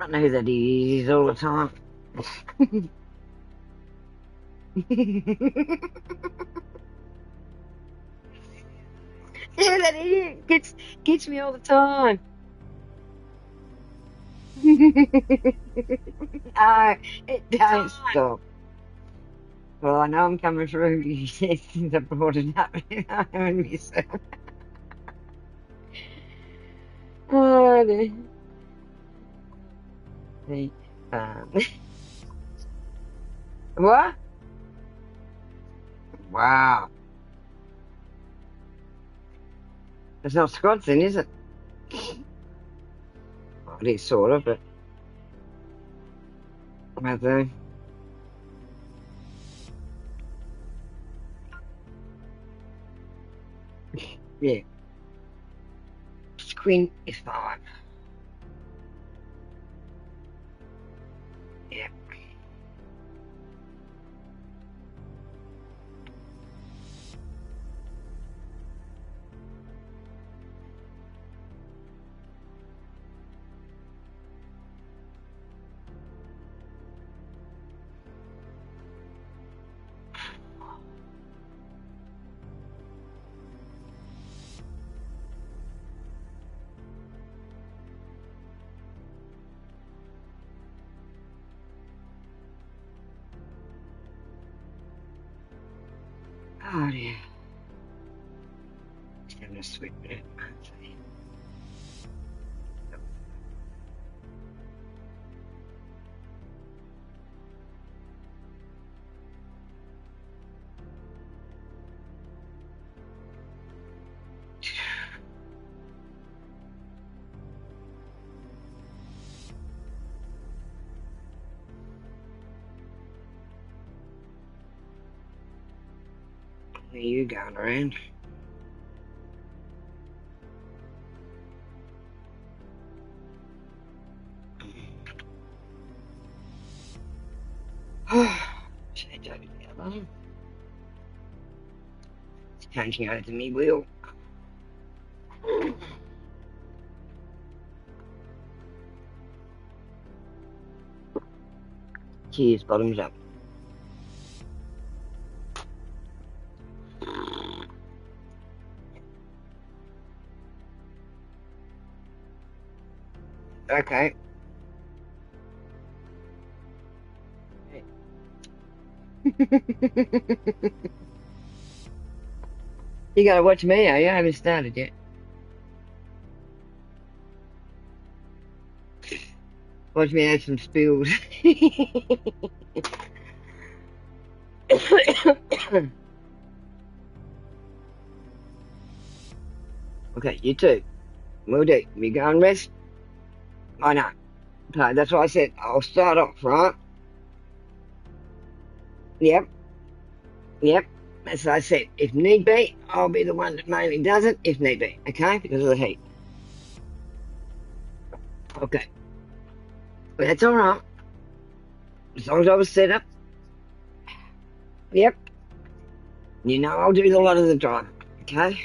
don't know who that is all the time. Yeah, that idiot gets me all the time. Oh, it don't stop. Well, I know I'm coming through since I brought it up. I haven't missed it. Oh, the, um, what? Wow. It's not Scots then, is it? Well, it is sort of, but yeah. Squint is fine. Yeah. Oh, yeah. Just having a sweet minute. Where you going around? Change over the other. It's changing over to me wheel. Cheers, bottoms up. Okay. You gotta watch me, are you? I haven't started yet. Watch me have some spills. Okay, you too. Will do. You go and rest. I know. So that's why I said I'll start off, right? Yep, yep. As I said, if need be, I'll be the one that mainly does it, if need be, okay? Because of the heat. Okay. But that's all right. As long as I was set up, yep. You know I'll do a lot of the driving, okay?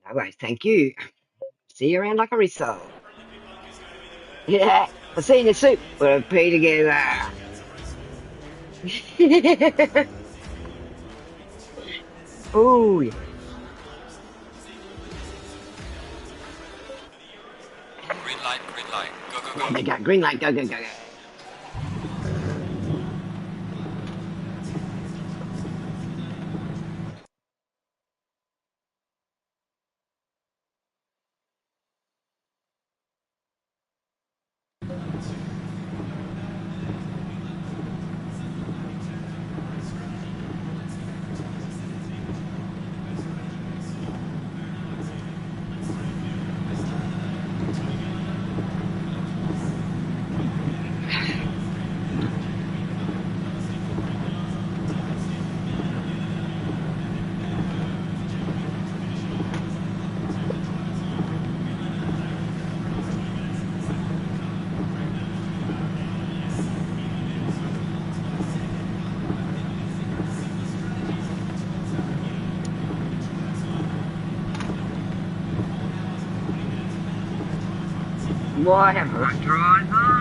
No worries, thank you. See you around like a resole. Yeah, I'll see you in the soup. We'll pee together. Oh, yeah. Green light, green light. Go, go, There go. they go. Green light, go, go, go, go. Why have I got dries on?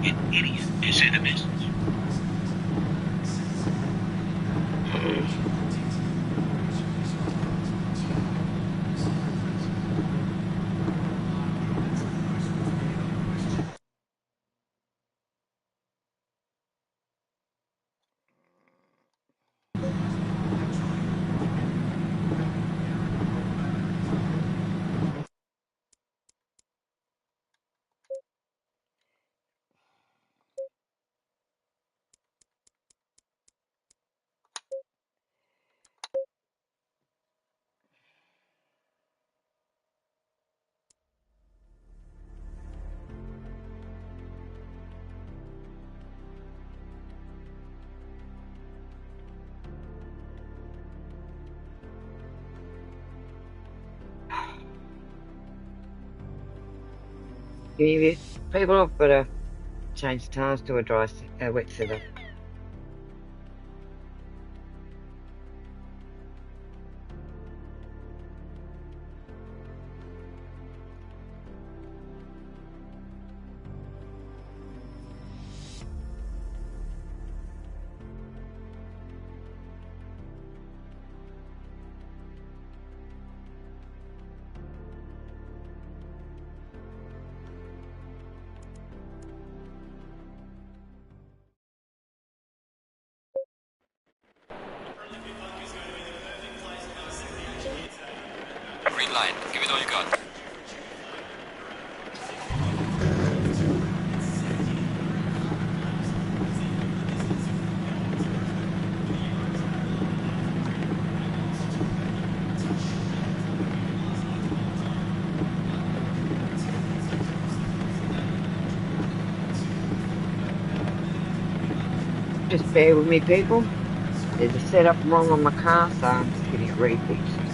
An idiot is in a message. People have got to change tires to a wet setup. Green light. Give it all you got. Just bear with me, people. There's a setup wrong on my car, so I'm just getting it refixed.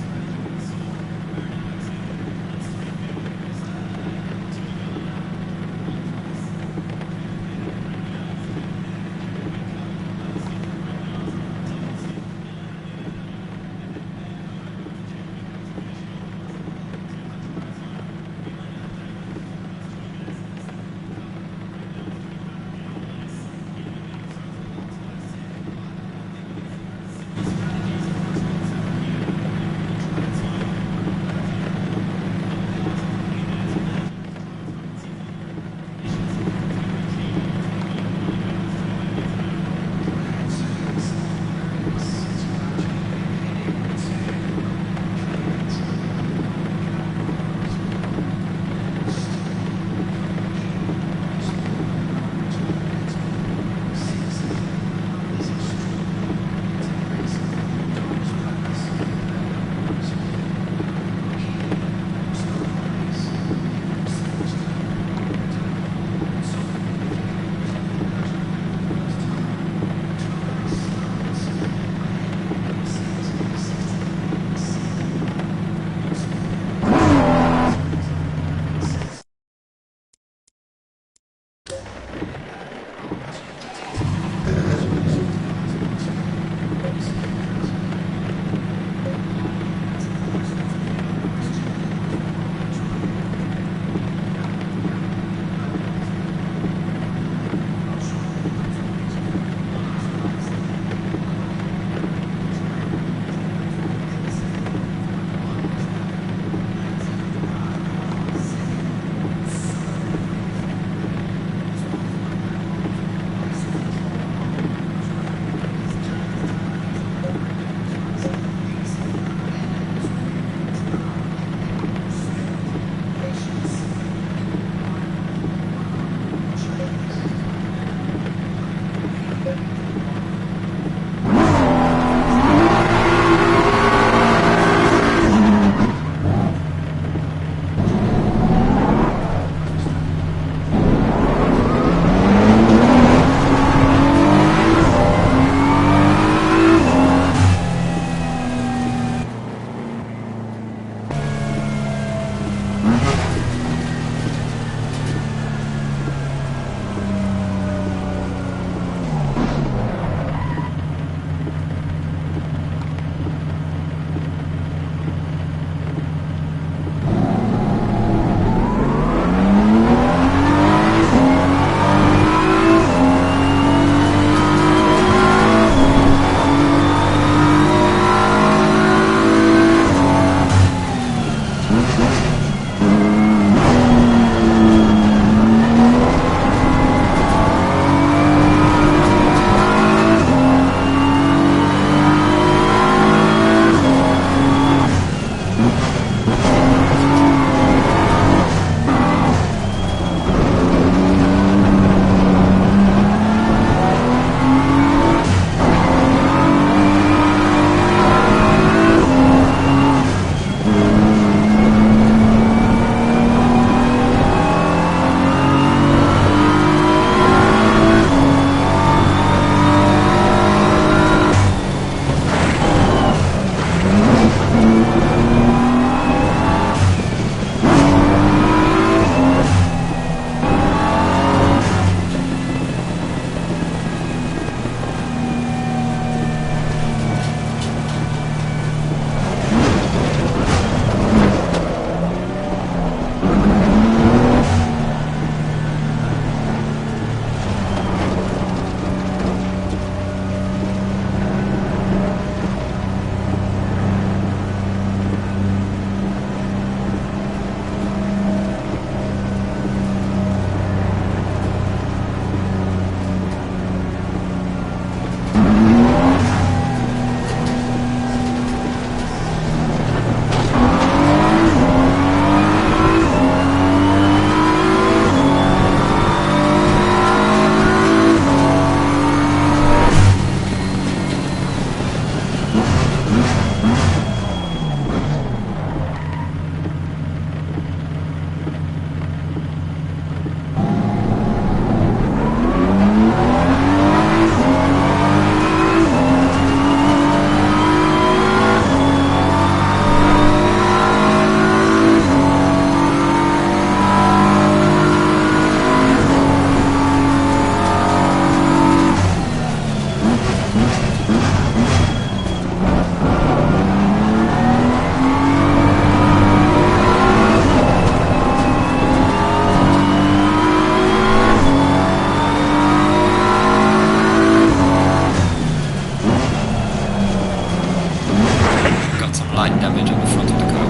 light damage on the front of the car.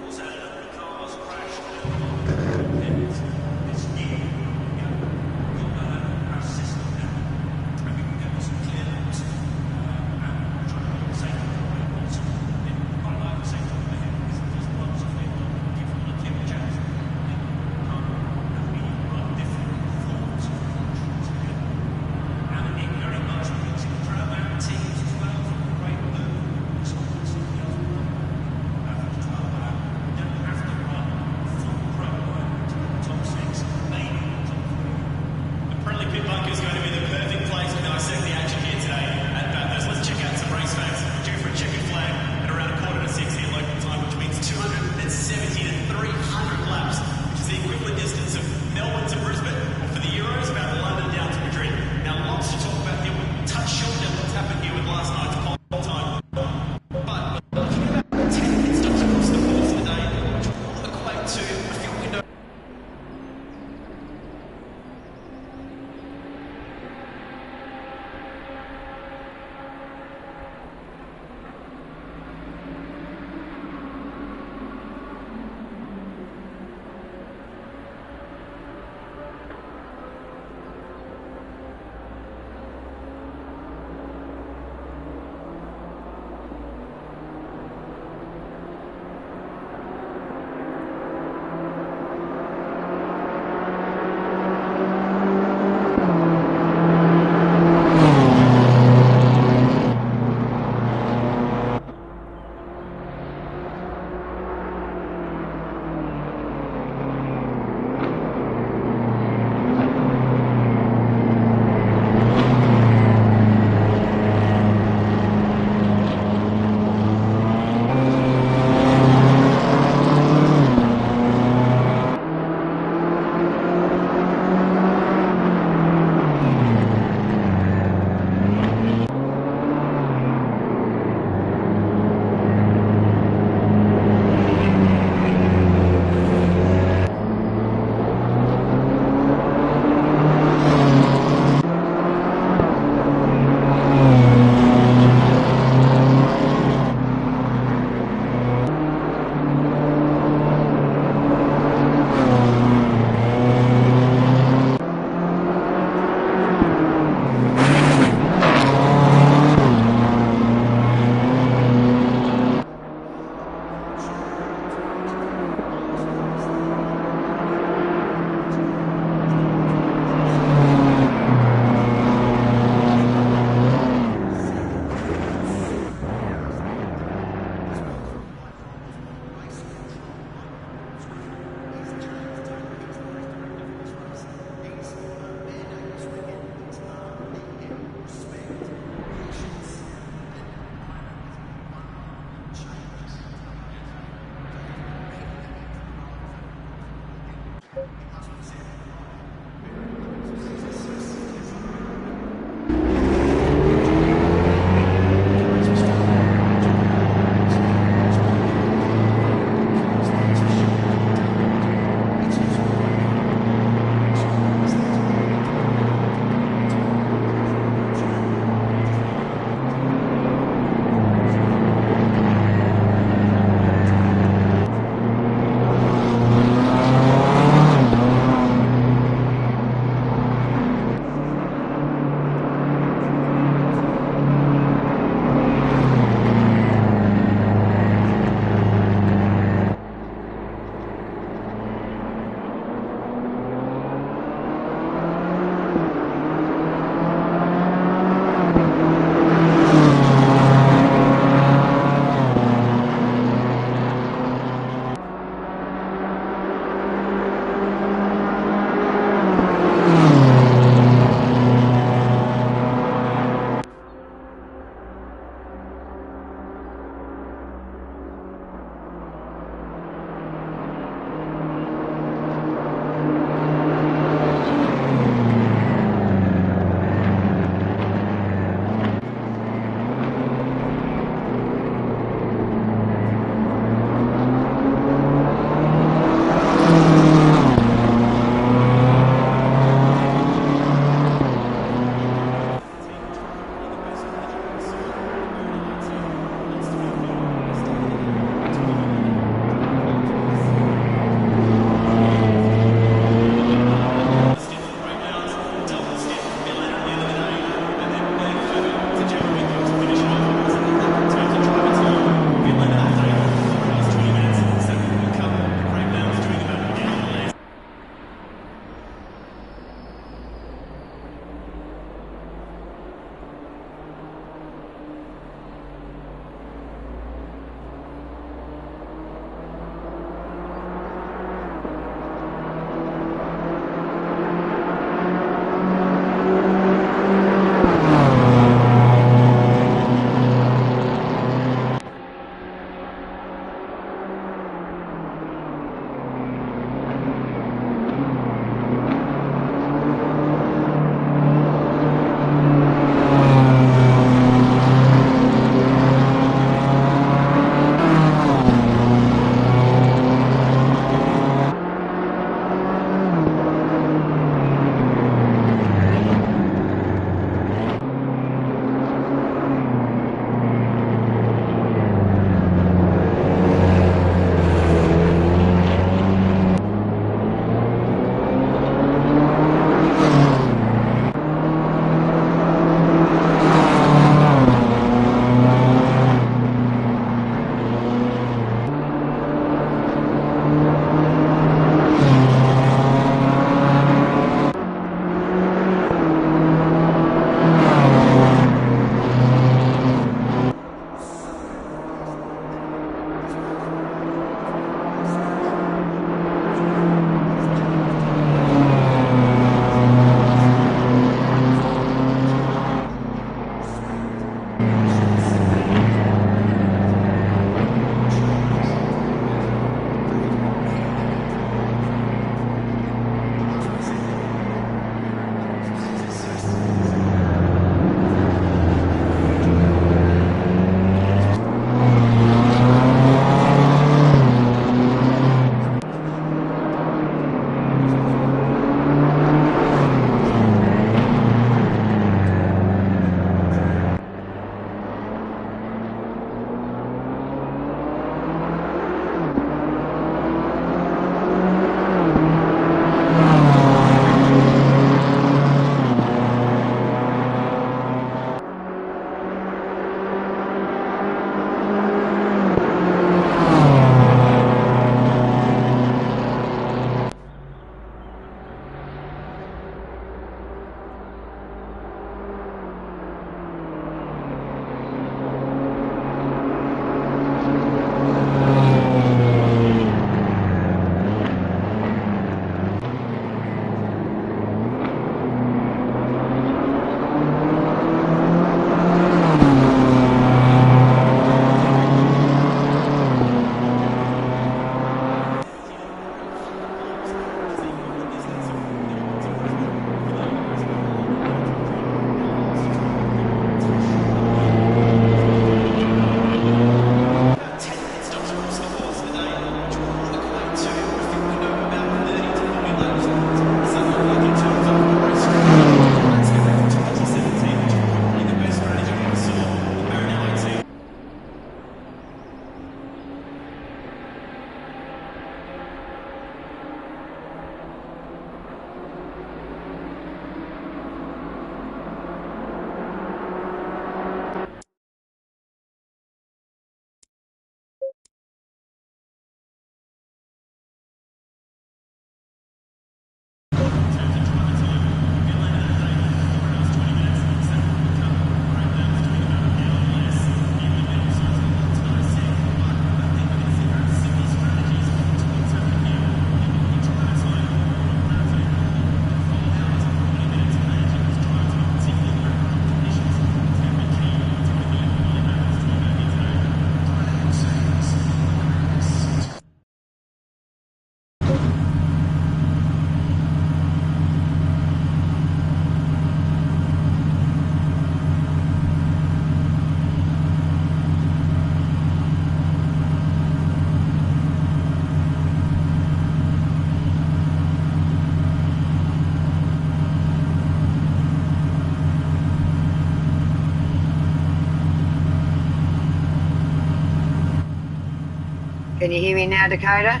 Can you hear me now, Dakota?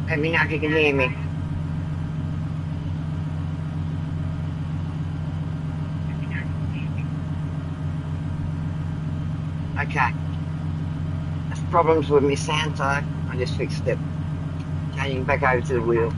Let me know if you can hear me. Okay. That's problems with my sound, so I just fixed it. Changing back over to the wheel.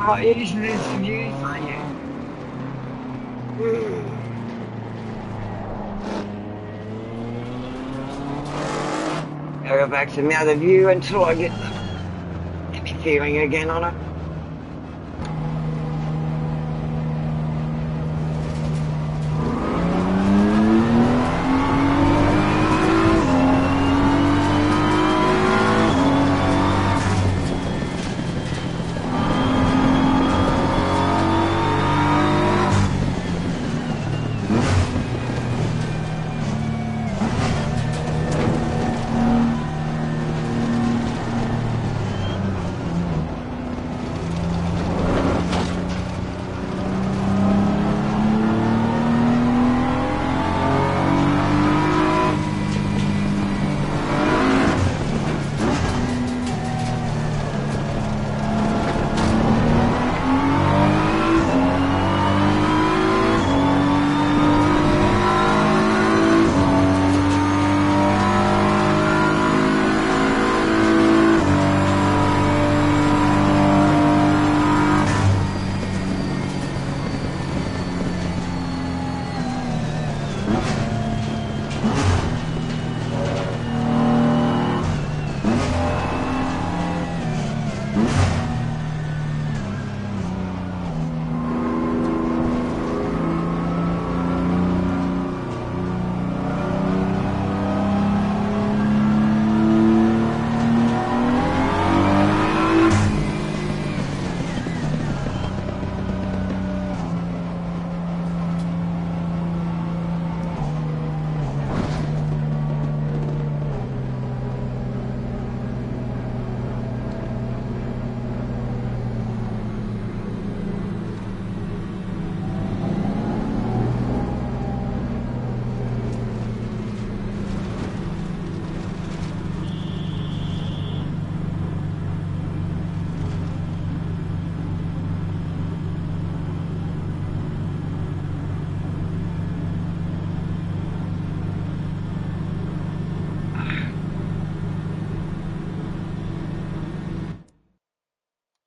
Oh, it is news on you. I'll go back to my other view until I get me feeling again on it.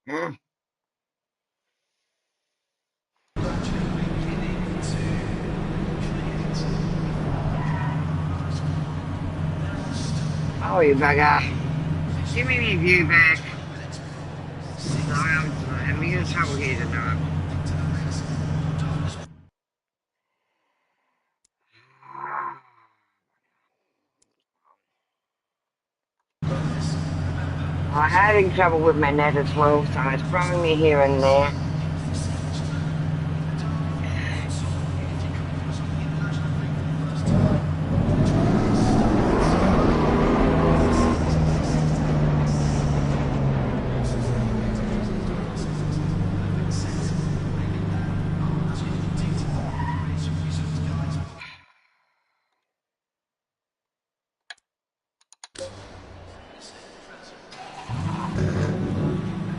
Mm. Oh, you bugger. Give me my view back. Sorry, I'm having a little trouble here tonight. I'm having trouble with my net as well, so it's throwing me here and there.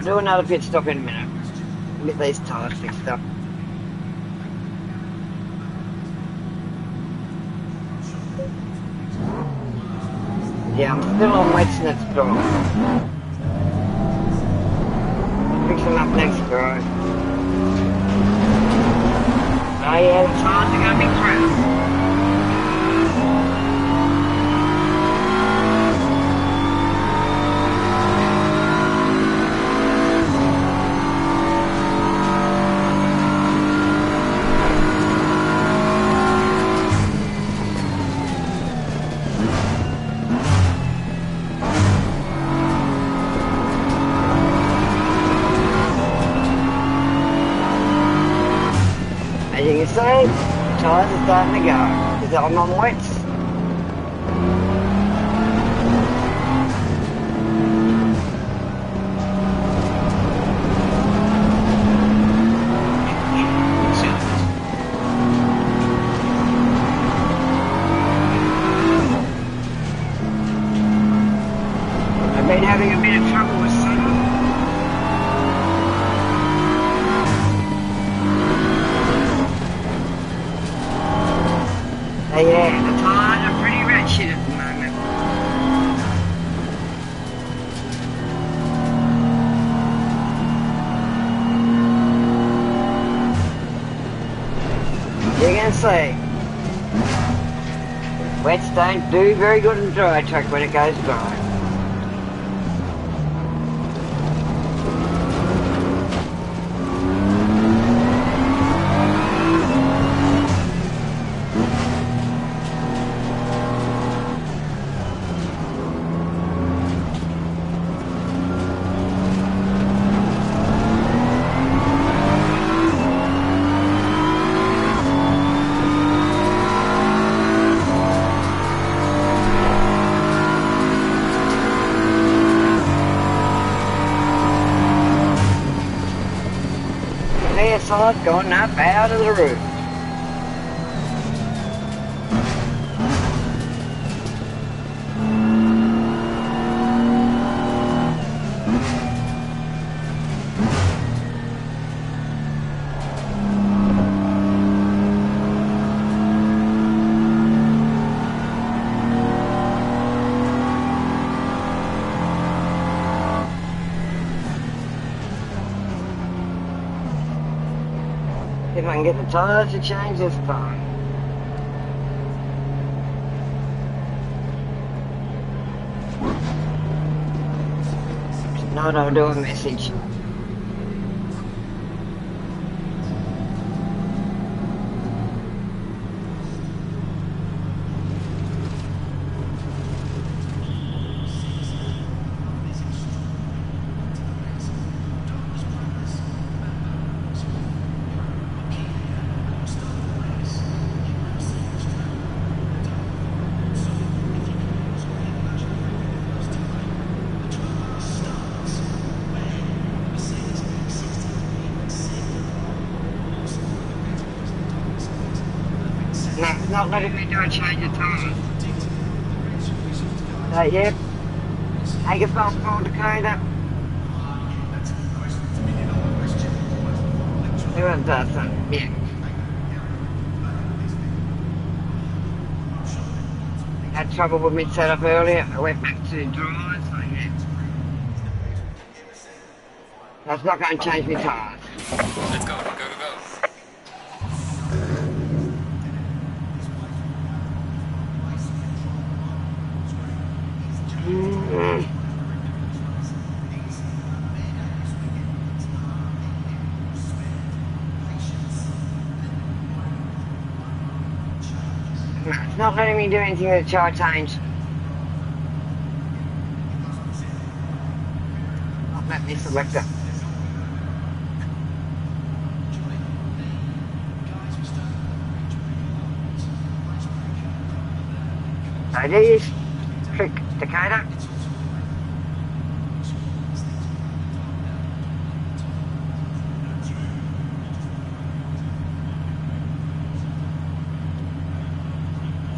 Do another pit stop in a minute. Get these tyres fixed up. Yeah, I'm still on wets and it's dry. Fix them up next go. Oh yeah, the tyres are going to be crap. As you can see, the tyres are starting to go because I'm on wets. I've been having a bit of trouble with some. So yeah, the tyres are pretty wretched at the moment. You can see, wets don't do very good in dry track when it goes dry. I've gone up out of the roof. If I can get the tyres to change this time. If not, I'll do a message. No, it's not letting me do a change of tyres. So, yep. Take a phone call, Dakota. Who does that? Yeah. Had trouble with me setup earlier. I went back to dry, so yeah. That's not going to change my tyres. Let's go, go, go, go. No, it's not letting me do anything with the tyre change. Not let me select it. So do this trick, Dakota.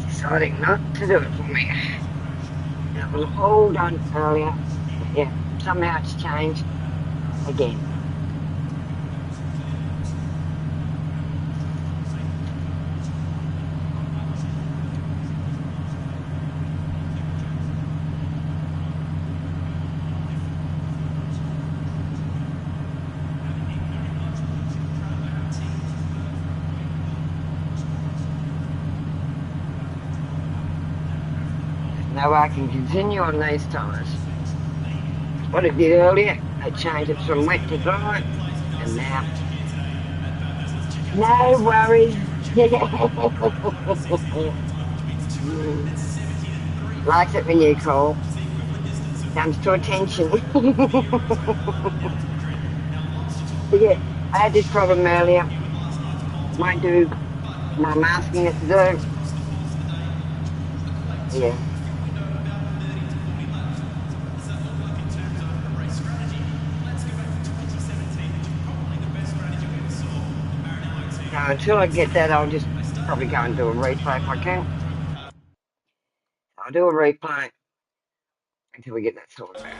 Deciding not to do it for me. It was all done earlier. Yeah, somehow it's changed. again. Now I can continue on these tyres. What I did earlier, I changed it from wet to dry, and now, no worries. Likes it when you call. Comes to attention. But yeah, I had this problem earlier. Won't do what I'm asking it to do. Yeah. So until I get that, I'll just probably go and do a replay if I can. I'll do a replay until we get that sorted out.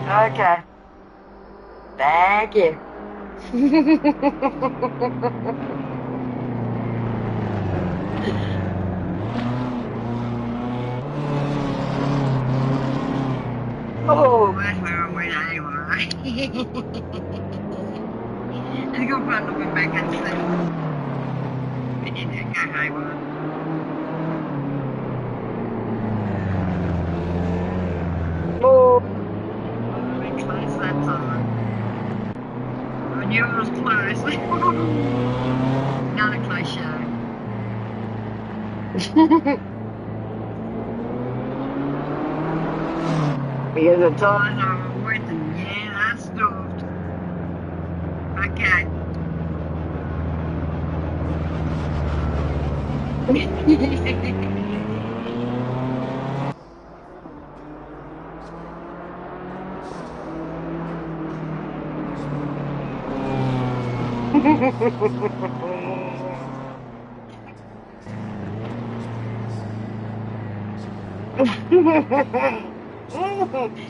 Okay. Thank you. Oh, that's where I went anyway. Because the tires are wet and yeah, that's stopped. Okay.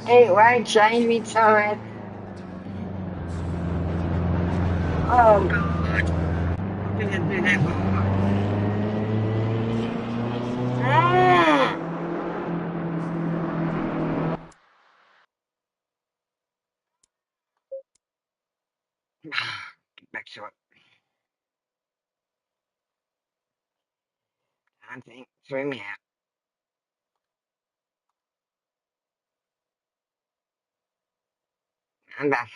It won't change me tires. Oh God. I'm gonna do that for Ah. Get back to it. I think threw me out. I'm back.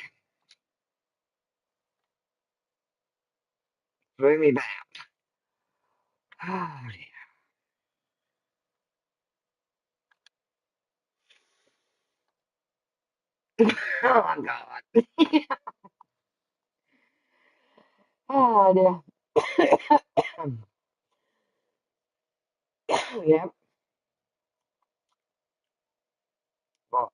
Threw me back. Oh dear. Oh my God. Oh dear. Yep. Well,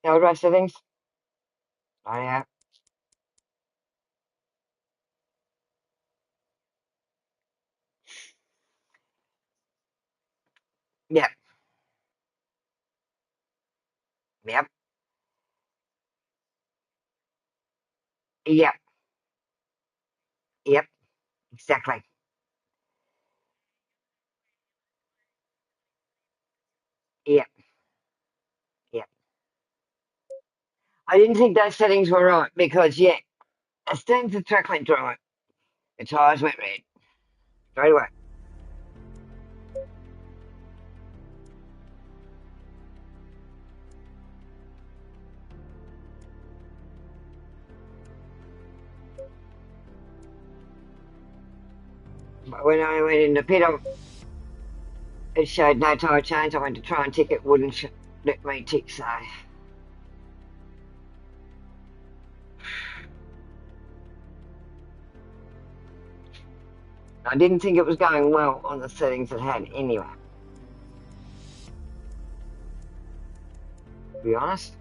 the rest of things. Oh yeah. Yep. Yep. Yep. Yep. Exactly. Yep. Yep. I didn't think those settings were right because yeah, as soon as the track went dry, the tyres went red straight away. But when I went in the pit, it showed no tyre change. I went to try and tick it, wouldn't let me tick. So I didn't think it was going well on the settings it had anyway. To be honest.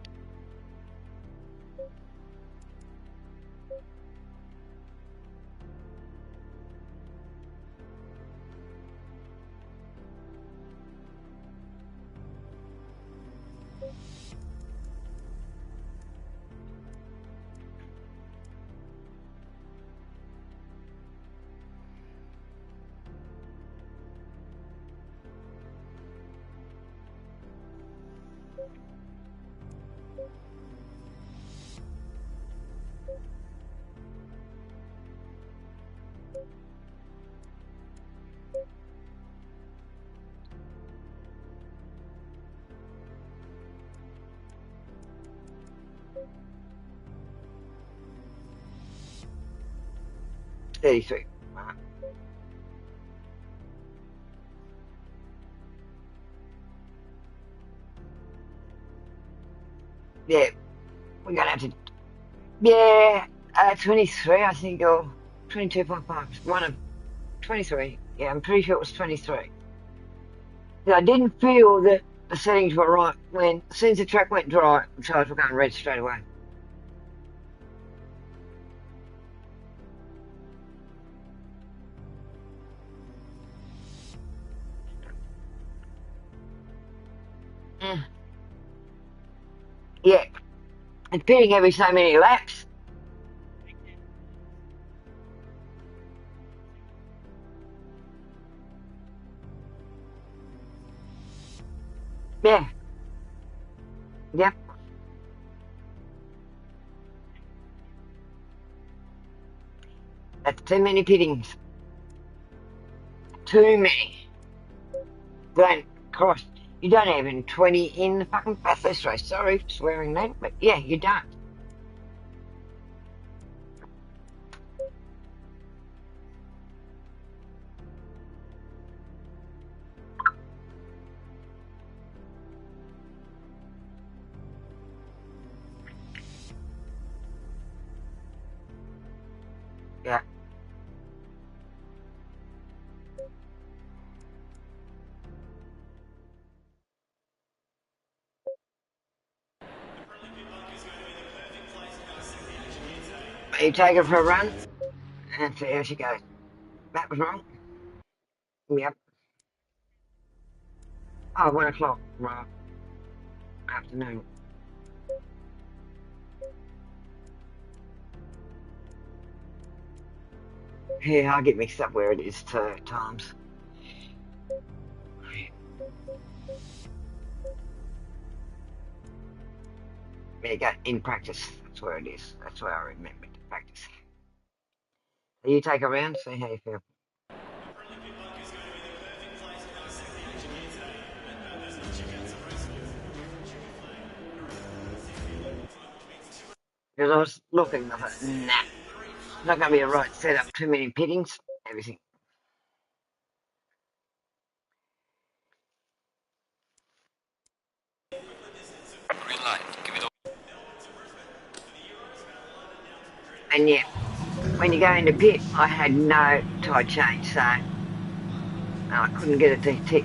$33. Right. Yeah, we're gonna have to. Yeah, 23, I think, or 22.5. One of 23. Yeah, I'm pretty sure it was 23. I didn't feel that the settings were right when, as soon as the track went dry, the tyres were going red straight away. Mm. Yeah, it's pitting every so many laps. Yeah, yep. That's too many pittings. Too many. Don't cross. You don't have even 20 in the fucking Bathurst race. Sorry for swearing that, but yeah, you don't. Yeah. You take her for a run and see how she goes. That was wrong. Yep. Oh, 1 o'clock. Right. Afternoon. Yeah, I get mixed up where it is too at times. There you go. In practice. That's where it is. That's where I remember to practice. So you take her around, see how you feel. Because I was looking, I thought, nah, it's not going to be a right setup. Too many pittings, everything. Green light. Give it all. And yeah, when you go into pit, I had no tide change, so I couldn't get it to tick.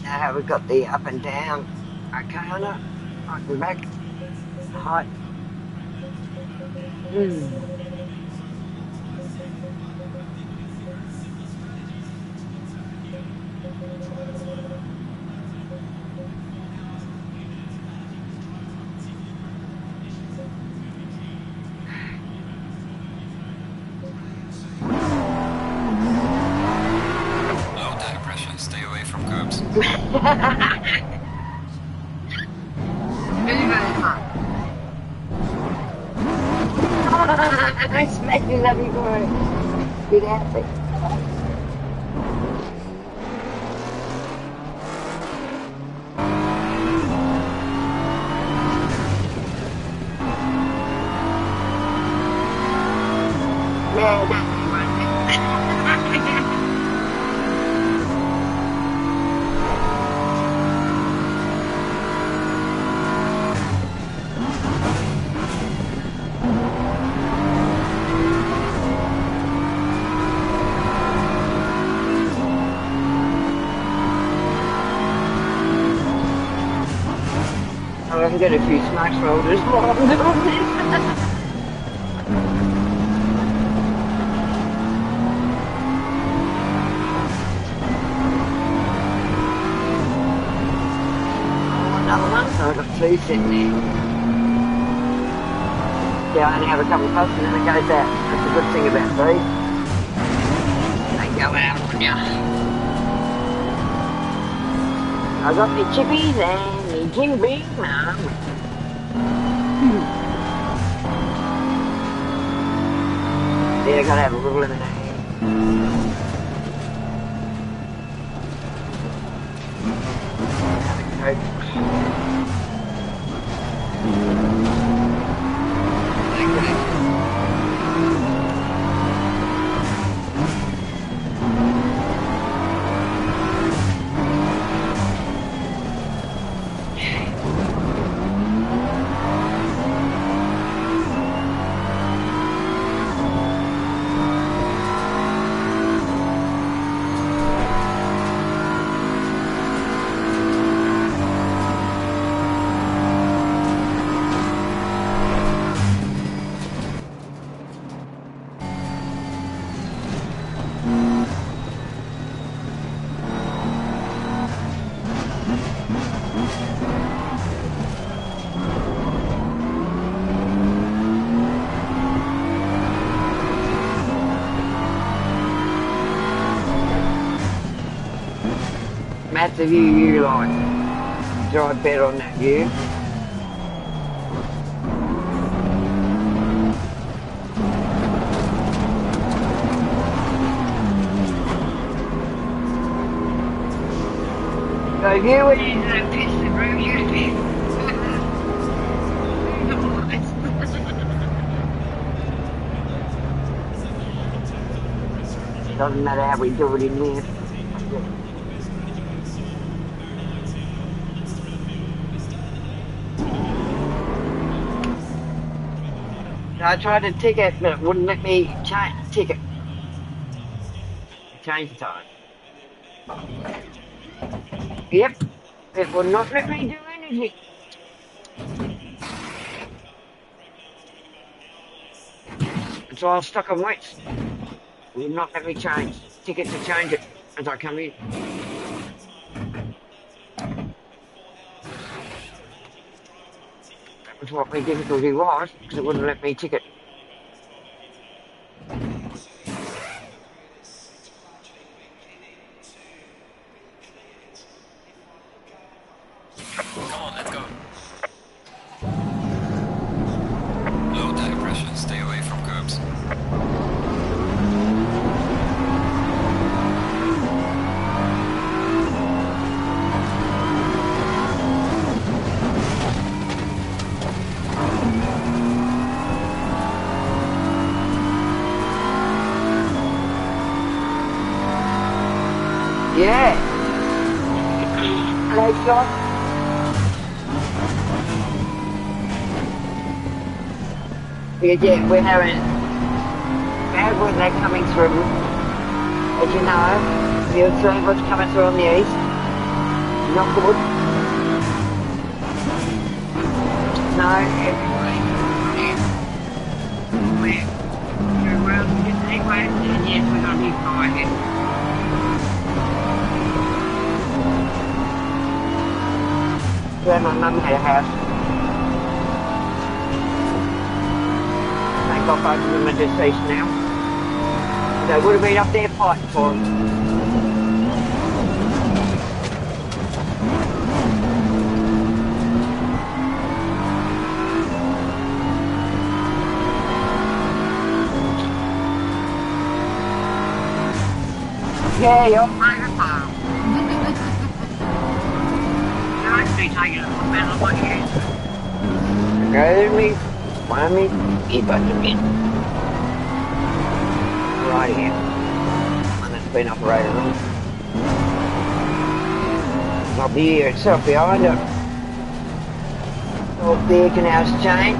Now we've got the up and down. Okay on it. Front and back. Height. Mm. Low tire pressure. Stay away from curbs. I smacked it up before. Good athlete. Yeah, that's right. Oh, I can get a few smart shoulders while I'm doing this. Oh, another one, so I've got two sitting there. Yeah, I only have a couple of puffs and then it goes out. That's a good thing about these. They go out on you. I got me chippies and me Jim Beam. Yeah, I gotta have a little lemonade. Coke. That's the view you like. Drive better on that view. So if you went into that piston room, you'd be. Doesn't matter how we do it in there. So I tried to ticket, but it wouldn't let me ticket. Change the time. Yep, it would not let me do anything. So I was stuck on wets. It would not let me ticket to change it as I come in. That was what my difficulty was, because it wouldn't let me ticket. Come on, let's go. Low tire pressure, stay away from curbs. Yeah. Hello, John. Yeah, we're having bad weather coming through. As you know, the observe what's coming through on the east. Not good. No, everywhere. We're around the anyway, and yes, we're going to be fine here. We're at my mum had a house. Thank God both of them are deceased now. They would have been up there fighting for them. Yeah, you're microphone. You're actually taking a foot down on my head. Go to me, one of me, earbuds a bit. Right here. One that's been operated on. Not the ear itself behind it. Off the ear canal's chain.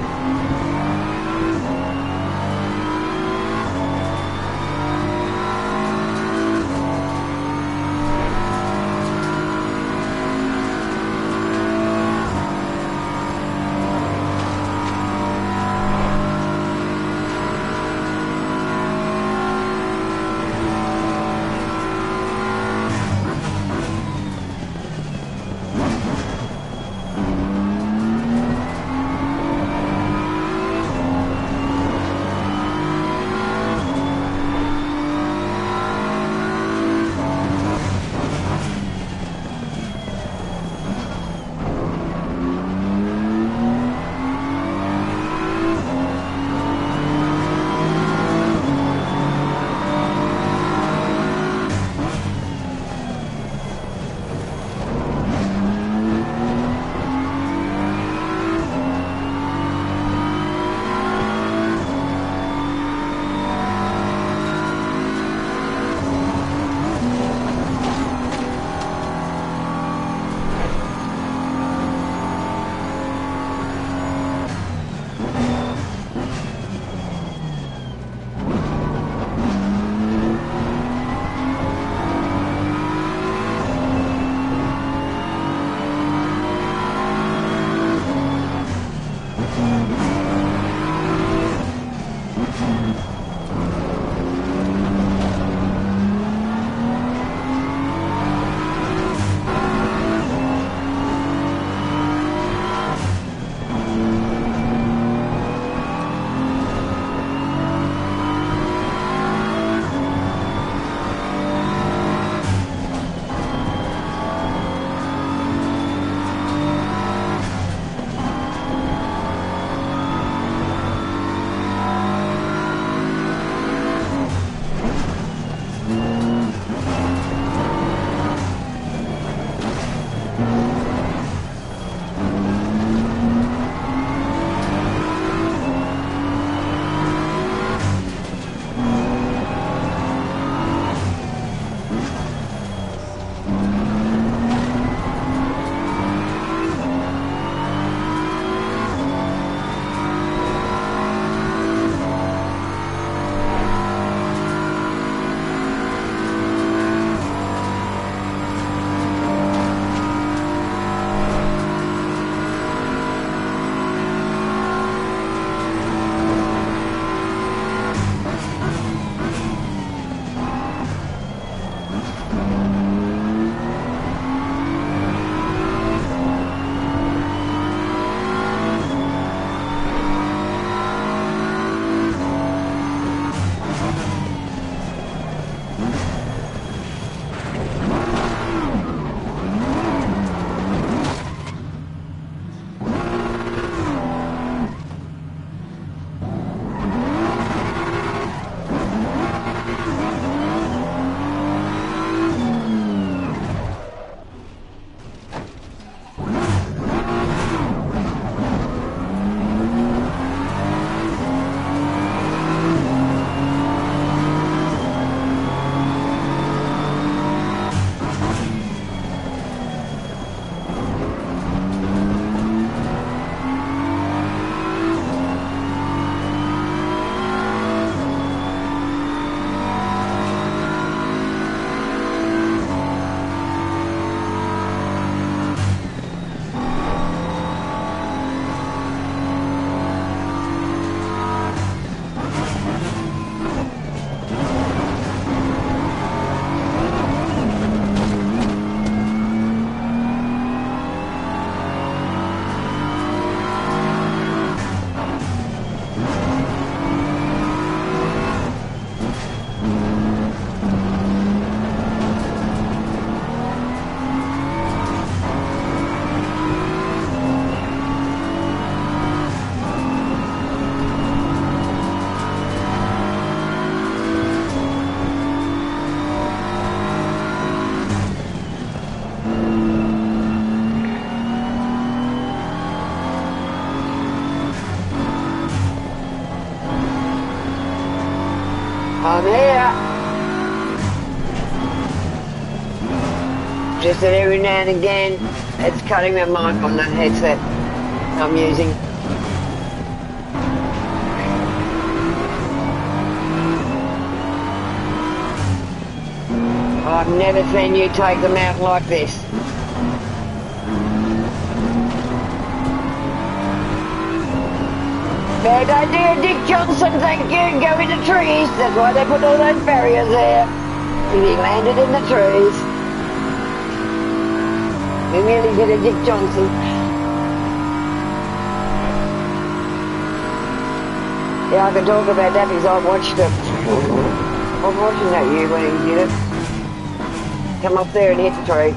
Just that every now and again, it's cutting my mic on that headset I'm using. I've never seen you take them out like this. Now don't do a Dick Johnson, thank you, go in the trees. That's why they put all those barriers there. And he landed in the trees. He nearly did a Dick Johnson. Yeah, I can talk about that because I watched it. I was watching that you when he did it. Come up there and hit the tree.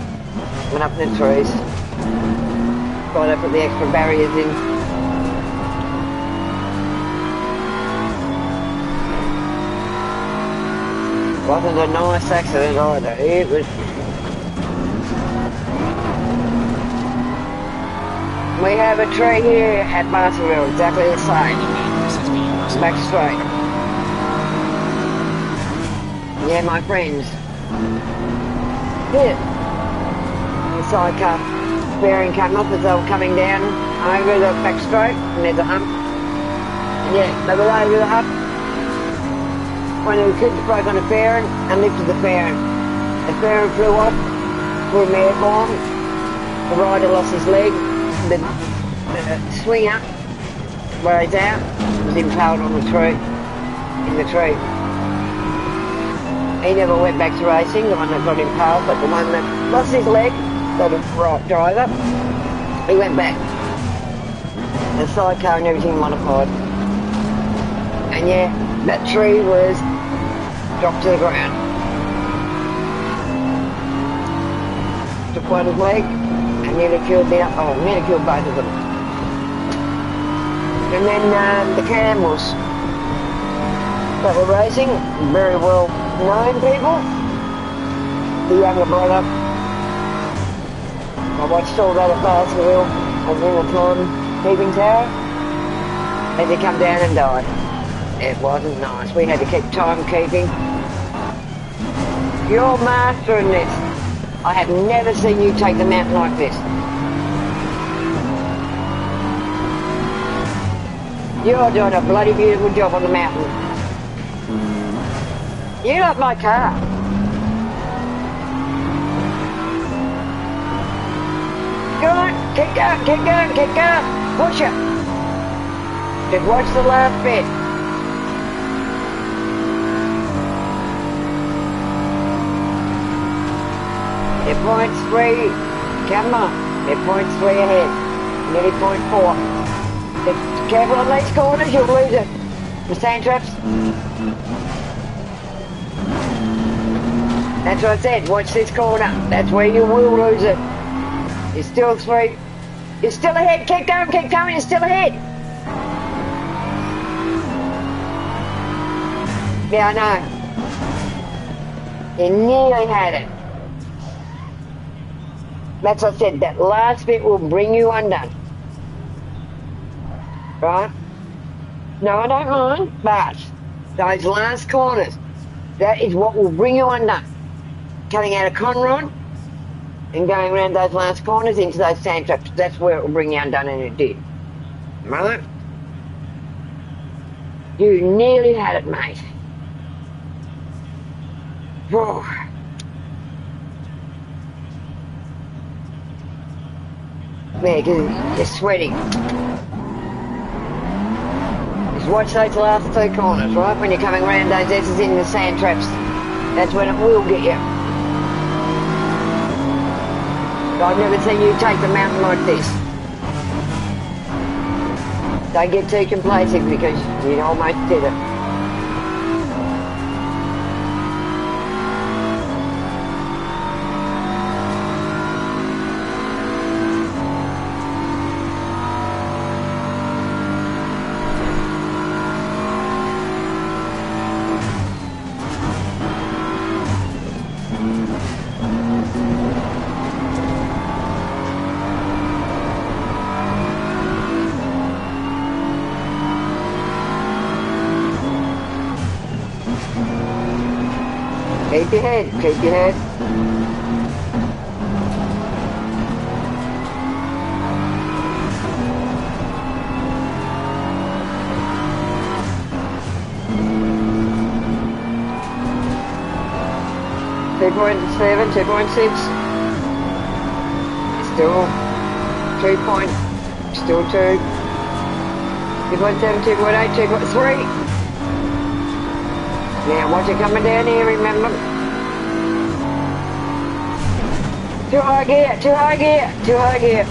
Went up in the trees. Thought I put the extra barriers in. Wasn't a nice accident either. It was. We have a tree here at Martinville, exactly the same. Back straight. Yeah, my friends. Yeah. The sidecar bearing came up as they were coming down over the back straight, and there's a hump. And yeah, they were over the hump. One of the kids broke on a fairing and lifted the fairing. The fairing flew off for an air bomb. The rider lost his leg. The swinger, where he's out, was impaled on the tree, in the tree. He never went back to racing, the one that got impaled, but the one that lost his leg, got a right driver, he went back. The sidecar and everything modified. And yeah, that tree was dropped to the ground. Took one his leg and nearly killed nearly killed both of them. And then the Campbells that were racing, very well known people. The younger brother, I watched all that at Baskerville and in the timekeeping tower as he come down and died. It wasn't nice. We had to keep timekeeping. You're mastering this. I have never seen you take the mountain like this. You're doing a bloody beautiful job on the mountain. You like my car. Go on, keep going, keep going, keep going. Push it. Just watch the last bit. They're 0.3, come on, they're 0.3 ahead, nearly 0.4. Just careful on these corners, you'll lose it. The sand traps. That's what I said, watch this corner, that's where you will lose it. You're still 3, you're still ahead, keep going, you're still ahead. Yeah, I know. You nearly had it. That's what I said, that last bit will bring you undone. Right? No, I don't mind, but those last corners, that is what will bring you undone. Coming out of Conrod and going around those last corners into those sand traps, that's where it will bring you undone, and it did. Right? You nearly had it, mate. Oh. Yeah, because you're sweating. Just watch those last 2 corners, right? When you're coming around those S's in the sand traps, that's when it will get you. I've never seen you take the mountain like this. Don't get too complacent because you almost did it. Keep your head, keep your head. 2.7, 2.6. Still 2 point, still 2. 2.7, 2.8, 2.3. Now watch it coming down here, remember. Too high gear, too high gear, too high gear.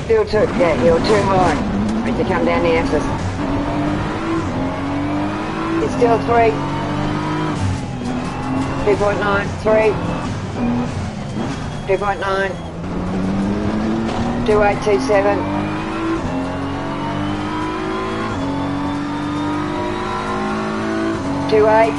Still too, yeah, you're too high. As you come down the axis. It's still 3. 2.9, 3. 2.9. 2827. 28.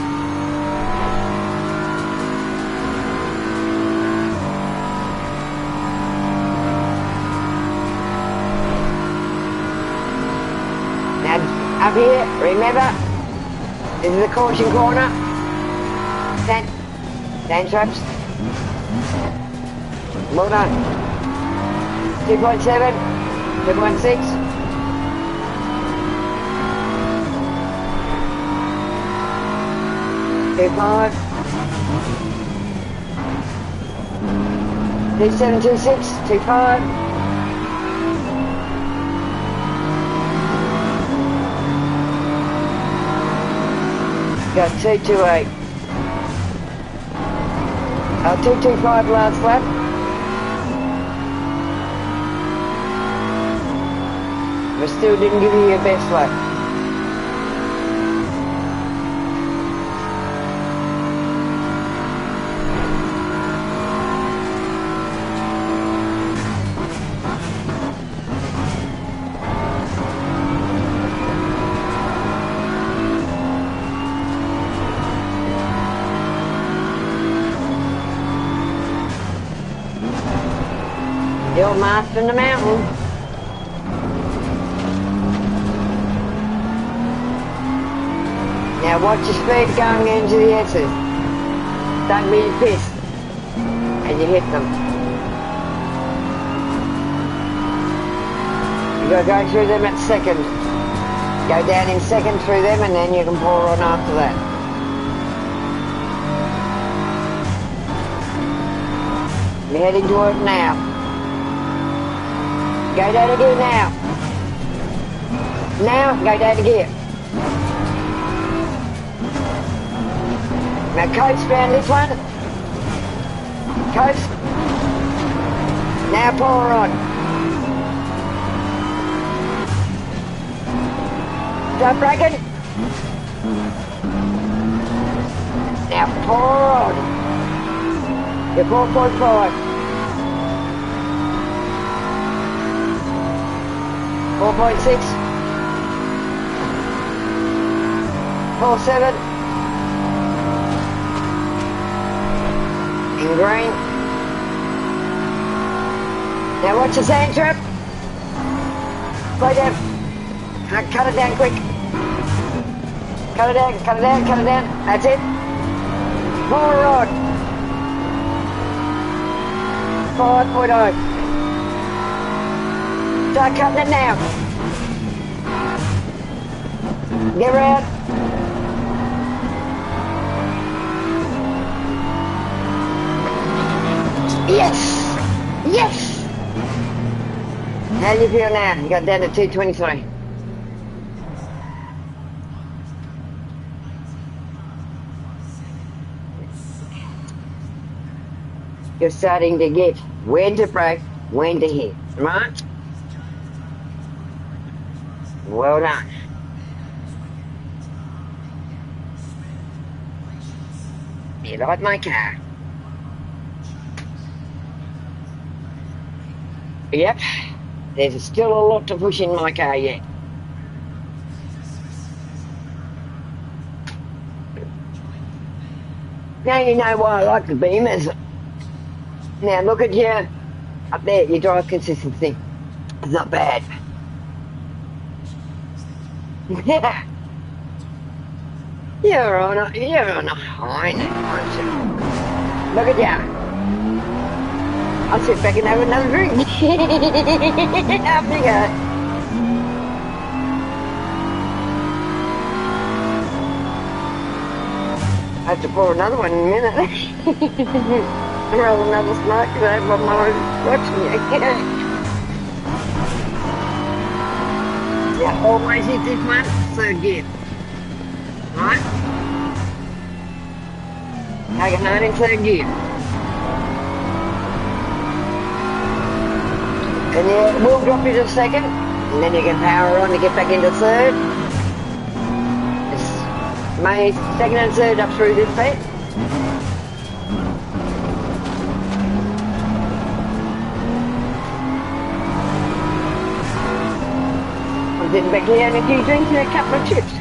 Now up here, remember, this is the caution corner. Stand traps. Well done. 2.7, 2.6. 2.5. 2726, 2.5. Got 228. 225 last lap. But still didn't give you your best lap. You're mastering the mountain. Now watch your speed going into the S's. Don't be pissed as you hit them. You gotta go through them at second. Go down in second through them and then you can pour on after that. You're heading to it now. Go down to gear now. Now, go down to gear. Now coast round this one. Coast. Now pour on. Stop braking. Now pour on. You're 4.5. 4.6. 4.7. In green. Now watch the sand trap. Slow down. Cut it down quick. Cut it down, cut it down, cut it down. That's it. Pour on. 5.0. Start cutting it now. Get round. Yes! Yes! How do you feel now? You got down to 223. You're starting to get when to brake, when to hit, right? Well done. You like my car? Yep, there's still a lot to push in my car yet. Now you know why I like the Beamers. Now look at you up there, your drive consistency. It's not bad. Yeah. You're on a high now, aren't you? Look at you. I'll sit back and have another drink. Up you go. I have to pour another one in a minute. Roll another smoke because I have my mind watching you. Yeah, always hit this one, third gear. Right? Take it 9 in third gear. And yeah, we'll drop you to second, and then you can power on to get back into third. It's my second and third up through this bit. I'm sitting back here and a few drinks and a couple of chips.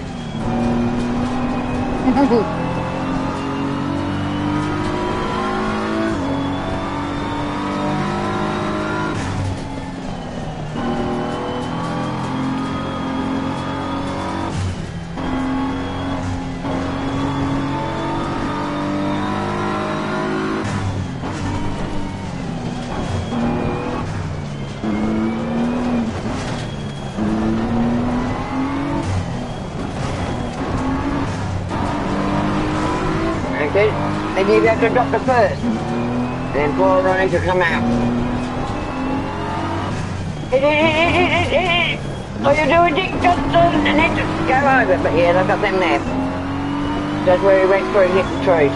Okay, maybe you have to drop the first, and then pour on it to come out. All you do is dig just and then just go over, but yeah, I've got them there. That's where he went through and hit the trees.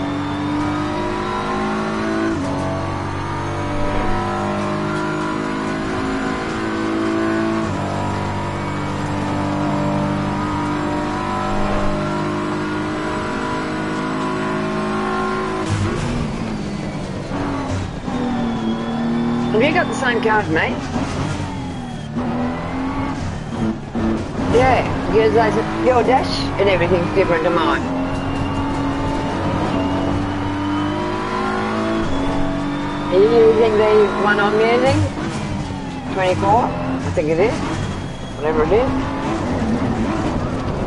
Have you got the same car as me? Yeah, because your dash and everything's different to mine. Are you using the one I'm using? 24, I think it is. Whatever it is.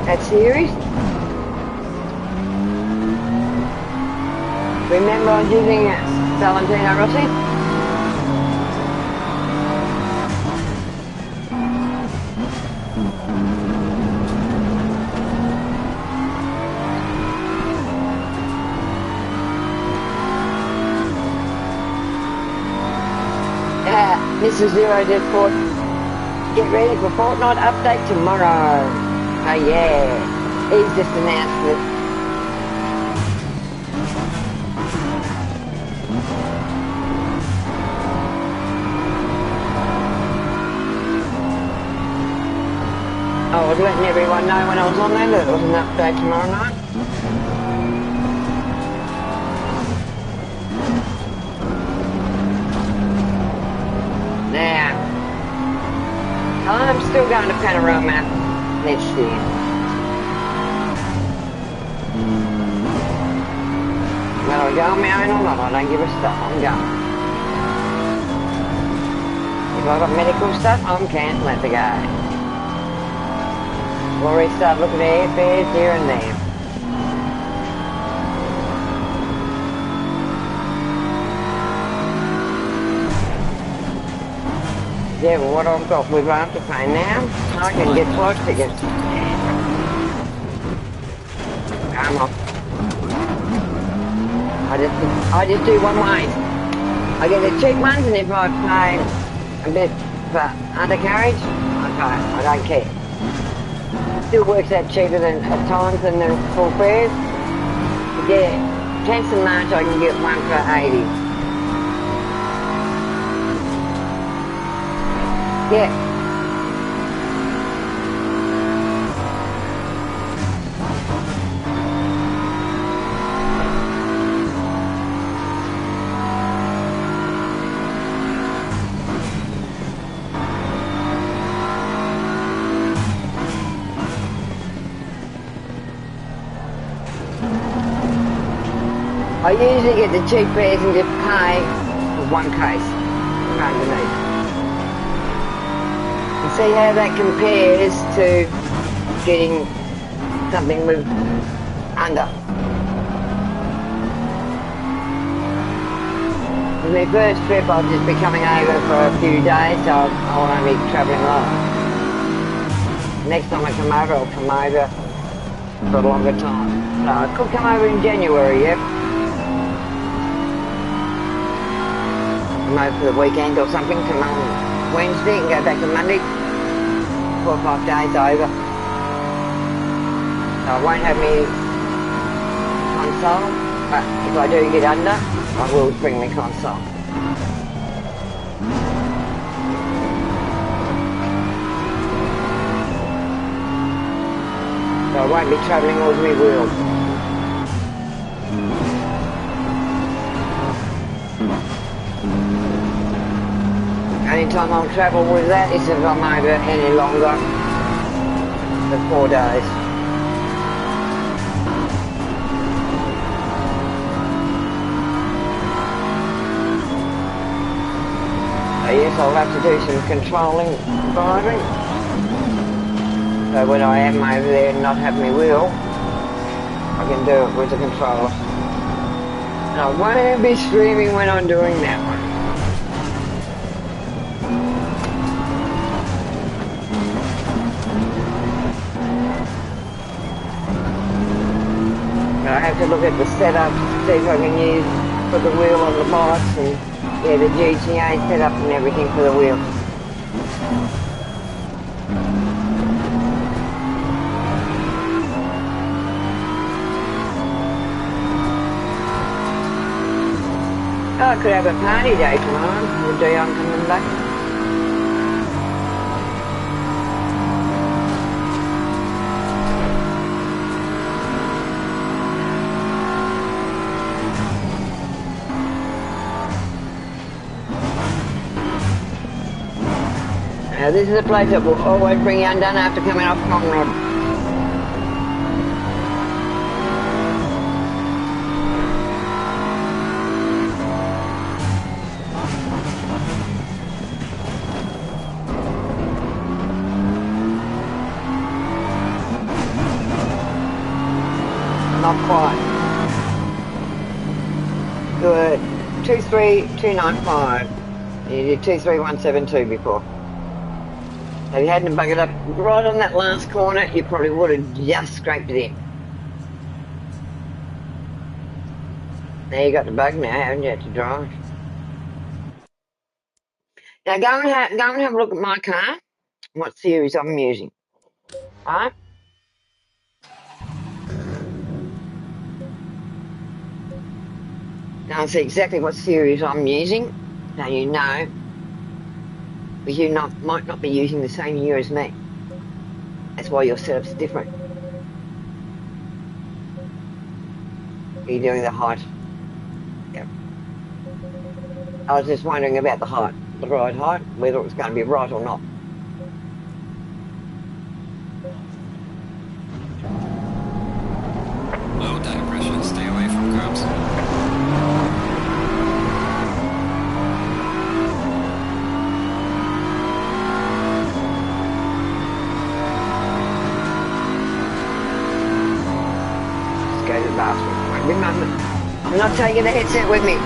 That series. Remember I was using Valentino Rossi? Mrs. Zero did put, get ready for Fortnite update tomorrow. Oh yeah, he's just announced it. I was letting everyone know when I was on there that it was an update tomorrow night. Now, I'm still going to panorama next year. Whether I go on my own or not, I don't give a stuff, I'm going. If I've got medical stuff, I'm cancelling to go. We'll already start looking at airfares here and there. Yeah, well, what I've got, we won't have to pay now. I can get flight tickets. Come on. I just do one way. I get the cheap ones, and if I pay a bit for undercarriage, I don't care. Still works out cheaper than at times than the full fares. But yeah, 10th of March I can get one for 80. Yeah. I usually get the cheap fares and just pay for one case underneath. And see how that compares to getting something with under. For my first trip I'll just be coming over for a few days, so I won't be travelling long. Next time I come over, I'll come over for a longer time. No, I could come over in January, yep. Come over for the weekend or something, come on Wednesday and go back to Monday. 4 or 5 days over. So I won't have me console, but if I do get under, I will bring my console. So I won't be travelling with my wheels. Only time I'll travel with that is if I'm over any longer than 4 days. So yes, I'll have to do some controlling driving. So when I am over there and not have my wheel, I can do it with the controller. And I won't be streaming when I'm doing that one. But I have to look at the setup, see if I can put the wheel on the bikes and yeah, the GTA setup and everything for the wheel. Oh, I could have a party day tomorrow with Dion coming back. Now this is a place that will always bring you undone after coming off Conrod. Not quite. Good. 23295. You did 23172 before. If you hadn't buggered up right on that last corner, you probably would have just scraped it in. Now you got the bug now, haven't you, to drive? Now go and have a look at my car, what series I'm using. Alright? Now see exactly what series I'm using, so you know. Because you might not be using the same year as me. That's why your setup's different. You're doing the height. Yep. I was just wondering about the height, the ride height, whether it was going to be right or not. Low tire pressure, stay away from curbs. Go to the bathroom. Remember, I'm not taking the headset with me.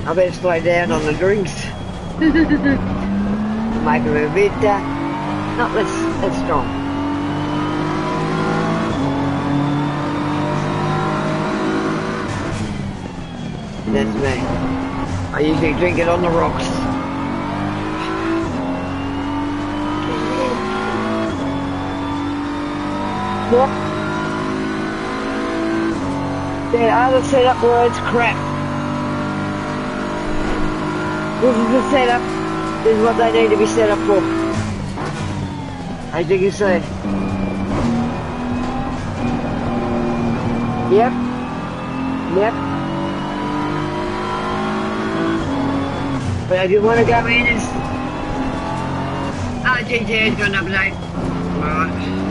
I better slow down on the drinks. Make them a bit, not less strong. That's me. I usually drink it on the rocks. Yep. The other setup words crap. This is the setup. This is what they need to be set up for. As you can see. Yep. Yep. But if you want to go in and... Oh, GTA's got an update. Right.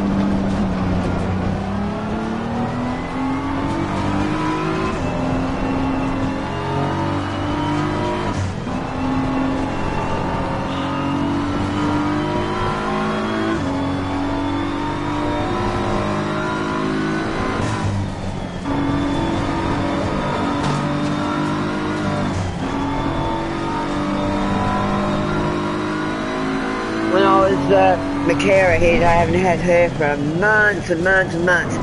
When I was Makara here, I haven't had her for months and months and months.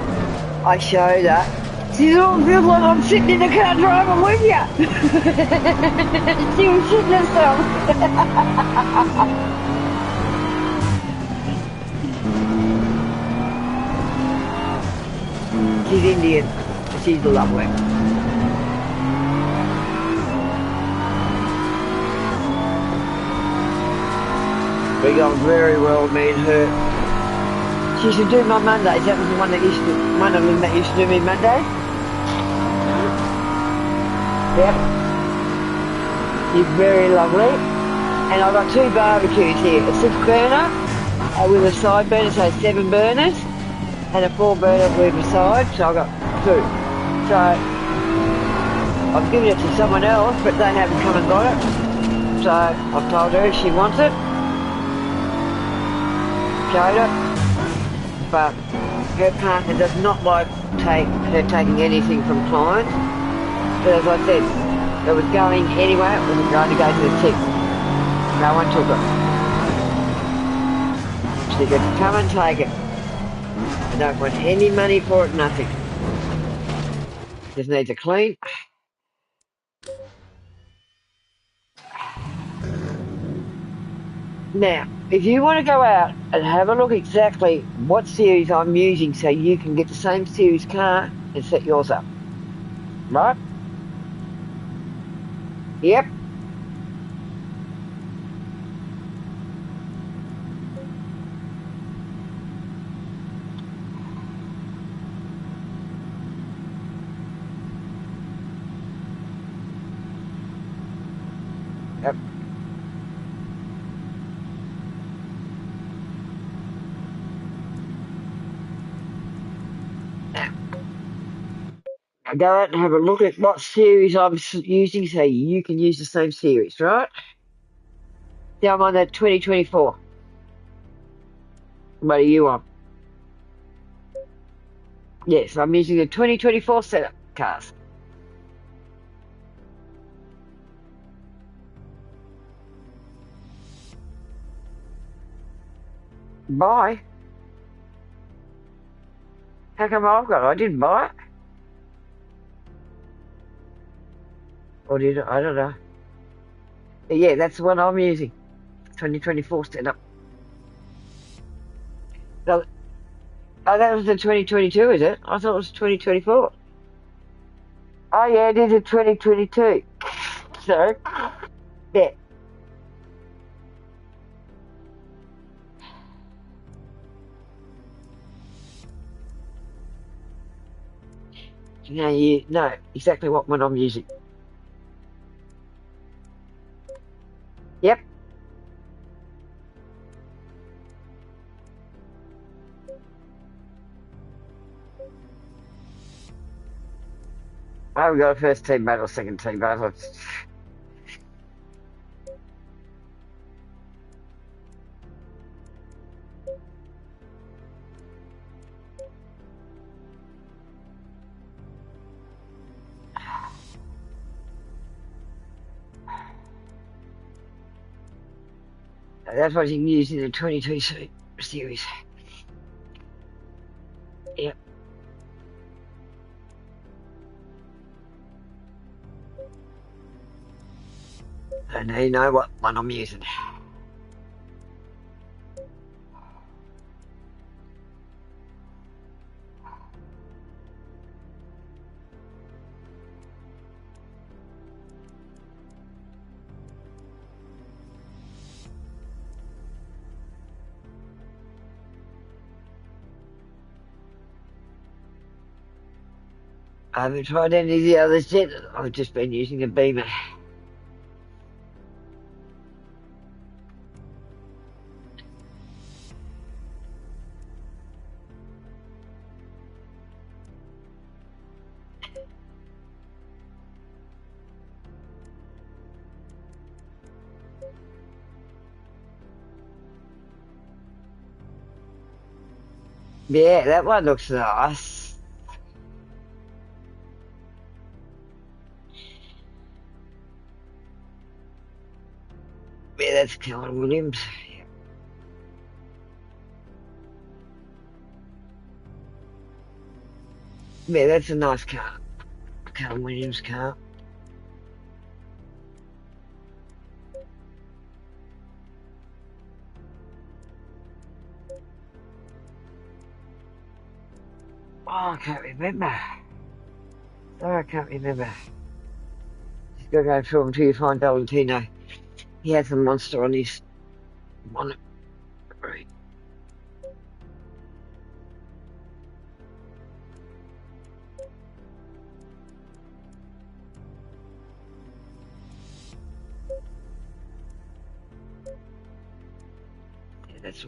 I showed her. She said, oh, it feels like I'm sitting in the car driving with you. She was shitting herself. She's Indian. She's lovely. We got on very well, me and her. She used to do my Mondays. That was the one of them that used to do me Mondays. Yep. She's very lovely. And I've got 2 barbecues here. A 6-burner with a side burner, so 7 burners. And a 4-burner with a side, so I've got 2. So I've given it to someone else, but they haven't come and got it. So I've told her if she wants it. Showed it, but her partner does not like her taking anything from clients. But as I said, it was going anyway, it wasn't going to go to the tip. No one took it. She could come and take it. I don't want any money for it, nothing. Just needs a clean. Now, if you want to go out and have a look exactly what series I'm using so you can get the same series car and set yours up. Right? Yep. Yep. Go out and have a look at what series I'm using so you can use the same series, right? Now I'm on the 2024. What are you on? Yes, I'm using the 2024 setup cars. Buy? How come I've got it? I didn't buy it. Or did I? I don't know. But yeah, that's the one I'm using. 2024 setup. So, oh, that was the 2022, is it? I thought it was 2024. Oh yeah, it is a 2022. So, yeah. Now you know exactly what one I'm using. Yep. I haven't got a first team battle, second team battle. That's what you can use in the 22 series. Yep. And now you know what one I'm using. I haven't tried any of the others yet. I've just been using a beamer. Yeah, that one looks nice. Yeah, that's Keller Williams. Yeah, that's a nice car. Keller Williams car. Oh, I can't remember. Sorry, I can't remember. Just gotta go through them till you find Valentino. He has a monster on his bonnet. Right. Yeah, that's.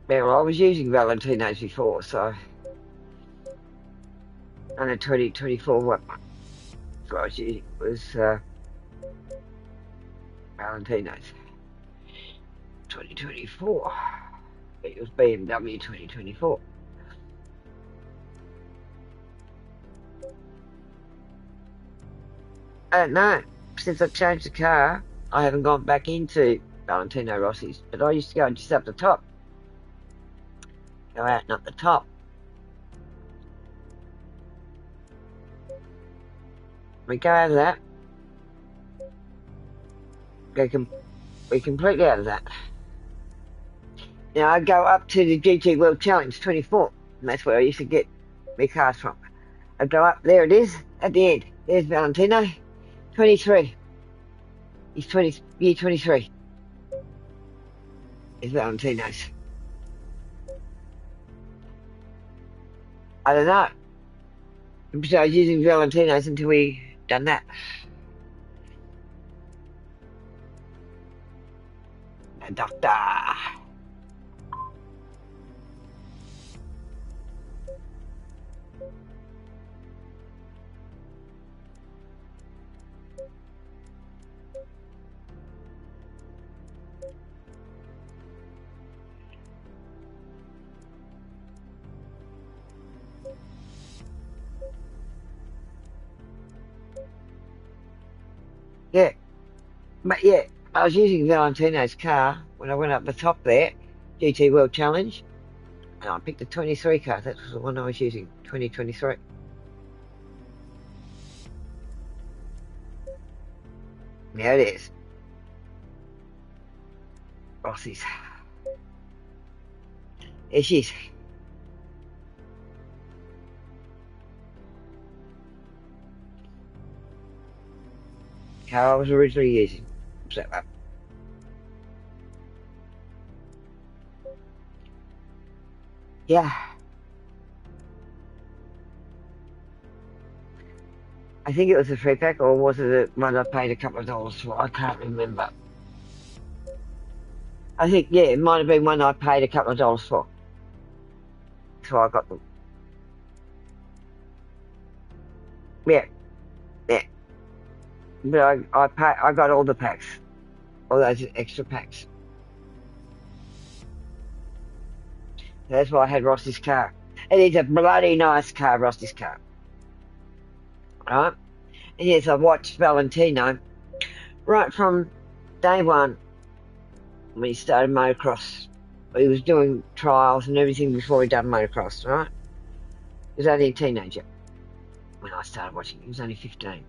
Yeah, well, I was using Valentino's before, so. And the 2024 what I was using was Valentino's 2024. It was BMW 2024. I don't know. Since I changed the car, I haven't gone back into Valentino Rossi's, but I used to go just up the top. Go out and up the top. We go out of that. We completely out of that. Now I go up to the GT World Challenge 24, and that's where I used to get my cars from. I go up, there it is, at the end. There's Valentino, 23. He's 20, year 23. Is Valentino's. I don't know. So I was using Valentino's until we done that. The doctor. Yeah, but yeah, I was using Valentino's car when I went up the top there, GT World Challenge, and I picked the 23 car. That was the one I was using, 2023. There it is. Rossi's. There she is. Car I was originally using. So, yeah. I think it was a free pack, or was it one I paid a couple of dollars for? I can't remember. I think, yeah, it might have been one I paid a couple of dollars for. So I got them. Yeah, yeah. But I got all the packs, all those extra packs. That's why I had Rossi's car. It is a bloody nice car, Rossi's car. Right? Yes, I've watched Valentino right from day one when he started motocross. He was doing trials and everything before he done motocross, right? He was only a teenager when I started watching. He was only 15.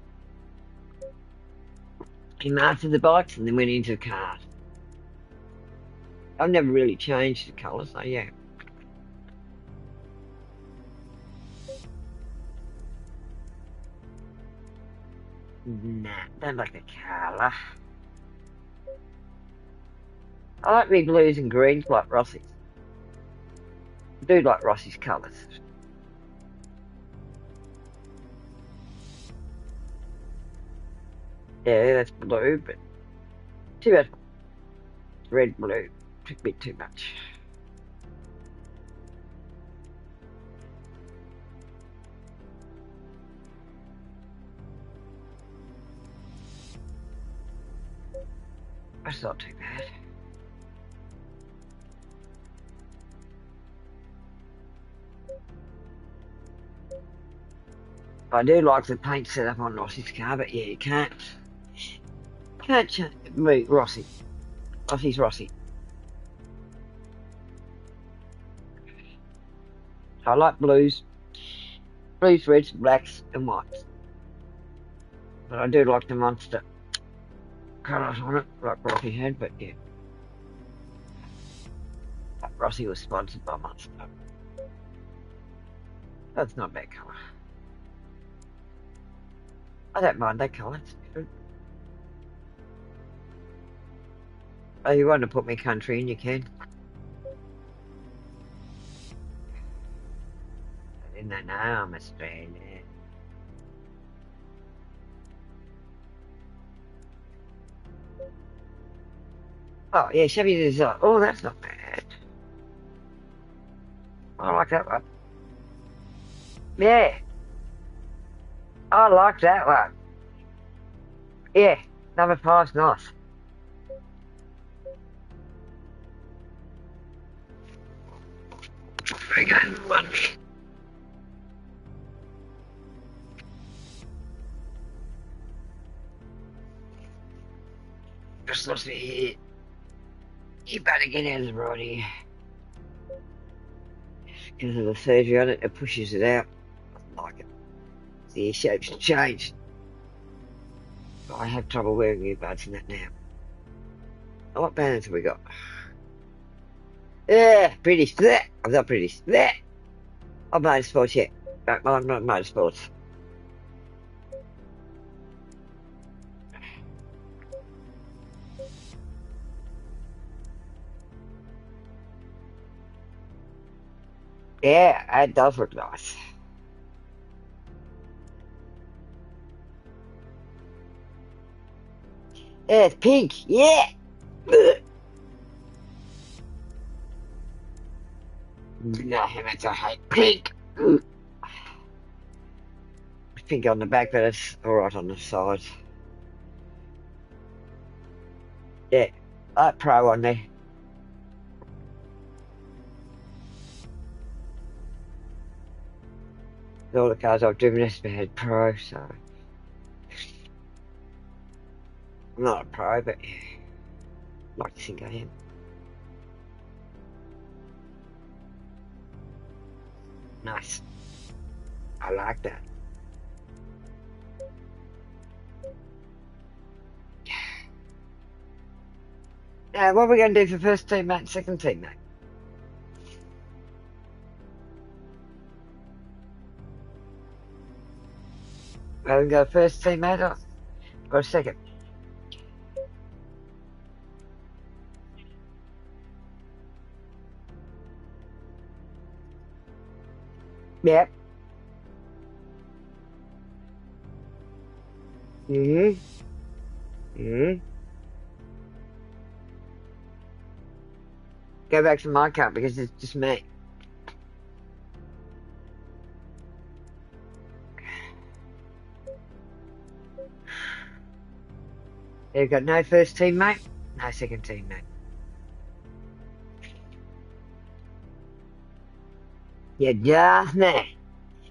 He mastered the bikes and then went into cars. I've never really changed the colour, so yeah. Nah, don't like the colour. I like me blues and greens like Rossi's. I do like Rossi's colours. Yeah, that's blue, but too much red blue. Took a bit too much. That's not too bad. I do like the paint setup on Rossi's car, but yeah, you can't change me, Rossi. Rossi's Rossi. I like blues, reds, blacks, and whites. But I do like the monster colours on it, like Rossi had, but yeah. Rossi was sponsored by Monster. That's not a bad colour. I don't mind that colour, it's different. Oh, you want to put me country in, you can. I didn't know I'm Australian. Oh, yeah, Chevy Design. Oh, that's not bad. I like that one. Yeah, I like that one. Yeah, number 5's nice. We go one. Just lost me here. You better get out of the road here. Because of the surgery on it, it pushes it out. I like it. The shape's changed. I have trouble wearing earbuds in that now. Oh, what banners have we got? Yeah, British. Blech. I'm not British. Blech. I'm motorsports yet. No, I'm not motorsports. Yeah, it does look nice. Yeah, it's pink. Yeah. Blech. No, that's I hate pink. Pink on the back, but it's alright on the sides. Yeah, light pro on there. All the cars I've driven has had pro, so I'm not a pro, but yeah, I'd like to think I am. Nice. I like that. Now, what are we going to do for first teammate and second teammate? Are we go first teammate or second? Yep. Mm-hmm. Mm-hmm. Go back to my car because it's just me. You've got no first teammate, no second teammate. You're just me.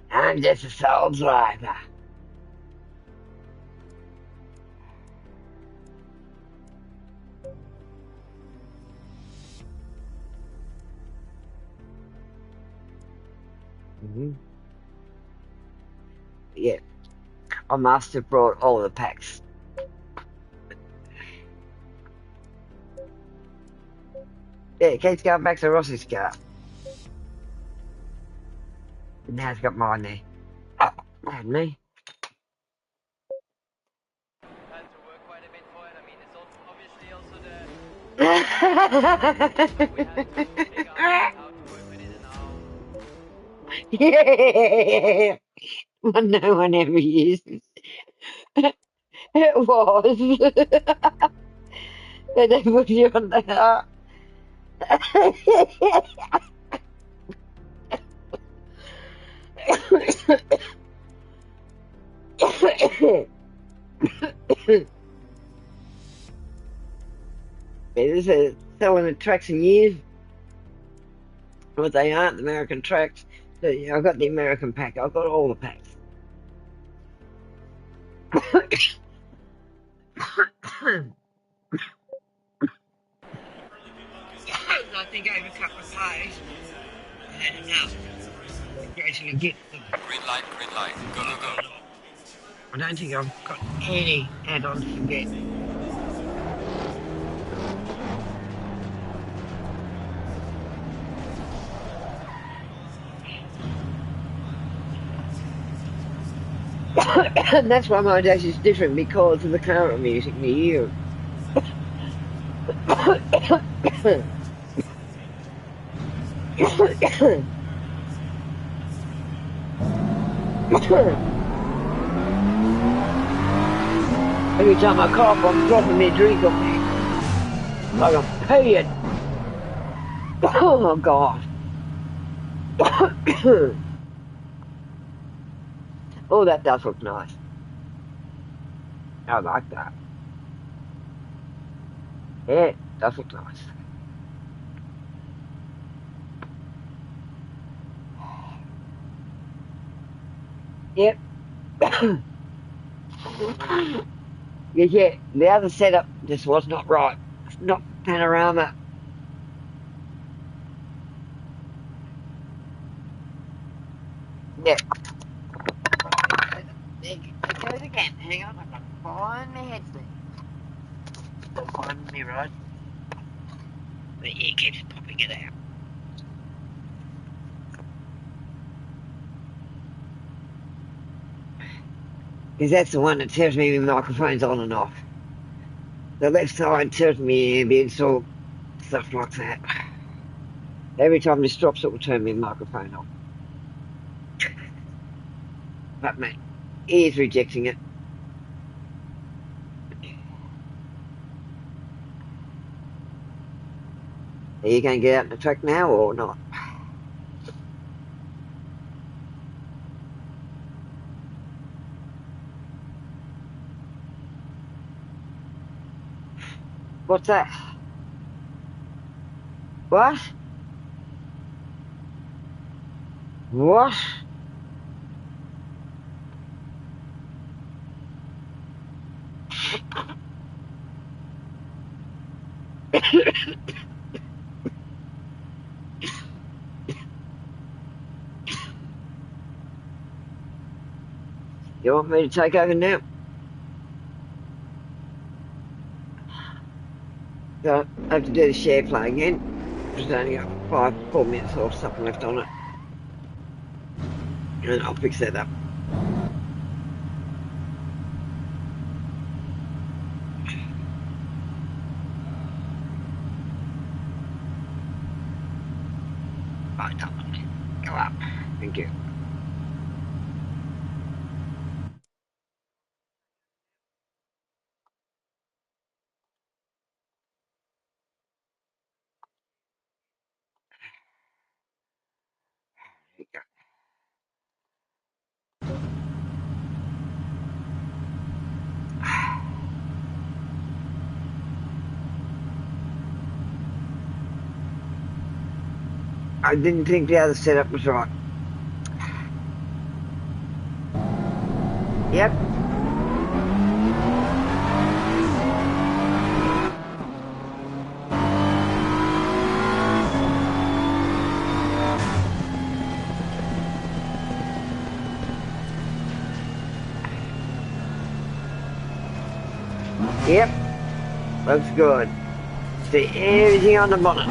I'm just a sole driver. Mhm. Yeah, I must have brought all the packs. Yeah, it keeps going back to Ross's car. Now it's got mine there. Oh, and me. Had to work quite a bit for it. I mean, it's also obviously also the but we had to figure out how to work with it and how. Yeah, well, no one ever uses. It was. But they put you on the heart. This is selling the tracks in years. What they aren't, the American tracks. So yeah, I've got the American pack. I've got all the packs. I think over a couple of days, I had enough to actually get them. Green light, green light. Go, go, go. I don't think I've got any add-ons to get. And that's why my dash is different because of the car I'm using, the year. Every time I cough, I'm dropping my drink on me. Like I'm peeing. Oh, God. Oh, that does look nice. I like that. Yeah, it does look nice. Yep. Yeah, the other setup just was not right. It's not panorama. Yeah. There it goes again. Hang on, I've got to find my headset. I'll find me right. But yeah, it keeps popping it out. Because that's the one that tells me my microphone's on and off. The left side tells me ambience or stuff like that. Every time this drops, it will turn my microphone off. But my ear's rejecting it. Are you going to get out in the truck now or not? What's that? What? What? You want me to take over now? So I have to do the share play again. There's only got 4 minutes or something left on it. And I'll fix that up. Right, go up. Thank you. There you go. I didn't think the other setup was right. Yep. Yep, looks good. See everything on the bonnet.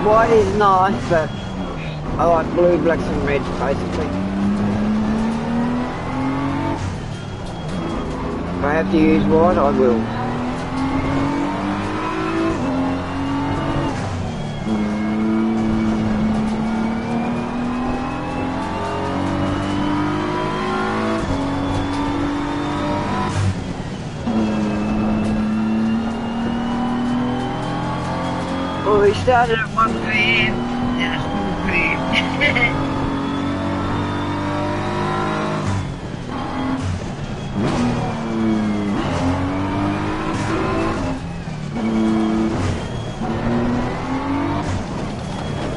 White is nice, but I like blue, blacks and reds basically. If I have to use white, I will. Well, we started at 1 p.m. Now it's 4 p.m.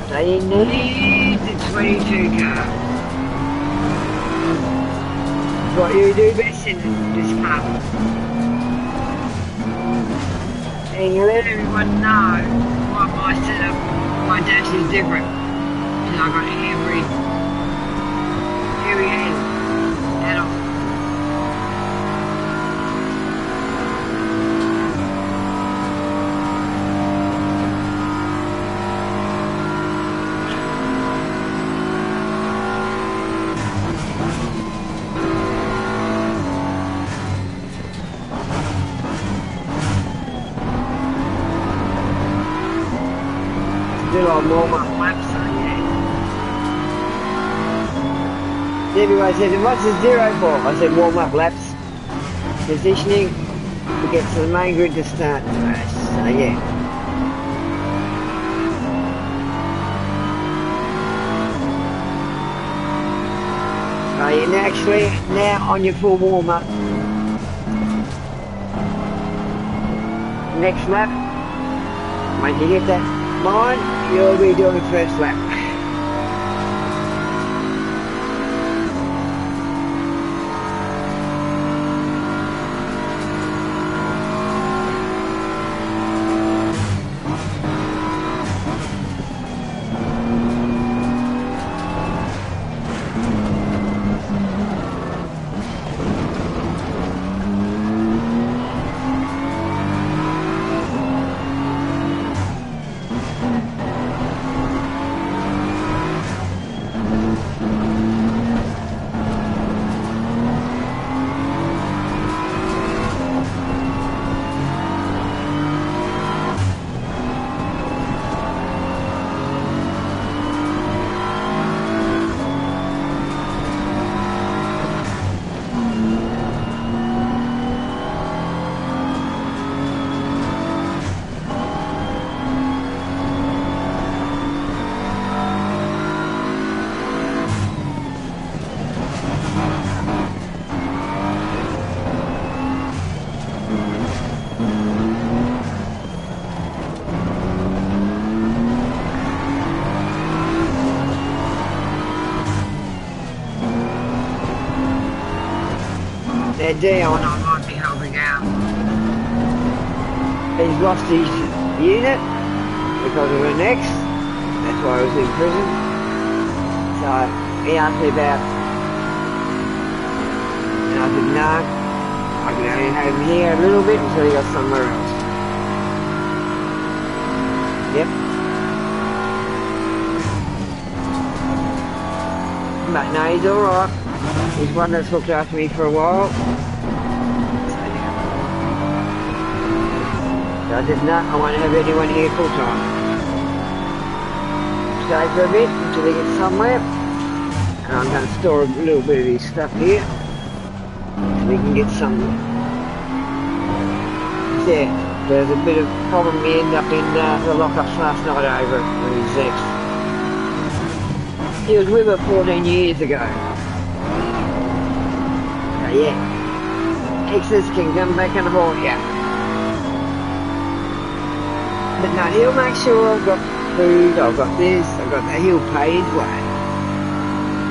They need the 22 car. What you do best in this car. And let everyone know why my setup, my dash is different. And I've got every end at all. Do like warm-up laps, so yeah. Everyone says, what's the 0 for? I said warm-up laps. Positioning to get to the main grid to start the race, so yeah. So you're actually now on your full warm-up. Next lap, once you hit that line, you'll be doing first lap. They're down, I might be helping out. He's lost his unit because of an ex. That's why he was in prison. So he asked me about, and I said no, I can only have him here a little bit until he goes somewhere else. Yep. But no, he's alright. He's one that's looked after me for a while. So I said, no, I won't have anyone here full time. Stay for a bit until he gets somewhere. And I'm going to store a little bit of his stuff here. So we can get somewhere. Yeah, there's a bit of problem we end up in the lockups last night over with his ex. He was with her 14 years ago. Yeah, exes can come back and haunt you. But no, he'll make sure I've got food, I've got this, I've got that. He'll pay his way.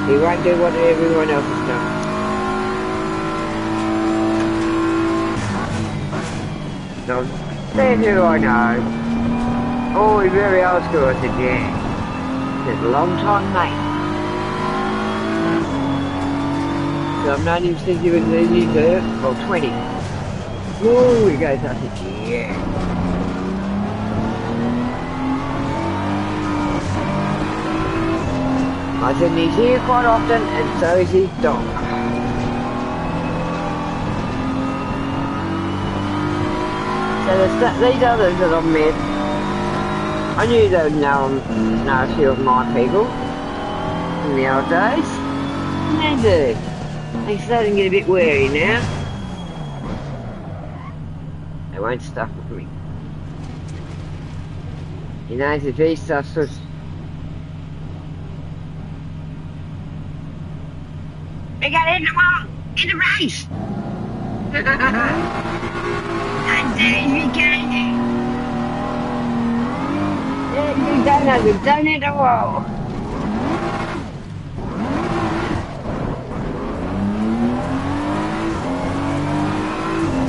He won't do what everyone else has done. So, then who I know. Oh, we're very old school. I said, yeah. He said, long time, mate. So I've known him since he was in his well, 20. Oh, he goes, I said, yeah. I said, he's here quite often, and so is his dog. So these others that I've met, I knew they would know a few of my people in the old days. And they do. They're starting to get a bit wary now. They won't stuff with me. He knows if he stuffs us. We got in the wall! In the race! And we can. Yeah, we've done it the wall.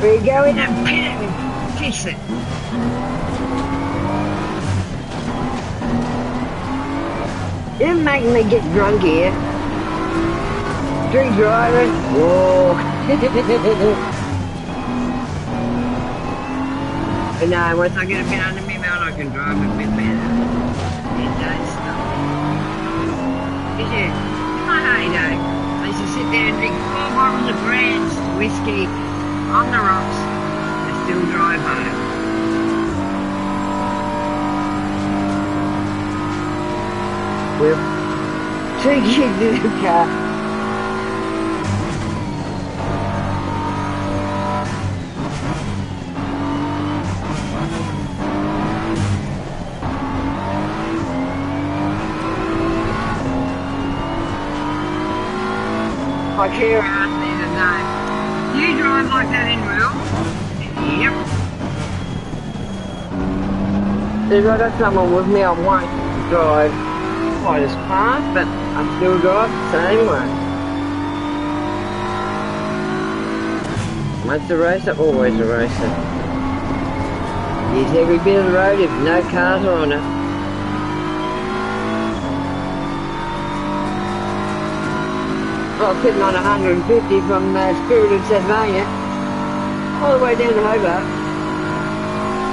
We go in and pit it and fix it. It'll make me get drunk here. Drink driving. Whoa. But no, once I get a bit under me mount, I can drive a bit better. It don't stop. In my heyday, I used to sit there and drink 4 bottles of brands, whiskey, on the rocks, and still drive home. With 2 kids in the car. My carer asked me today, do you drive like that in real? Yep. If I got someone with me, I won't drive quite as fast, but I still drive the same way. Once a racer, always a racer. Use every bit of the road if no cars are on it. I was sitting on 150 from Spirit of Tasmania, all the way down to Hobart.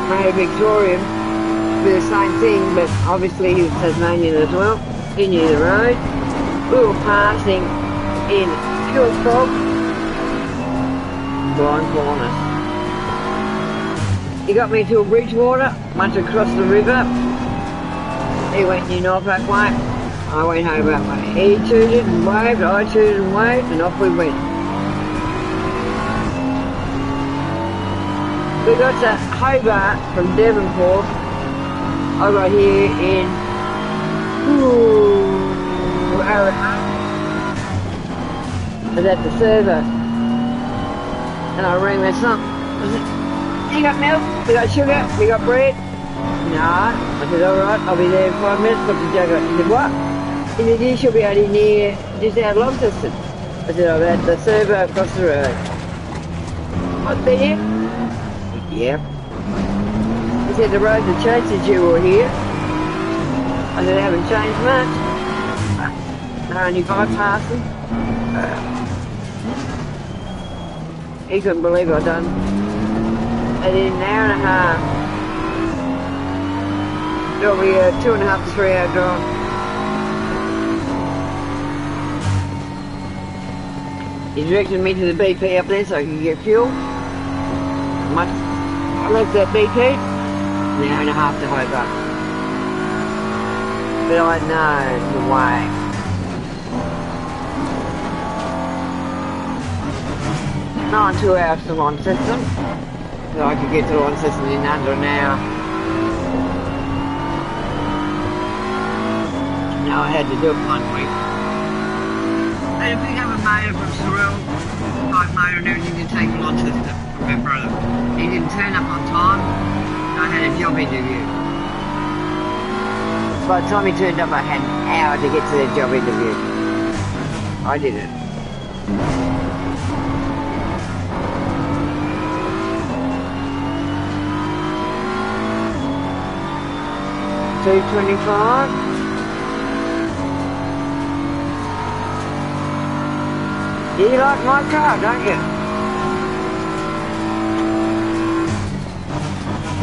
Made a Victorian, do the same thing, but obviously he was Tasmanian as well. He knew the road. We were passing in pure fog, blind corners. He got me to a Bridgewater, once across the river. He went New Norfolk way. I went Hobart way. He tooted and waved, I tooted and waved, and off we went. We got to Hobart from Devonport. I got here in Arizona. I was at the server, and I rang my son. I said, you got milk? We got sugar? We got bread? No. I said, alright, I'll be there in 5 minutes. Put the jug up. He said, what? He said, you should be out in here, just out of Launceston. I said, I'm at the server across the road. What's there? He said, yep. He said, the roads have changed since you were here. I said, they haven't changed much. They're only bypassing. He couldn't believe I'd done it in an hour and a half. It'll be a 2.5 to 3 hour drive. He directed me to the BP up there so I could get fuel. I left that BP, an hour and a half to Hobart. But I know the way. 2 hours to Launceston, so I could get to Launceston in under an hour. Now I had to do it 1 week. I had to pick up a motor from Sorrel, like motor and everything to take to Launceston from my brother. He didn't turn up on time, and I had a job interview. By the time he turned up, I had an hour to get to the job interview. I did it. 225. You like my car, don't you?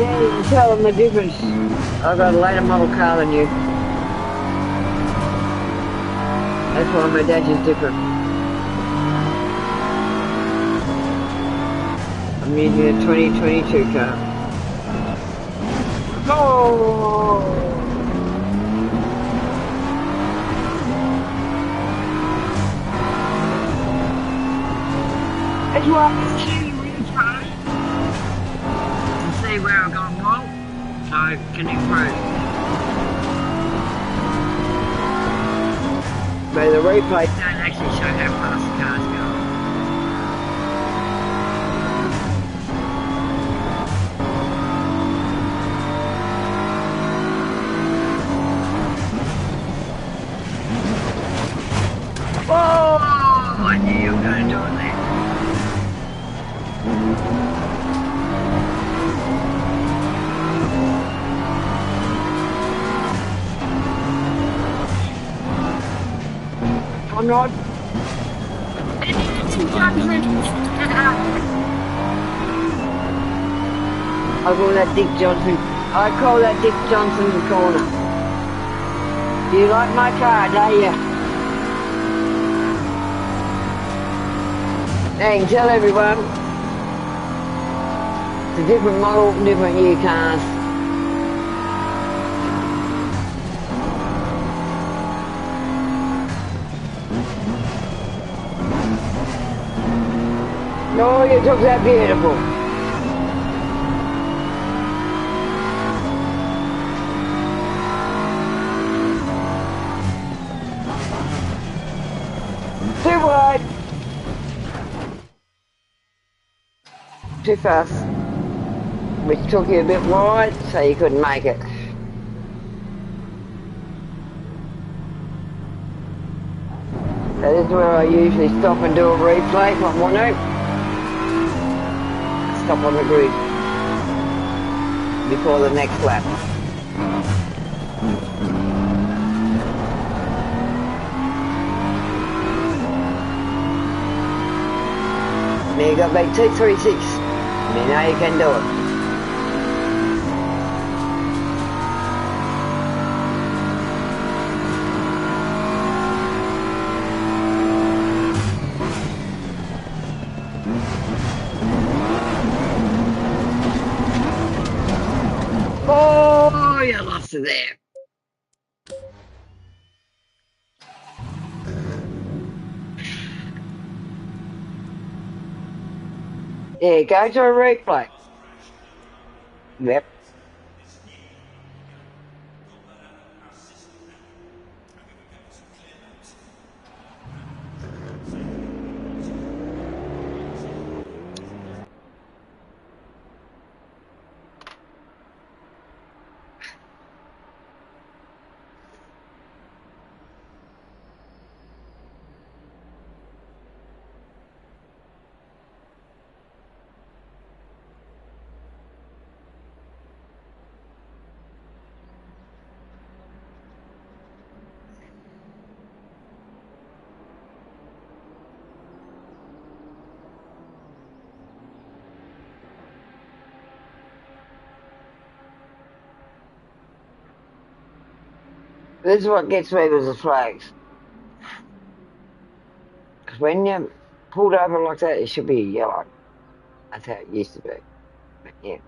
Yeah, you can tell them the difference. I've got a later model car than you. That's why my dash is different. I'm using a 2022 car. Oh! That's why I'm shooting really fast to see where I've gone wrong so I can improve. But the replays don't actually show how fast the cars go. Oh! I knew you were going to do it there. I'm not. I call that Dick Johnson. I call that Dick Johnson's corner. You like my car, don't you? Hey, tell everyone. It's a different model, different new cars. No, you took that beautiful. Too wide. Too fast. Which took you a bit wide, so you couldn't make it. That is where I usually stop and do a replay if I want to. Stop on the grid before the next lap. Now you got back 236. Now you can do it. Oh, you lost it there. Yeah, go to a replay. Yep. This is what gets me with the flags. Because when you pulled over like that, it should be yellow. That's how it used to be. But yeah,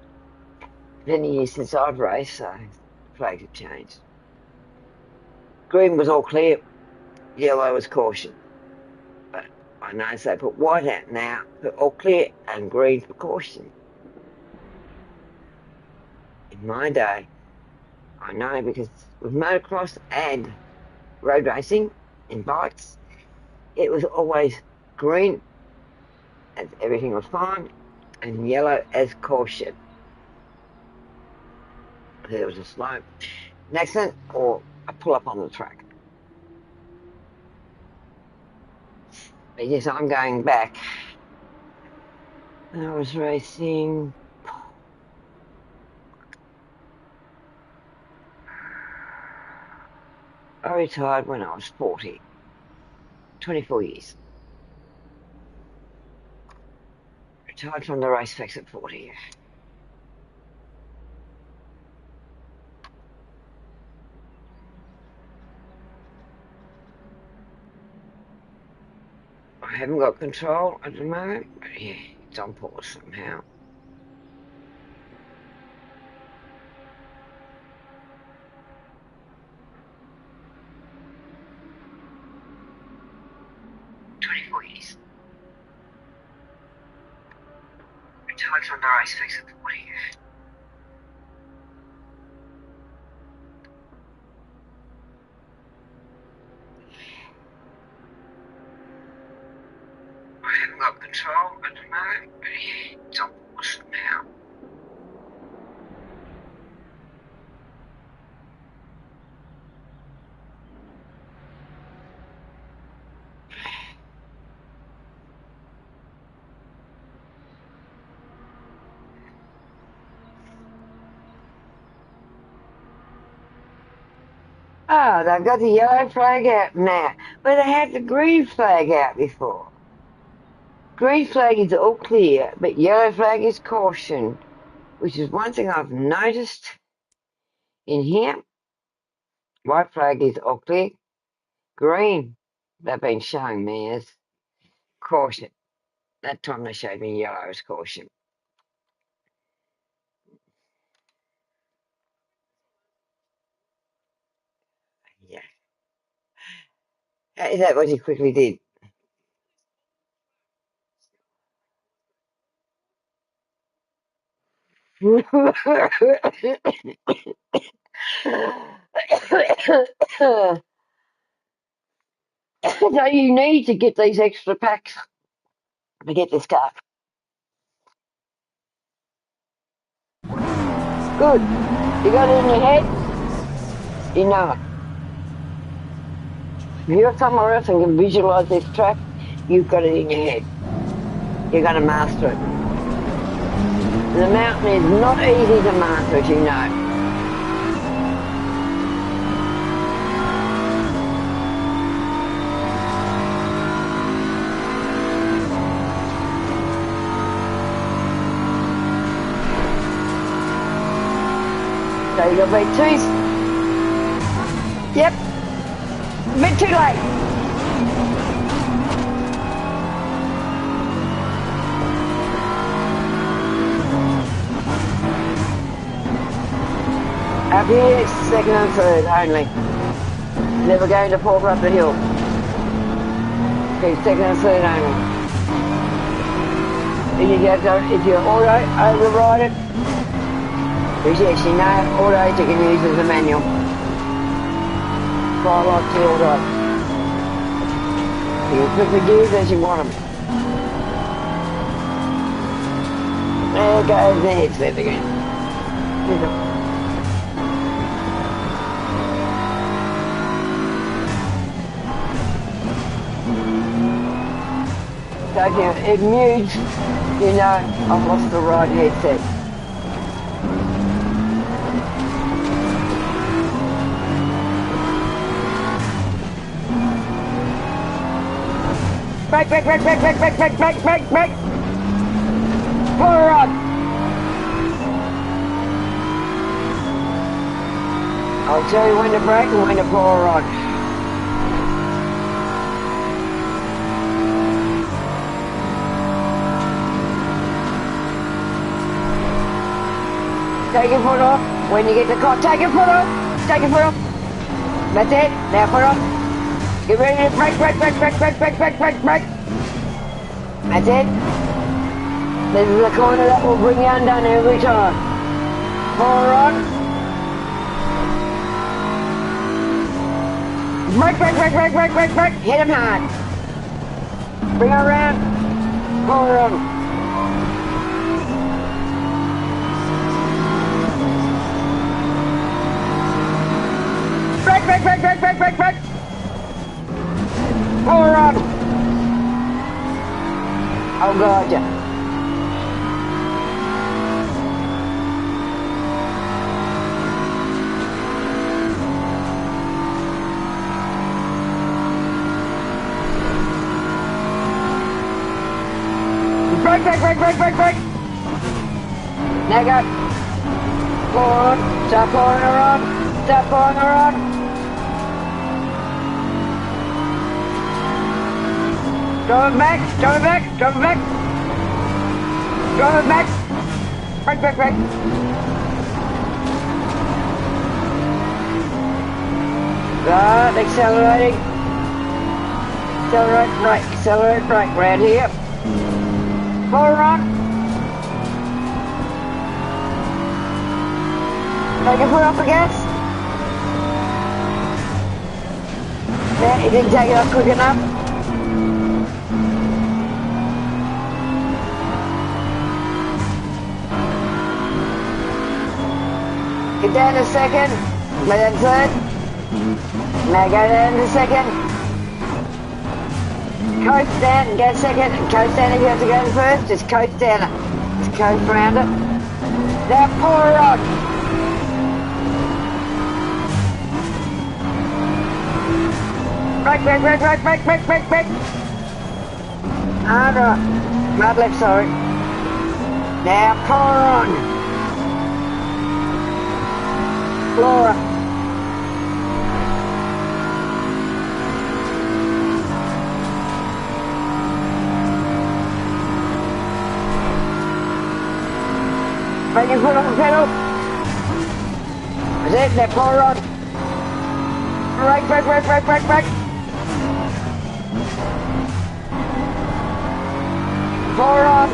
many years since I've raced, so the flags have changed. Green was all clear, yellow was caution. But I noticed they put white out now for all clear and green for caution. In my day, I know because with motocross and road racing and bikes, it was always green as everything was fine and yellow as caution. There was a slope, an accident, or a pull up on the track. But yes, I'm going back. I was racing retired when I was 40. 24 years. Retired from the race tracks at 40. I haven't got control at the moment, but yeah, it's on pause somehow. Retired from the race tracks at 40. I haven't got control at the moment, but yeah, it's on pause somehow. Oh, they've got the yellow flag out now, but they had the green flag out before. Green flag is all clear, but yellow flag is caution, which is one thing I've noticed in here. White flag is all clear. Green, they've been showing me as caution. That time they showed me yellow as caution. Yeah. Is that what you quickly did? So you need to get these extra packs to get this car. Good. You got it in your head? You know it. If you're somewhere else and can visualise this track, you've got it in your head. You're going to master it. The mountain is not easy to master, as you know. So you'll be yep, a bit too late. Up here, second and third only. Never going to fourth up the hill. Okay, second and third only. If you auto override it, because yes, you know, autos you can use as a manual. Try like to auto. You can put the gears as you want them. There goes the headset again. So if it mutes, you know I've lost the right headset. Break. Pull her up. I'll tell you when to brake and when to pull her on. Take your foot off. When you get the car, take your foot off. Take your foot off. That's it. Now foot off. Get ready to brake. That's it. This is the corner that will bring you undone every time. Pull her on. Brake. Hit him hard. Bring her around. Pull her on. Brake. Pull her on. Oh God, yeah. Brake. Now go. Forward. Stop pulling the rod. Stop pulling the rod. Drop it back. Brake. Right, accelerating. Accelerate right, round here. Forward on. Take your foot off the gas. Yeah, you didn't take it off quick enough. Get down to second. Go down to third. Now go down to second. Coast down, go second. Coast down if you have to go to first. Just coast down it. Just coast around it. Now pull a rod. Brake. Right left, sorry. Now pull her on. Flora. Make your foot on the pedal. That's it, now pull her on. Brake. Pull her on.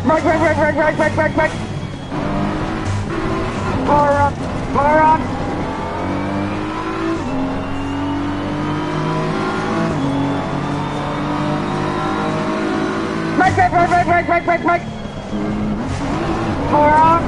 Brake. Pull her on. Brake. Pull her on.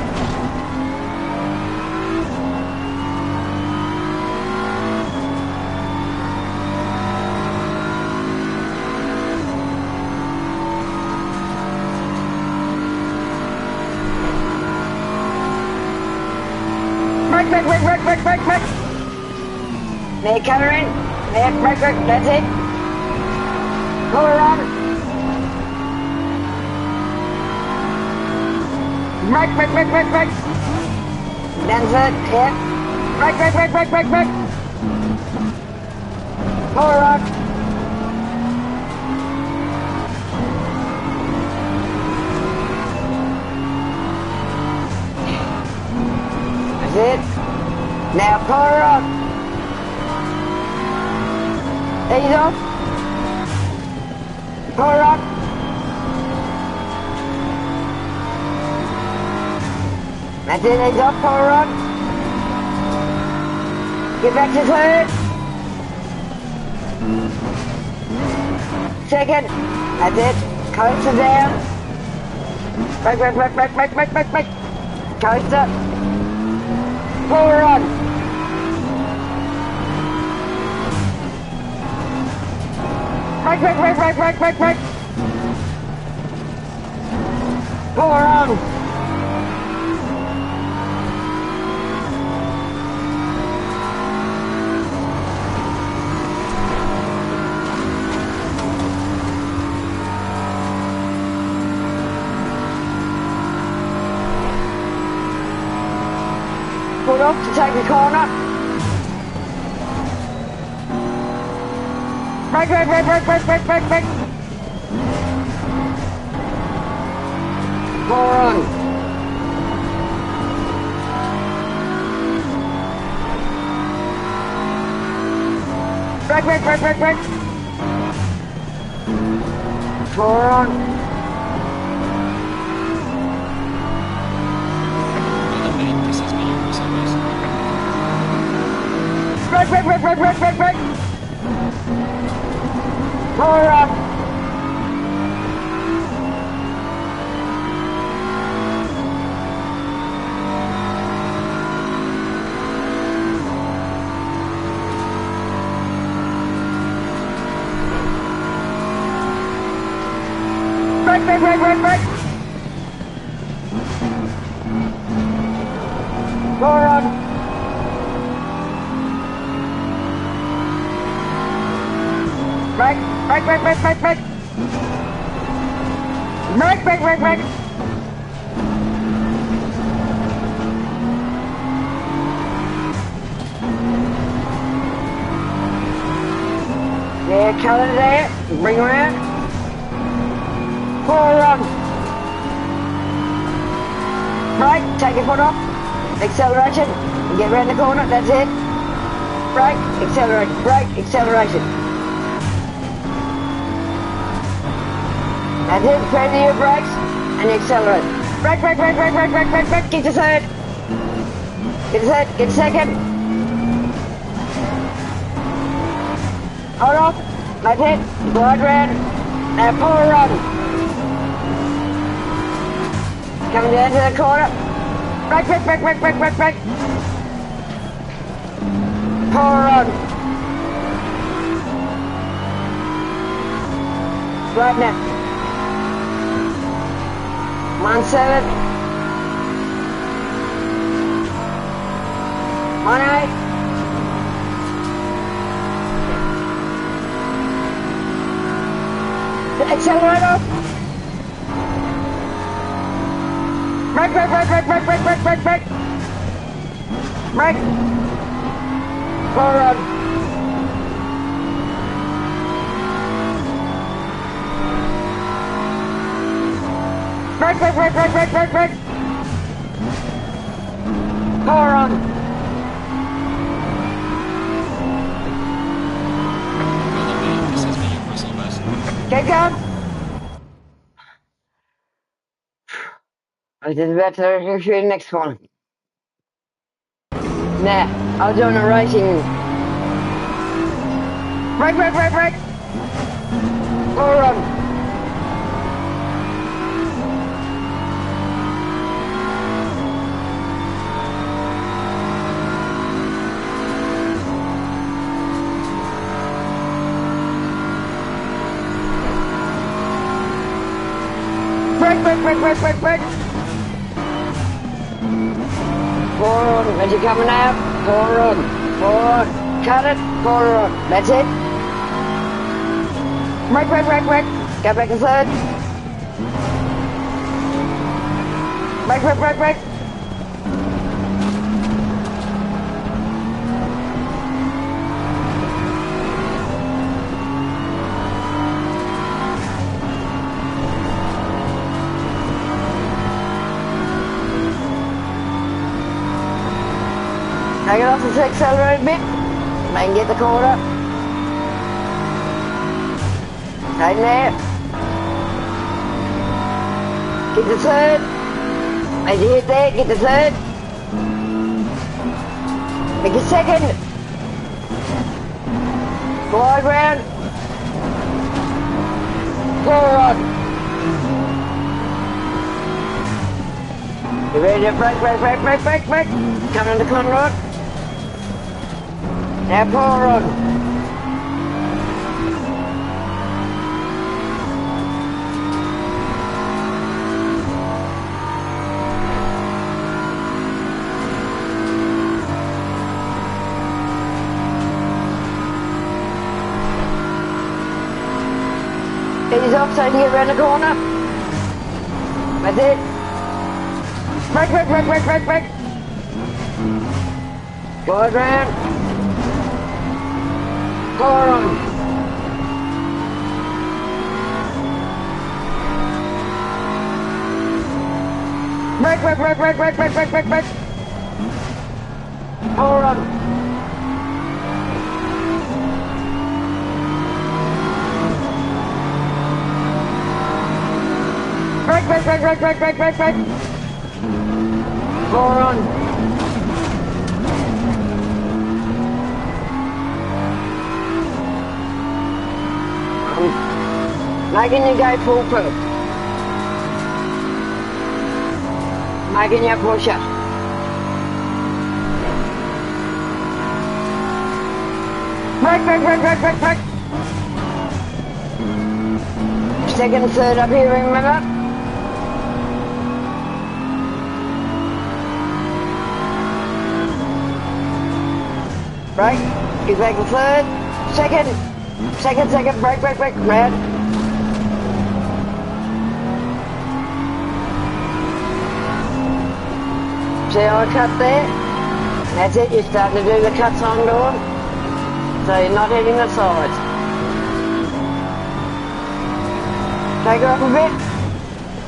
Brake. Now cut her in. Now brake. That's it. Pull her on. Brake. That's it. Yeah. Brake. Pull her on. That's it. Now pull her up. Ease off. Pull her up. That's it, ease off, pull her up. Get back to third. Second. That's it. Coast her down. Brake. Coast up. Pull her on. Brake. Pull her on. Pull off to take the corner. Brake. Pull her on. Brake. Pull her on. Brake. Pull her up. Brake. Pull her on. Brake, brake, brake, brake, brake, brake. Brake, brake, brake, brake. Yeah, cut it there. Bring around. Full run. Brake, take your foot off. Acceleration. Get around the corner, that's it. Brake, acceleration, brake, acceleration. That's it, press your brakes and accelerate. Brake, brake, brake, brake, brake, brake, brake, brake, get to third. Get to third, get to second. Hold off, that's it, wide round. Now pull run. Coming down to the corner. Brake, brake, brake, brake, brake, brake, brake. Pull run. Right now. 17. 18. Accelerate off. Brake, brake, brake, brake, brake, brake, brake, brake, brake. Brake. Pull run. Brake, brake, brake, brake, brake, brake, brake. Pull run. This has been your personal best. Get going. I was just about to shoot the next one. Nah, I was doing a racing. Brake, brake, brake, brake. Pull run. Brake, brake, brake, brake, brake, brake. Forward, as you're coming out, forward, forward, cut it, forward, that's it. Brake, brake, brake, brake, go back to third. Brake, brake, brake, brake. Take it off the accelerator a bit, make get the corner. Tighten there. Get the third. As you hit there, get the third. Make a second. Wide round. Forward. You ready to brake, brake, brake, brake, brake, brake. Coming on the corner road. Now pull run. Ease off so you can get around the corner. That's it. Brake, brake, brake, brake, brake, brake. Go around. Pull run. Brake, brake, brake, brake, brake, brake, brake, brake, brake. Pull run. Brake, brake, brake, brake, brake, brake, brake, brake. Pull run. Making you go full pelt. Making you push up. Brake, brake, brake, brake, brake, brake. Second, third up here, remember? Brake, get back to third, second. Second, brake, red. See how I cut there? That's it, you're starting to do the cuts onto them. So you're not hitting the sides. Take her up a bit.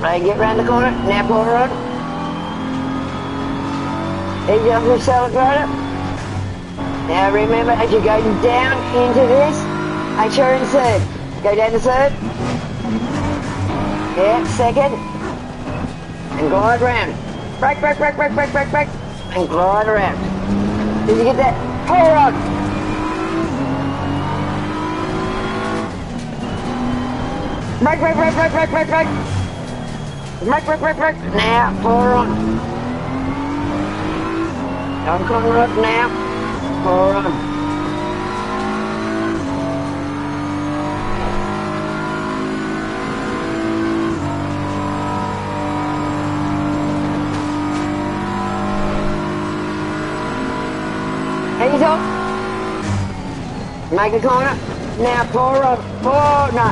Right, get round the corner. Now pull her on. Easy off the accelerator. Now remember, as you go down into this, make sure you're in third. Go down to third. Yeah, second. And glide round. Brake. And glide around. Did you get that? Pull her on. Brake. Brake. Now, pull her on. Don't corner up now. Pull her on. Ease off. Make a corner. Now pull her on. Oh, no.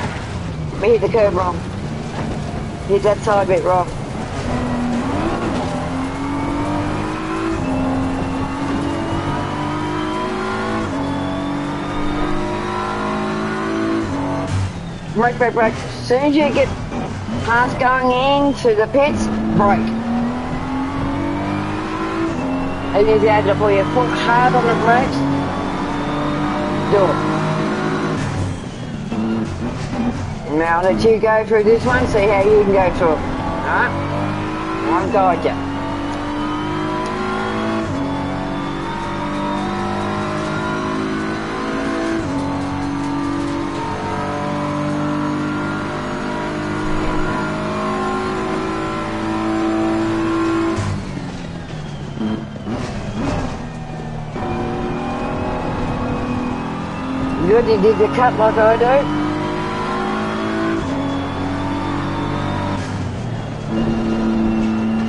We hit the curb wrong. Hit that side bit wrong. Brake. As soon as you get past going into the pits, brake. And if you had to put your foot hard on the brakes, do it. Now I'll let you go through this one, see how you can go through it. Alright? I'll guide you. Good, you did the cut like I do.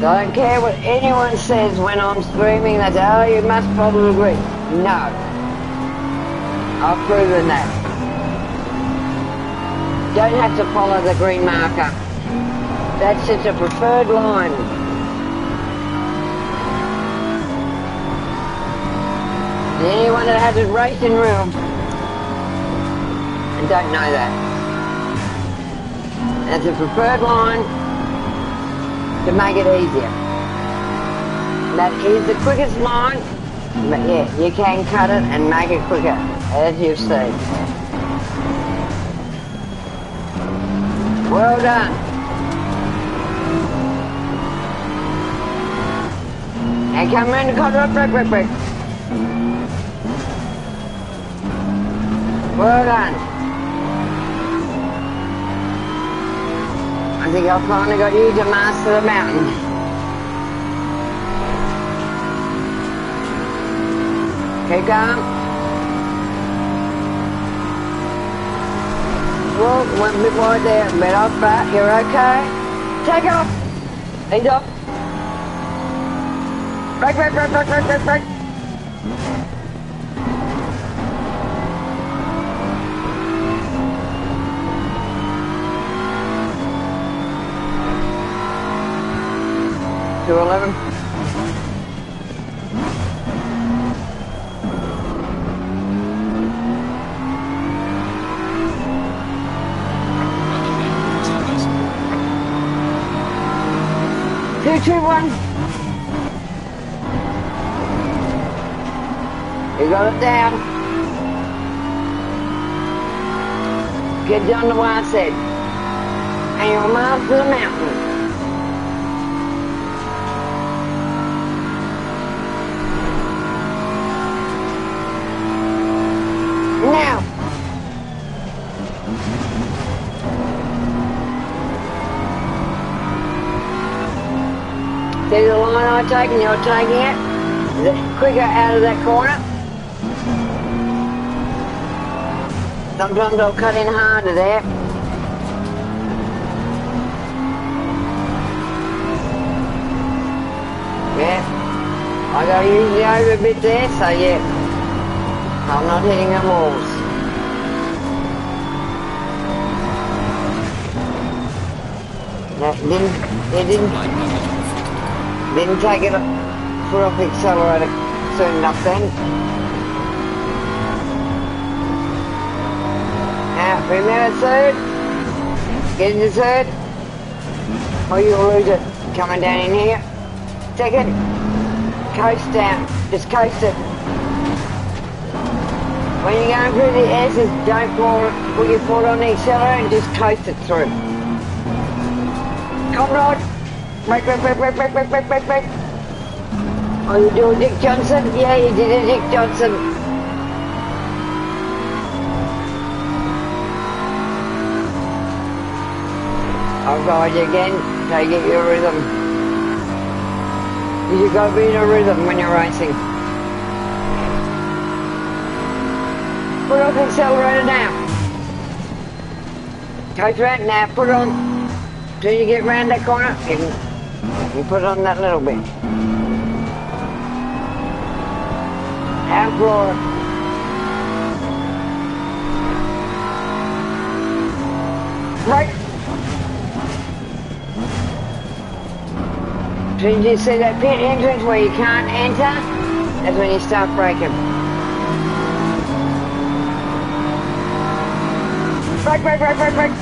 Don't care what anyone says when I'm screaming, they say, oh, you must probably agree. No. I've proven that. Don't have to follow the green marker. That's just a preferred line. And anyone that has a racing room and don't know that. That's a preferred line to make it easier. That is the quickest line, but yeah, you can cut it and make it quicker, as you've seen. Well done. Now come around the corner, brake. Well done. I think I've finally got you to master the mountain. Keep going. Well, one bit wide there, bit off, but you're okay. Take off. Ease off. Brake. 211. Two, 1. You got it down. Get down to what I said. And you'll master the mountain. Now. See the line I take and you're taking it? Is it quicker out of that corner? Sometimes I'll cut in harder there. Yeah. I got usually over a bit there, so yeah. I'm not hitting the walls. Didn't Light level on the front of the car. didn't take it foot off the accelerator soon enough then. Now, remember third. Get into third. Or you'll lose it. Coming down in here. Second. Coast down. Just coast it. When you're going through the S's, don't put your foot on the accelerator and just coast it through. Comrade. Brake, brake, brake, brake, brake, brake, brake, brake, brake. Oh, you do a Dick Johnson? Yeah, you did a Dick Johnson. I'll guide you again till you get your rhythm. You've got to be in a rhythm when you're racing. Put off the accelerator now. Coast round now, put it on. Till you get round that corner, you put it on that little bit. Outlaw it. Right. Till you see that pit entrance where you can't enter, that's when you start braking. Brake, brake, brake, brake, brake.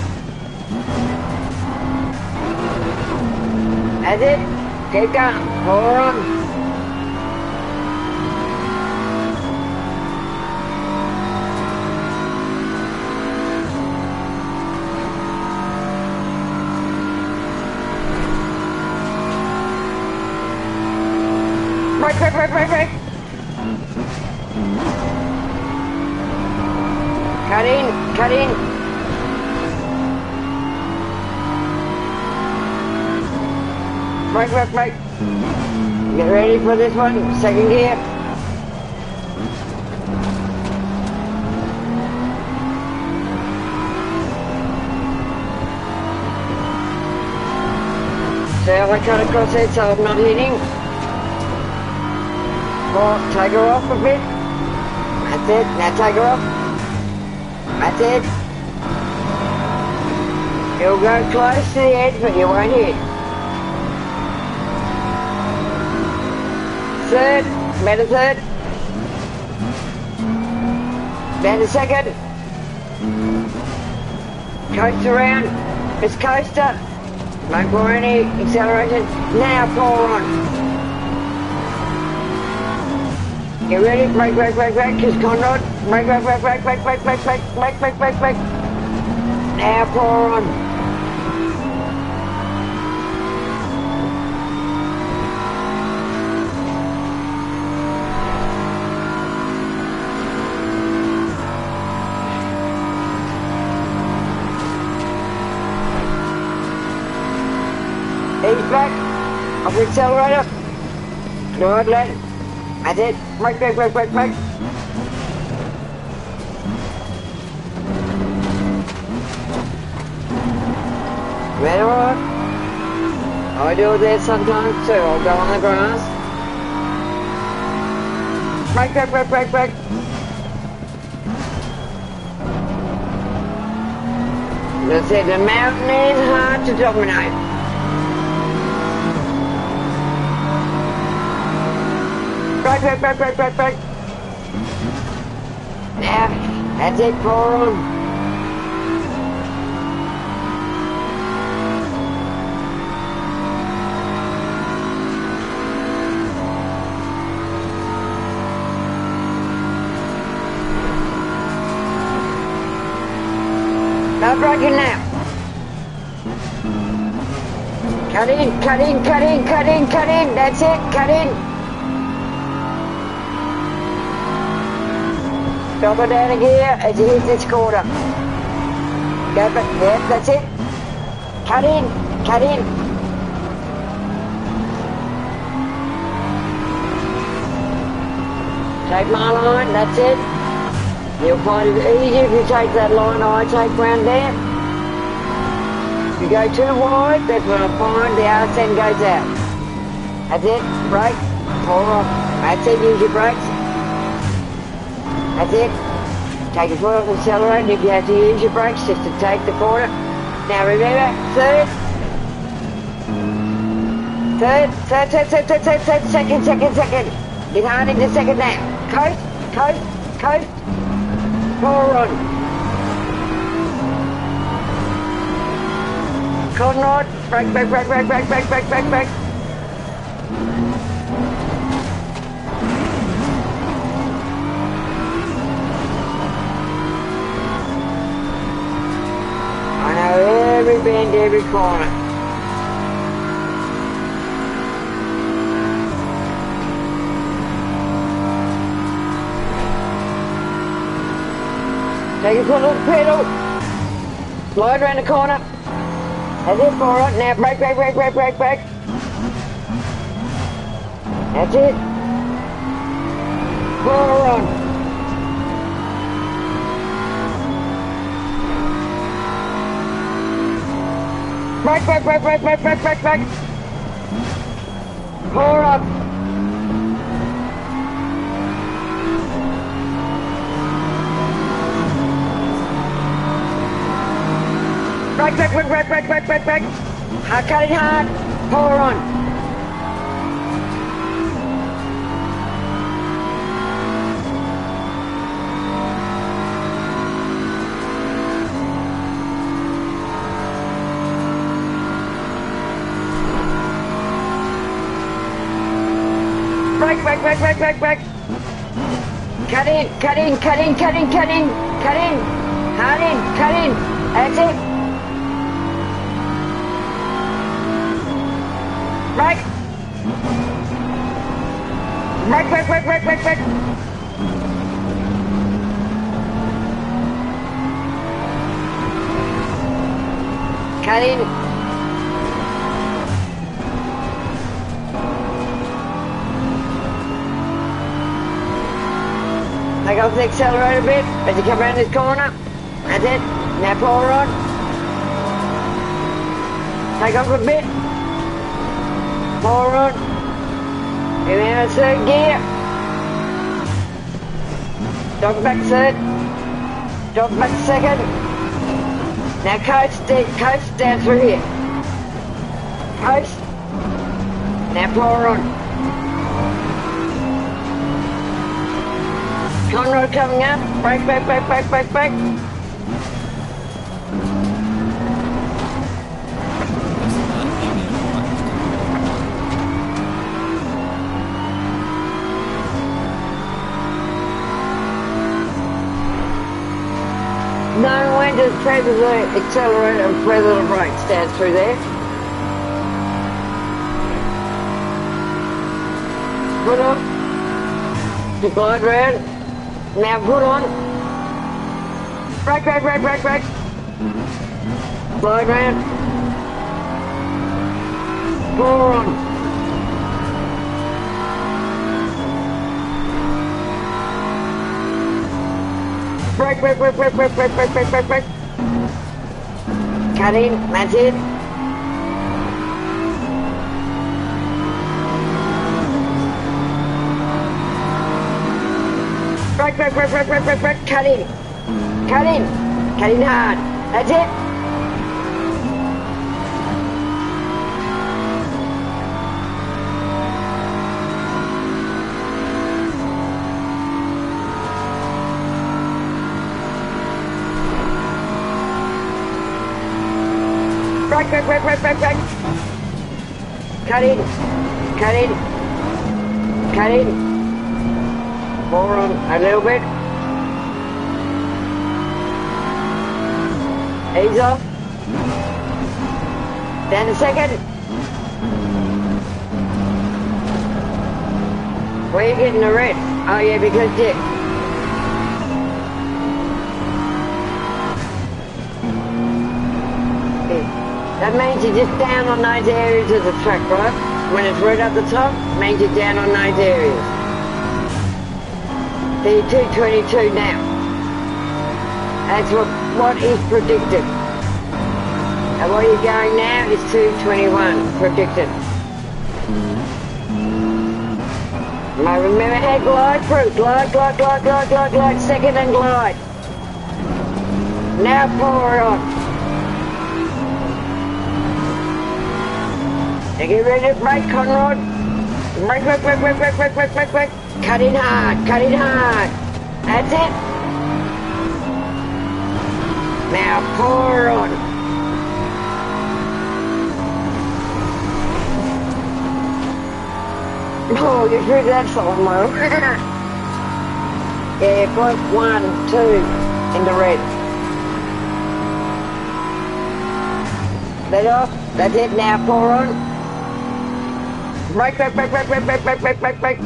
That's it. Keep going. Hold on. Brake, brake, brake, brake, brake. Cut in, cut in. Brake, brake, brake. Get ready for this one. Second gear. See how I cut across it so I'm not hitting? Or take her off a bit. That's it. Now take her off. That's it. You'll go close to the edge, but you won't hit. Third, better third. Better second. Coast around. It's coaster. Don't pour any acceleration. Now pour on. Get ready. Brake, brake, brake, brake. Just Conrad. Brake, brake, brake, brake, brake, brake, brake, brake, brake, brake, brake, brake. Now pour on. Ease back, off the accelerator, good lad, that's it, brake, brake, brake, brake, brake. Better on. I do that sometimes too, I'll go on the grass. Brake, brake, brake, brake, brake. As I said, the mountain is hard to dominate. Brake, brake, brake, brake, brake, brake. Now, that's it, pour on. Start braking now. Cut in, cut in, cut in, cut in, cut in. That's it, cut in. Drop it down a gear as you hit this corner. Go back, yeah, that's it. Cut in, cut in. Take my line, that's it. You'll find it easier if you take that line I take round there. If you go too wide, that's when I find the arse end goes out. That's it, brake, pull off. That's it, use your brakes. That's it. Take your foot off the accelerator if you have to use your brakes just to take the corner. Now remember, third, Second. Get hard into second now. Coast. Pour on. Cotton on. Break. I know every bend, every corner. Take a foot off the pedal. Slide around the corner. That's it, for it. Now brake. That's it. Pour on. Brake. Pour up. Brake. Cut it hard. Pour on. Brake. Cut in. Hard in. That's it. Brake. Cut in. Take off the accelerator a bit as you come around this corner. That's it. Now pour on. Take off a bit. Pour on. And then a third gear. Drop back third. Drop back second. Now coast down through here. Coast. Now pour on. Conrod coming up. Brake. Know when to feather the accelerator and feather the brakes down through there. Put on. The glide round. Now put on. Brake. Glide round. Pour on. Brake. Cut in, that's it. Brake. Cut in hard. That's it. Brake. Cut in. Pour on a little bit. Ease off. Down a second. Where are you getting the red? Oh yeah, because Dick. That means you're just down on those areas of the track, right? When it's red at the top, it means you're down on those areas. So you're 222 now. That's what is predicted. And where you're going now is 221 predicted. Now remember how glide through. Glide, second and glide. Now pour it on. Now get ready to brake, Conrad. Brake, brake, brake, brake, brake, brake, brake, brake, brake. Cut in hard, cut in hard. That's it. Now pour on. Oh, you threw that song, Mo. Yeah, point 1, 2 in the red. Let off. That's it. Now pour on. Brake, brake, brake, brake, brake, brake, brake, brake, brake, brake.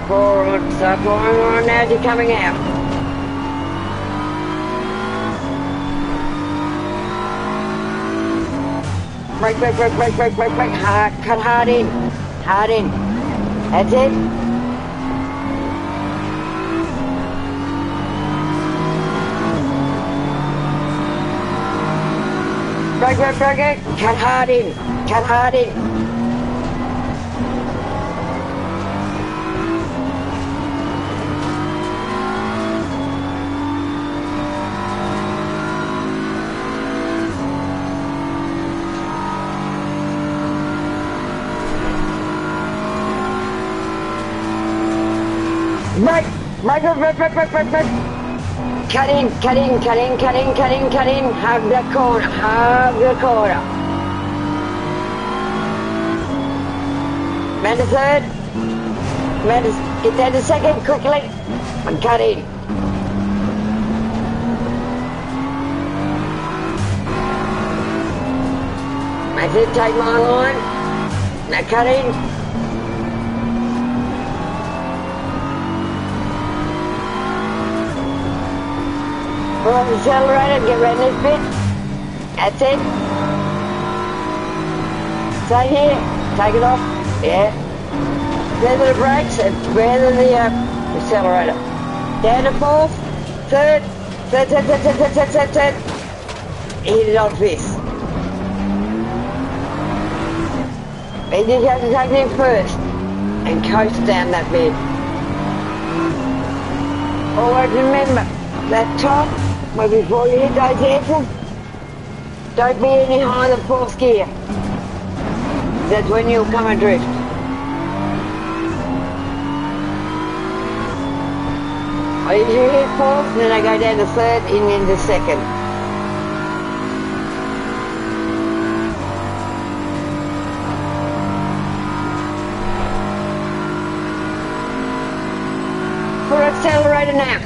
Pour on. Start pouring on now as you're coming out. Brake, brake, brake, brake, brake, brake, brake. Hard. Cut hard in. Hard in. That's it. Brake, brake, brake, brake. Cut hard in. Cut hard in. Brake, brake, brake, brake, brake, brake, brake. Cut in, cut in, cut in, cut in, cut in, cut in. Hug the corner, hug the corner. Man to third. Man to, get down to second quickly. And cut in. That's it, take my line. Now cut in. Pull on the accelerator, get ready this bit. That's it. Stay here, take it off. Yeah. Feather the brakes and feather the accelerator. Down to fourth, third. Hit it on fifth. And you have to take it in first and coast down that bed. Always remember, that top, well, before you hit those axles, don't be any higher than fourth gear. That's when you'll come adrift. I usually hit fourth, and then I go down to third and into second. Put accelerator now.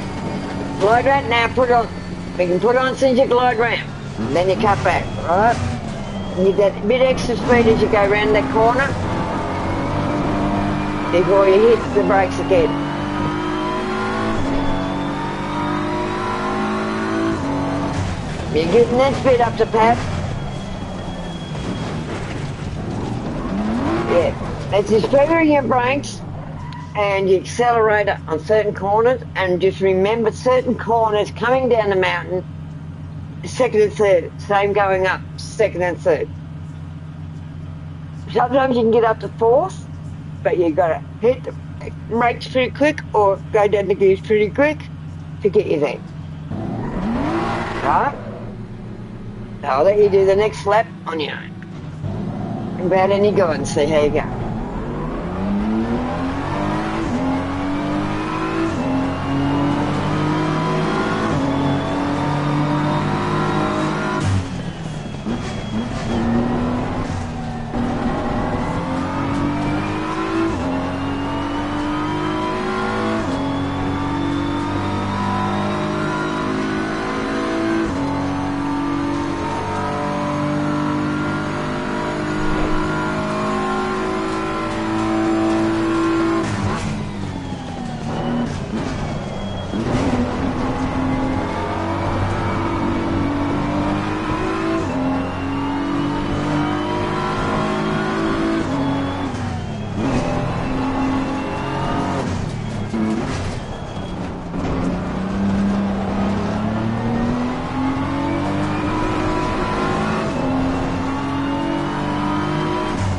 Glide ramp now, put on. We can put on since you glide ramp. Then you cut back, right? You need that bit extra speed as you go around that corner before you hit the brakes again. You're getting that speed up to Pat. Yeah, that's just feathering your brakes and your accelerator on certain corners, and just remember certain corners coming down the mountain, second and third, same going up, second and third. Sometimes you can get up to fourth, but you got to hit the brakes pretty quick or go down the gears pretty quick to get you there. Right? So I'll let you do the next lap on your own. Without any guidance, see how you go.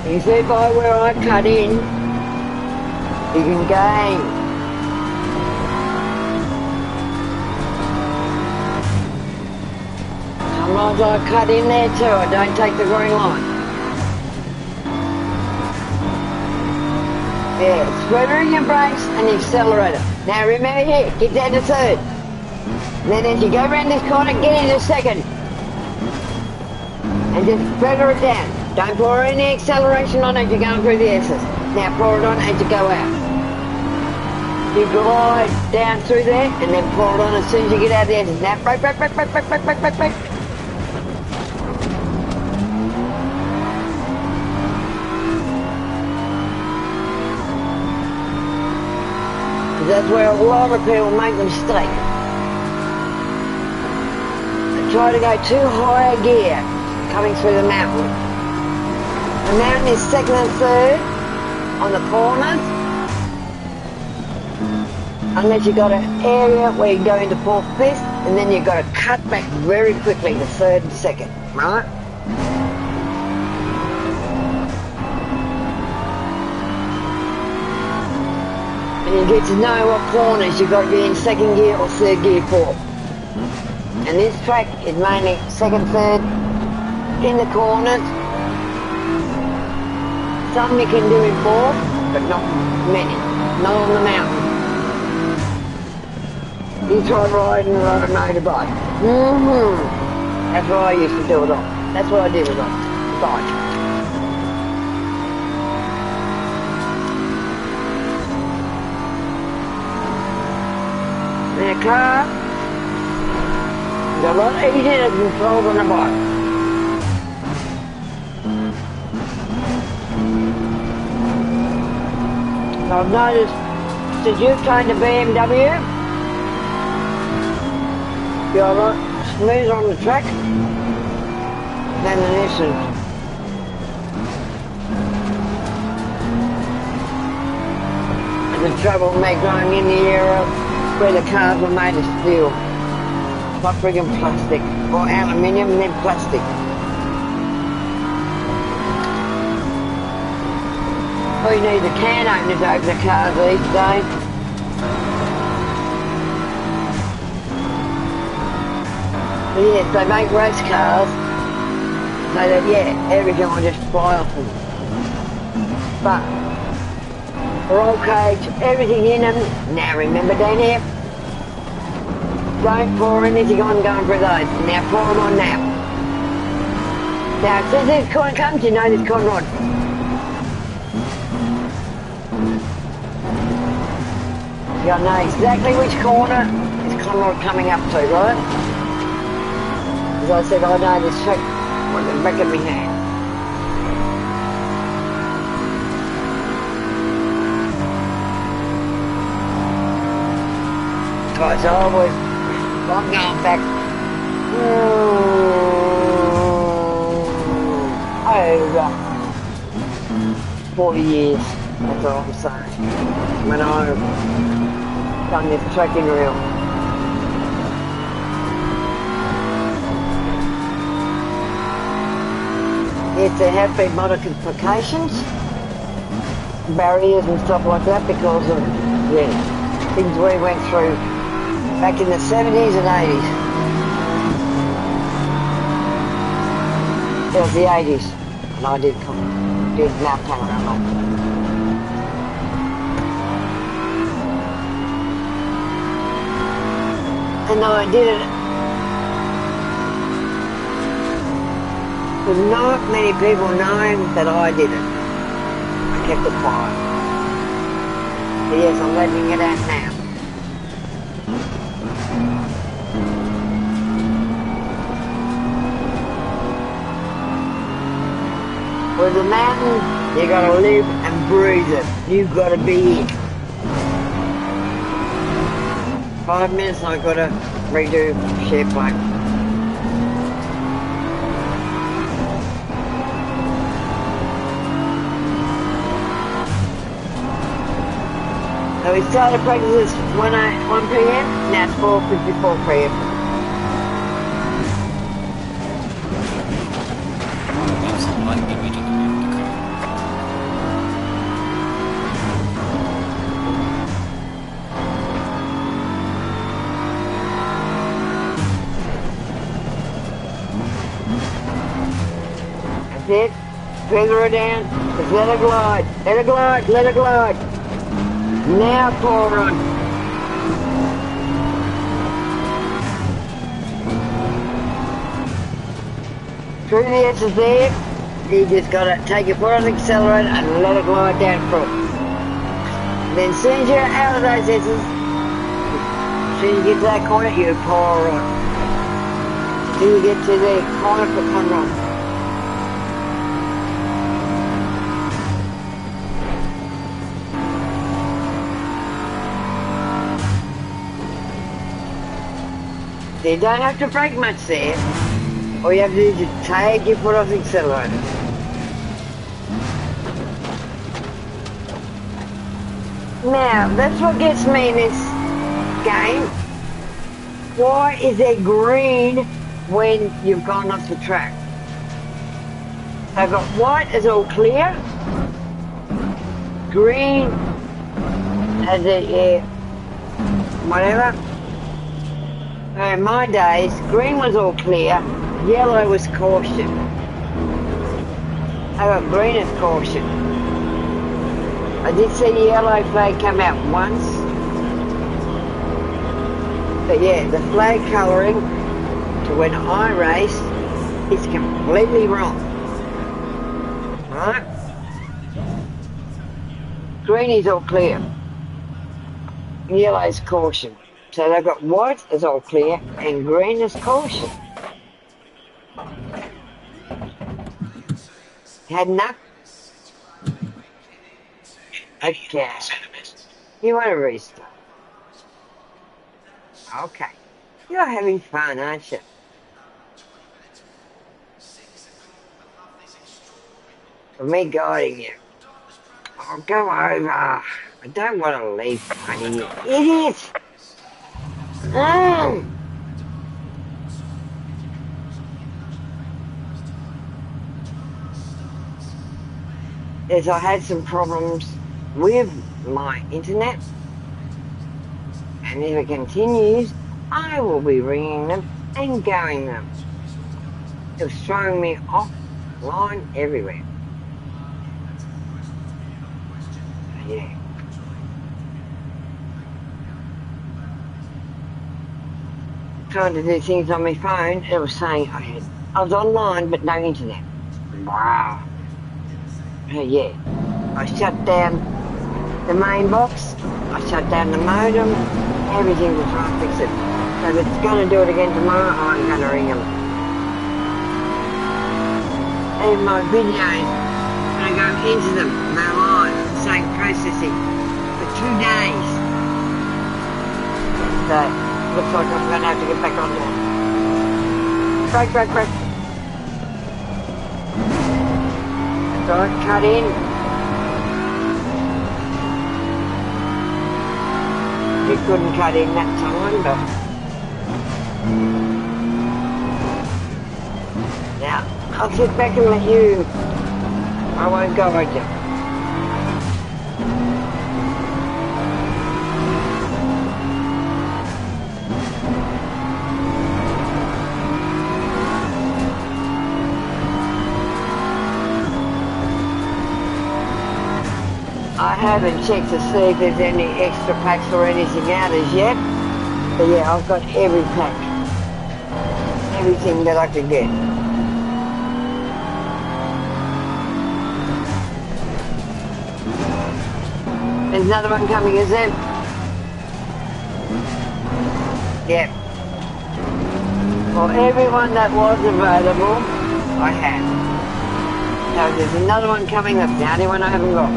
You see by where I cut in, you can gain. sometimes I cut in there too. I don't take the green line. Yeah, spreader your brakes and the accelerator. Now remember here, get down to third. Then as you go around this corner, get into second. And just feather it down. Don't pour any acceleration on as you're going through the S's. Now pour it on as you go out. You glide down through there and then pour it on as soon as you get out of the S's. Now brake, brake, brake, brake, brake, brake, brake, brake, brake. That's where a lot of people make a mistake. They try to go too high a gear coming through the mountain. The mountain is second and third on the corners, unless you've got an area where you go into fourth, fifth, and then you've got to cut back very quickly to third and second, right? And you get to know what corners you've got to be in second gear or third gear for. And this track is mainly second, third, in the corners. Some you can do in fourth, but not many. Not on the mountain. You try riding on a motorbike. That's what I used to do it on. That's what I did it on. Bike. In a car, it's a lot easier to control than a bike. So I've noticed since you've trained a BMW, you're a lot smoother on the track than an Nissan. And the trouble with me going in the era where the cars were made of steel, not friggin' plastic, or aluminium and then plastic. All you need is a can opener to open the cars these days. But yes, they make race cars so that, yeah, everything will just fly off them. But roll cage, everything in them. Now remember down here, don't pour anything on going through those. Now pour them on now. Now as soon as this corner comes, you know this corner on. You gotta know exactly which corner this corner coming up to, right? As I said, I know this track with the back of my hand. Right, so I'm going back over 40 years, that's all I'm saying, when I've done this trekking reel. Yes, there have been modifications, barriers and stuff like that because of, yeah, things we went through back in the 70s and 80s. It was the 80s, and I did Mount Panorama. And I did it with not many people knowing that I did it. I kept it quiet. But yes, I'm letting it out now. With the mountain, you gotta live and breathe it. You've gotta be it. 5 minutes, I've gotta redo SharePoint. So we started practice at 1 p.m, now it's 4:54 p.m. That's it. Feather her down. Just let her glide. Let her glide. Let her glide. Now pour her on. Through the edges there. You just gotta take your foot on the accelerator and let it glide down through. Then as soon as you're out of those edges, as soon as you get to that corner, you pour on. Till you get to the corner for panorama. So you don't have to brake much there. All you have to do is just take your foot off the accelerator. Now, that's what gets me in this game. Why is there green when you've gone off the track? I've got white is all clear. Green as a whatever. In my days, green was all clear. Yellow was caution. I got green as caution. I did see the yellow flag come out once. But yeah, the flag colouring to when I race is completely wrong. Right? Green is all clear. Yellow is caution. So they've got white is all clear and green is caution. Had enough? Okay. You want to restart? Okay. You're having fun, aren't you? For me guiding you. I'll go over. I don't want to leave behind you. Idiot! As I had some problems with my internet, and if it continues, I will be ringing them and going them. It was throwing me offline everywhere. Yeah. Trying to do things on my phone, it was saying I was online but no internet. Wow. Yeah. I shut down the main box, I shut down the modem, everything was trying to fix it. So if it's going to do it again tomorrow, I'm going to ring them. And my videos, I'm going to go into them, they're live, saying processing for 2 days. So, looks like I'm going to have to get back on there. Break. So I cut in. You couldn't cut in that time, but now I'll sit back and let you. I won't go with you. I haven't checked to see if there's any extra packs or anything out as yet. But yeah, I've got every pack. Everything that I could get. There's another one coming, is there? Yep. For everyone that was available, I have. So there's another one coming, that's the only one I haven't got.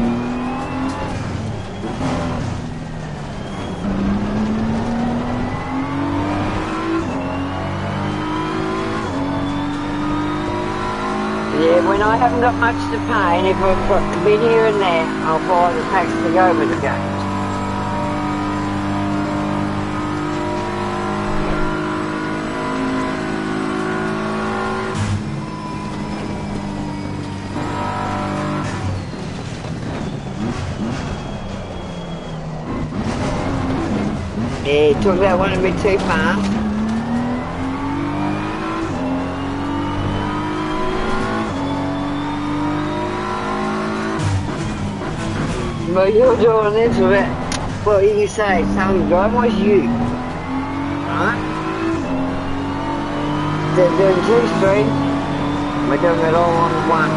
Yeah, when I haven't got much to pay, and if I've got a bit here and there, I'll buy the packs to go with the games. Yeah, took that one a bit too fast. But you're doing this with it. Well, you can say, some guy was you. Right? They're doing 2 streams. We're doing it all on 1.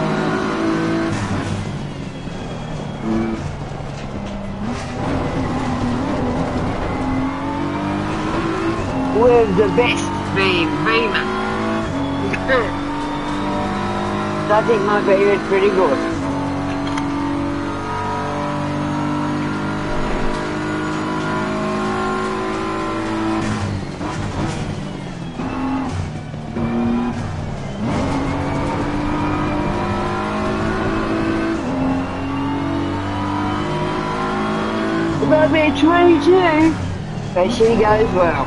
With the best being Beamer. I think my Beamer is pretty good. About me 22, but she goes well.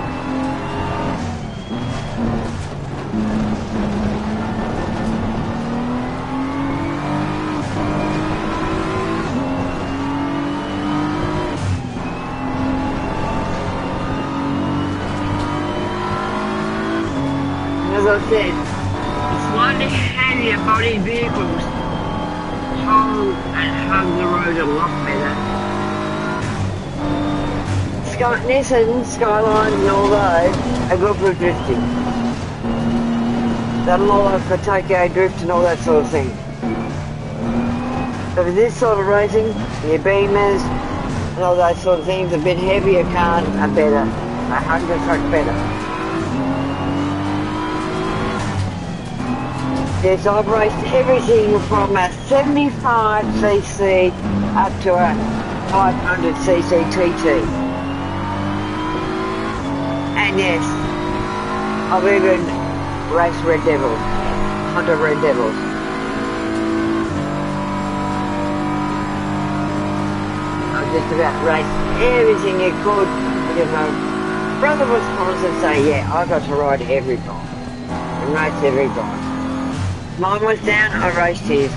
As I said, slightly heavier body vehicles hold and hug the road a lot better. Nissan, Skylines and all those are good for drifting. They're more for Tokyo drift and all that sort of thing. But for this sort of racing, your Beamers and all those sort of things, a bit heavier cars are better. They hug the truck better. Yes, I've raced everything from a 75cc up to a 500cc TT. And yes, I've even raced Red Devils, Hunter Red Devils. I've just about raced everything you could because my brother was promised to say, yeah, I got to ride every bike and race every bike. Mine was down, I raced his.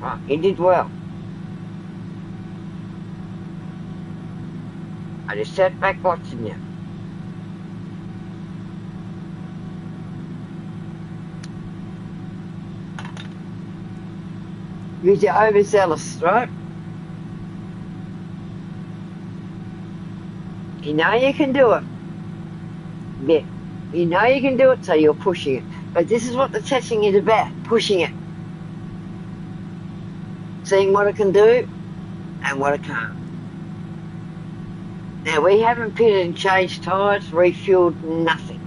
Right, you did well. I just sat back watching you. Because you're overzealous, right? You know you can do it. Yeah. You know you can do it, so you're pushing it. But this is what the testing is about, pushing it. Seeing what it can do and what it can't. Now, we haven't pitted and changed tyres, refueled, nothing.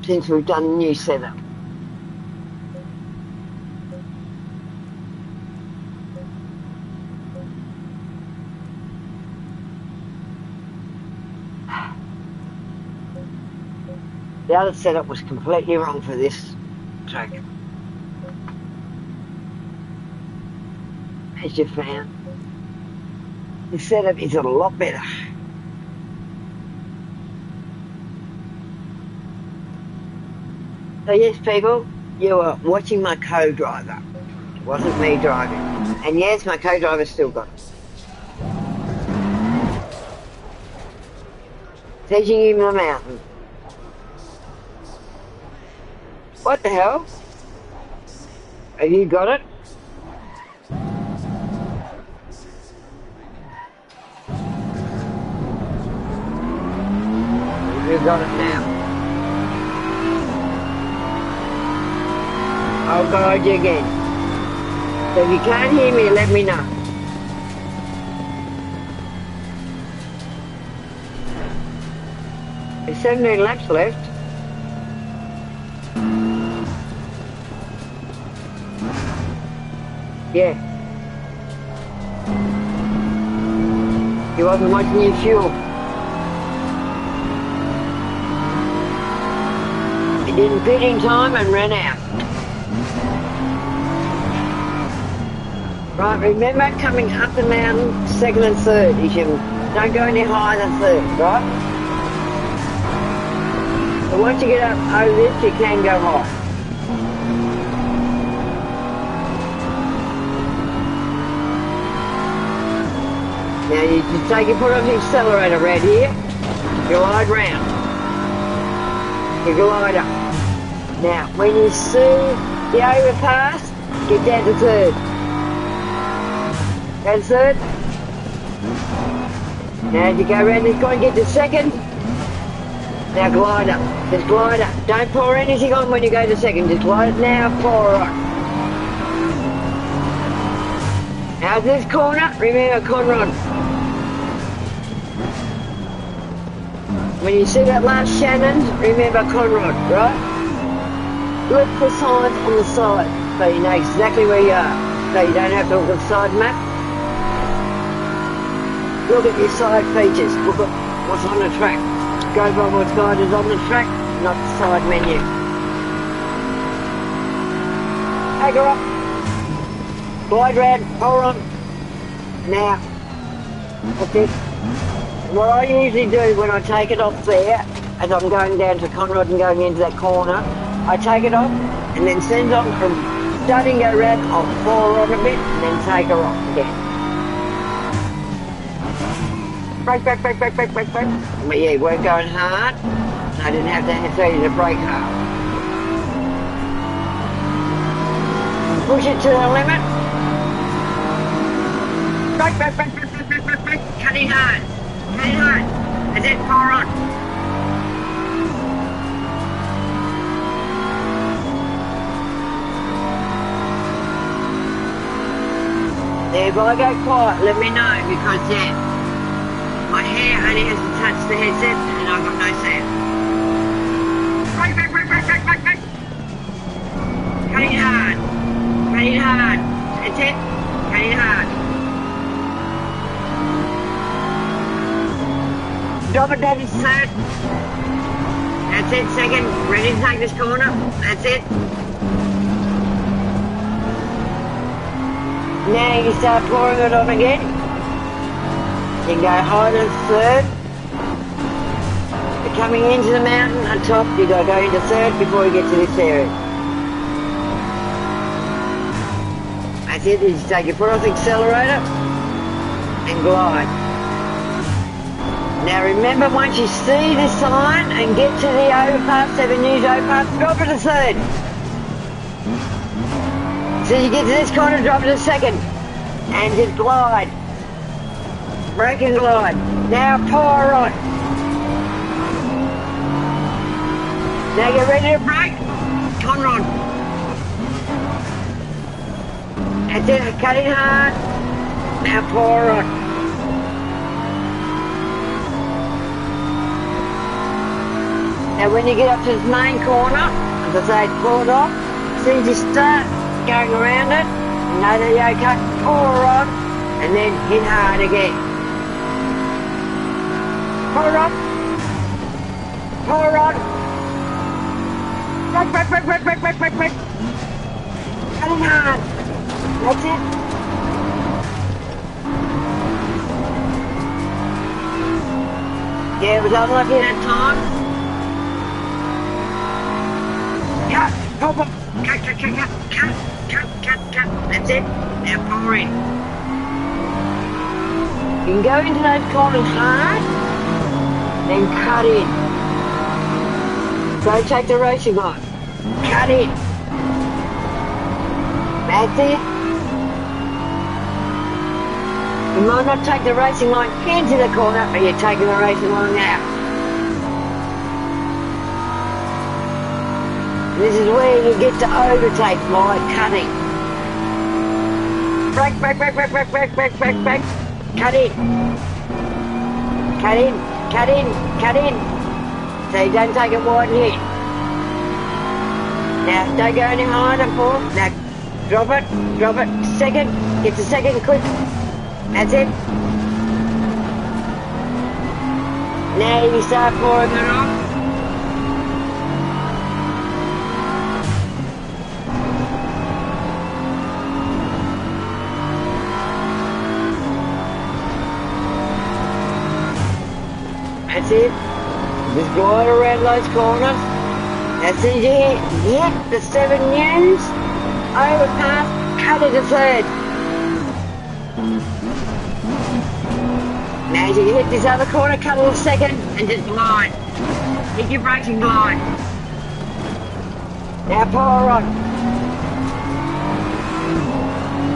Since we've done the new setup. The other setup was completely wrong for this track. As you found, the setup is a lot better. So yes, people, you are watching my co-driver. It wasn't me driving. And yes, my co-driver still got it. Taking him the mountain. What the hell? Have you got it? You've got it now. I'll guide you again. So if you can't hear me, let me know. There's 17 laps left. Yeah. He wasn't watching your fuel. He didn't pit in time and ran out. Right, remember coming up the mountain, second and third. Don't go any higher than third, right? So once you get up over this, you can go high. Now you just take your foot off the accelerator right here, glide round. You glide up. Now when you see the overpass, get down to third. Down to third. Now as you go around this corner, get to second. Now glide up. Just glide up. Don't pour anything on when you go to second. Just glide it now, pour on. Now this corner, remember Conrod. When you see that last Shannon, remember Conrod, right? Look for signs on the side so you know exactly where you are. So you don't have to look at the side map. Look at your side features. Look at what's on the track. Go by what's guided on the track, not the side menu. Take her up. Glide round, hold on. Now, that's it. What I usually do when I take it off there, as I'm going down to Conrod and going into that corner, I take it off and then send on from starting to go round, I'll pour her on a bit and then take her off again. Brake. But yeah, we're going hard, so I didn't have to tell you to brake hard. Push it to the limit. Brake. Cut it hard. Cut it hard. That's it, pour on. If I go quiet, let me know, because yeah, my hair only has to touch the headset and I've got no sound. Brake. Cut it hard. Cut it hard. That's it. Cut it hard. Drop it down to third. That's it, second. Ready to take this corner. That's it. Now you start pouring it on again. You can go higher than third. You're coming into the mountain on top, you got to go into third before you get to this area. That's it. You just take your foot off the accelerator and glide. Now remember, once you see the sign and get to the overpass, 7 news overpass, drop it a third. So you get to this corner, drop it a second. And just glide. Brake and glide. Now power on. Now get ready to brake. Conrod. That's it, cut it hard. Now power on. Now when you get up to this main corner, as I say, it's pulled off. As soon as you start going around it, you know that you're okay, power on, and then hit hard again. Power on. Power on. Brake. Cut it hard. That's it. Yeah, it was unlucky that time. Cut. Pop up. Cut. That's it. Now pour in. You can go into those corners hard, then cut in. Don't take the racing line. Cut in. That's it. You might not take the racing line into the corner, but you're taking the racing line out. This is where you get to overtake by cutting. Brake. Cut in. So you don't take it wide and hit. Now, don't go any harder, Paul. Now, drop it. Second. Get the second quick. That's it. Now you start pouring it off. That's it. Just glide around those corners. As soon as you hit the 7 news, overpass, cut it a third. Now as you hit this other corner, cut it a second, and just glide. Hit your brakes and glide. Now power on.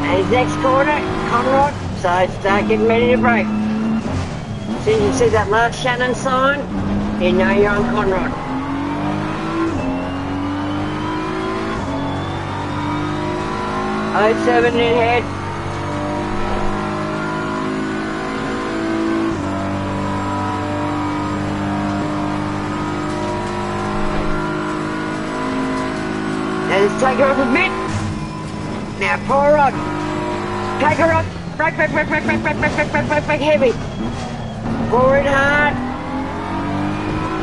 And his next corner, Conrod, so start getting ready to brake. As soon as you see that last Shannon sign, you know you're on Conrod. Oh, 7 in head. Now let's take her off a bit. Now power on. Take her off. Brake, heavy. Pour it hard.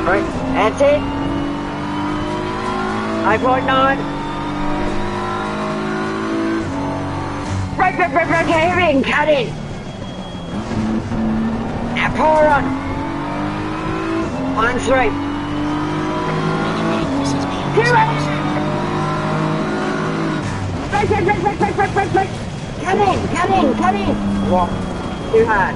Right, that's it. 8.9. Brake, heavy and cut in. Now pour on. 1-3. This has been Brake. Cut in. Walk. Too hard.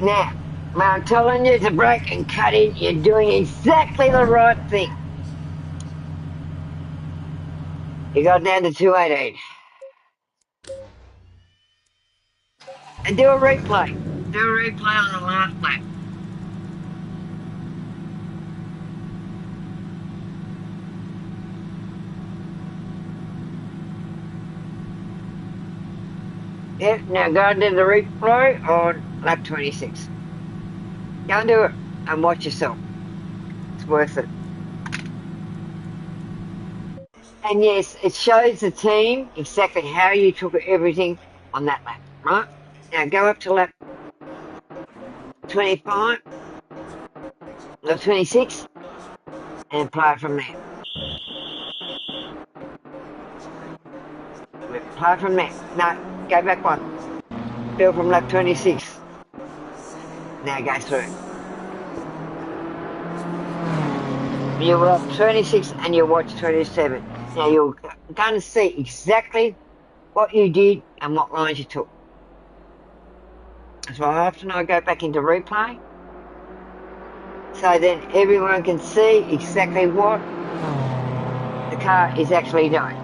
Now, when I'm telling you to brake and cut in, you're doing exactly the right thing. You got down to 218. And do a replay. Do a replay on the last lap. Yep, now go and do the replay on lap 26. Go and do it and watch yourself. It's worth it. And yes, it shows the team exactly how you took everything on that lap, right? Now go up to lap 25 or 26 and play from there. Play from there. No, go back one. Bill from lap 26. Now go through. You were up 26 and you watch 27. Now you're going to see exactly what you did and what lines you took. So often I go back into replay, so then everyone can see exactly what the car is actually doing.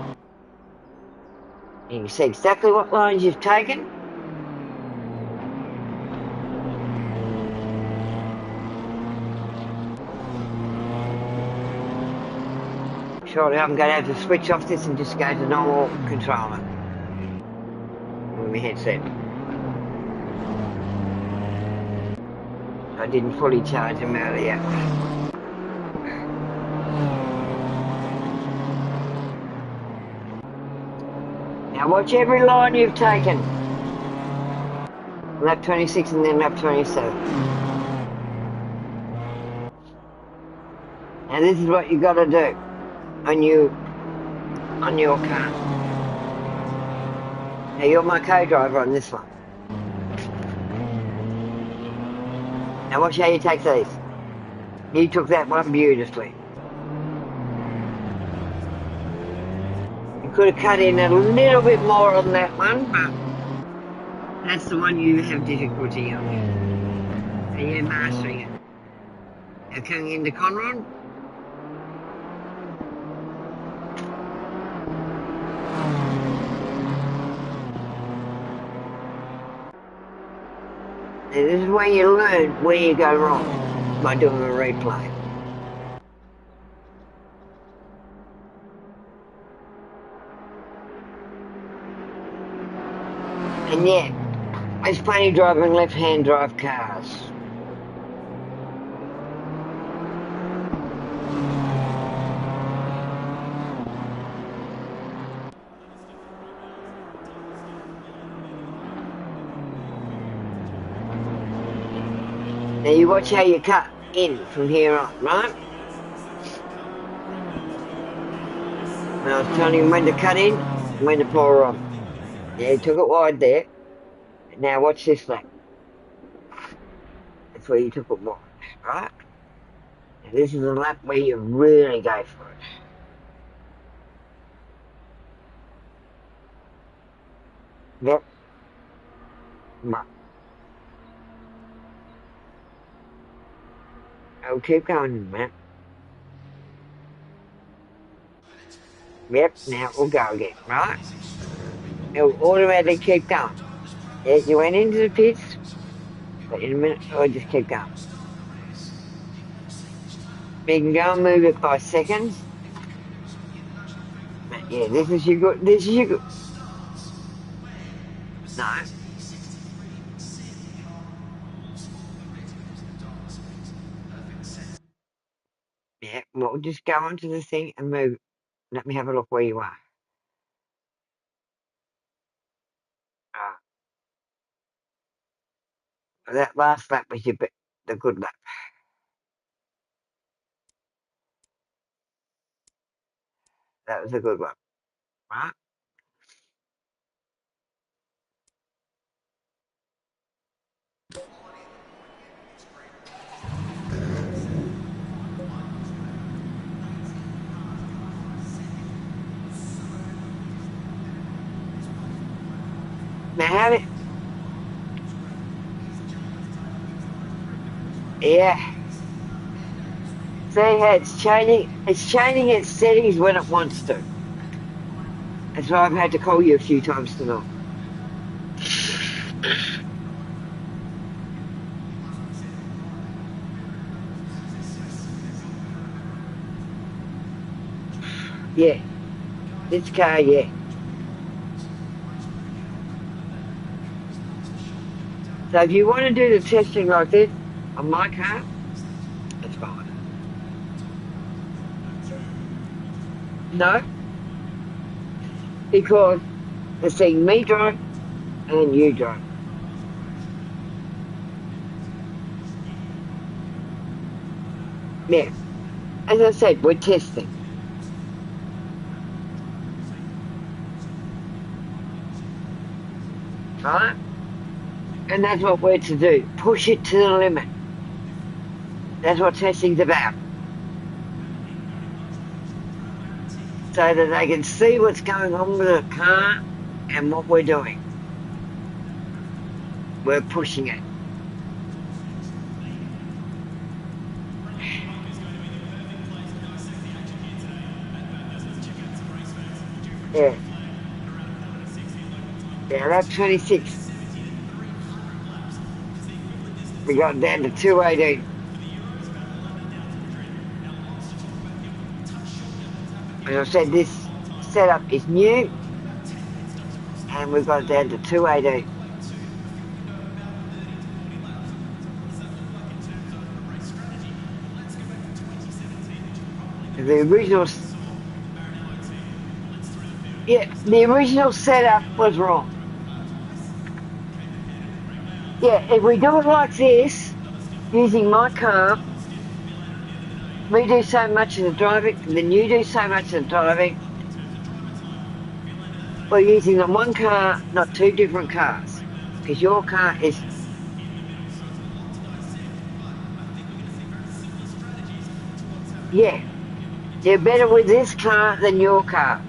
You can see exactly what lines you've taken. Surely I'm going to have to switch off this and just go to normal controller with my headset. I didn't fully charge them earlier. Now watch every line you've taken. Lap 26 and then lap 27. Now this is what you got to do on your car. Now you're my co-driver on this one. Now watch how you take these. You took that one beautifully. You could have cut in a little bit more on that one, but that's the one you have difficulty on. And you're mastering it. Now coming into Conrod. And this is where you learn where you go wrong by doing a replay. And yeah, there's plenty driving left-hand drive cars. Now you watch how you cut in from here on, right? And I was telling you when to cut in and when to pull her on. Yeah, you took it wide there. Now watch this lap. That's where you took it wide, right? Now this is a lap where you really go for it. Yep. Right. I'll keep going in a minute. Yep, now we'll go again, right? It'll automatically keep going. Yeah, you went into the pits, but in a minute, I'll just keep going. You can go and move it by seconds. But yeah, this is your good. No. Yeah, we'll just go onto the thing and move. Let me have a look where you are. That last lap was the good lap. That was a good one, right? Now have it. Yeah. See how it's changing? It's changing its settings when it wants to. That's why I've had to call you a few times tonight. Yeah. This car, yeah. So if you want to do the testing like this on my car, that's fine. No. Because they're seeing me drive and you drive. Yeah. As I said, we're testing. Right? And that's what we're to do. Push it to the limit. That's what testing's about. So that they can see what's going on with the car and what we're doing. We're pushing it. Yeah. Yeah, lap 26. We got down to 218. As I said, this setup is new, and we've got it down to 218. The original, the original setup was wrong. Yeah, if we do it like this, using my car, we do so much of the driving, and then you do so much of the driving. We're using the one car, not two different cars, because your car is. Yeah, you're better with this car than your car.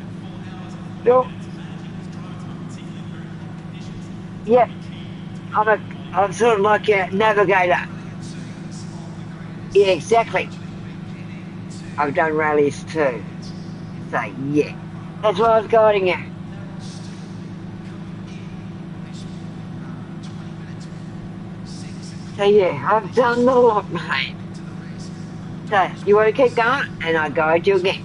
Yeah, I'm sort of like a navigator. Yeah, exactly. I've done rallies too. So yeah, that's why I was guiding you. So yeah, I've done the lot, mate. So you want to keep going, and I guide you again.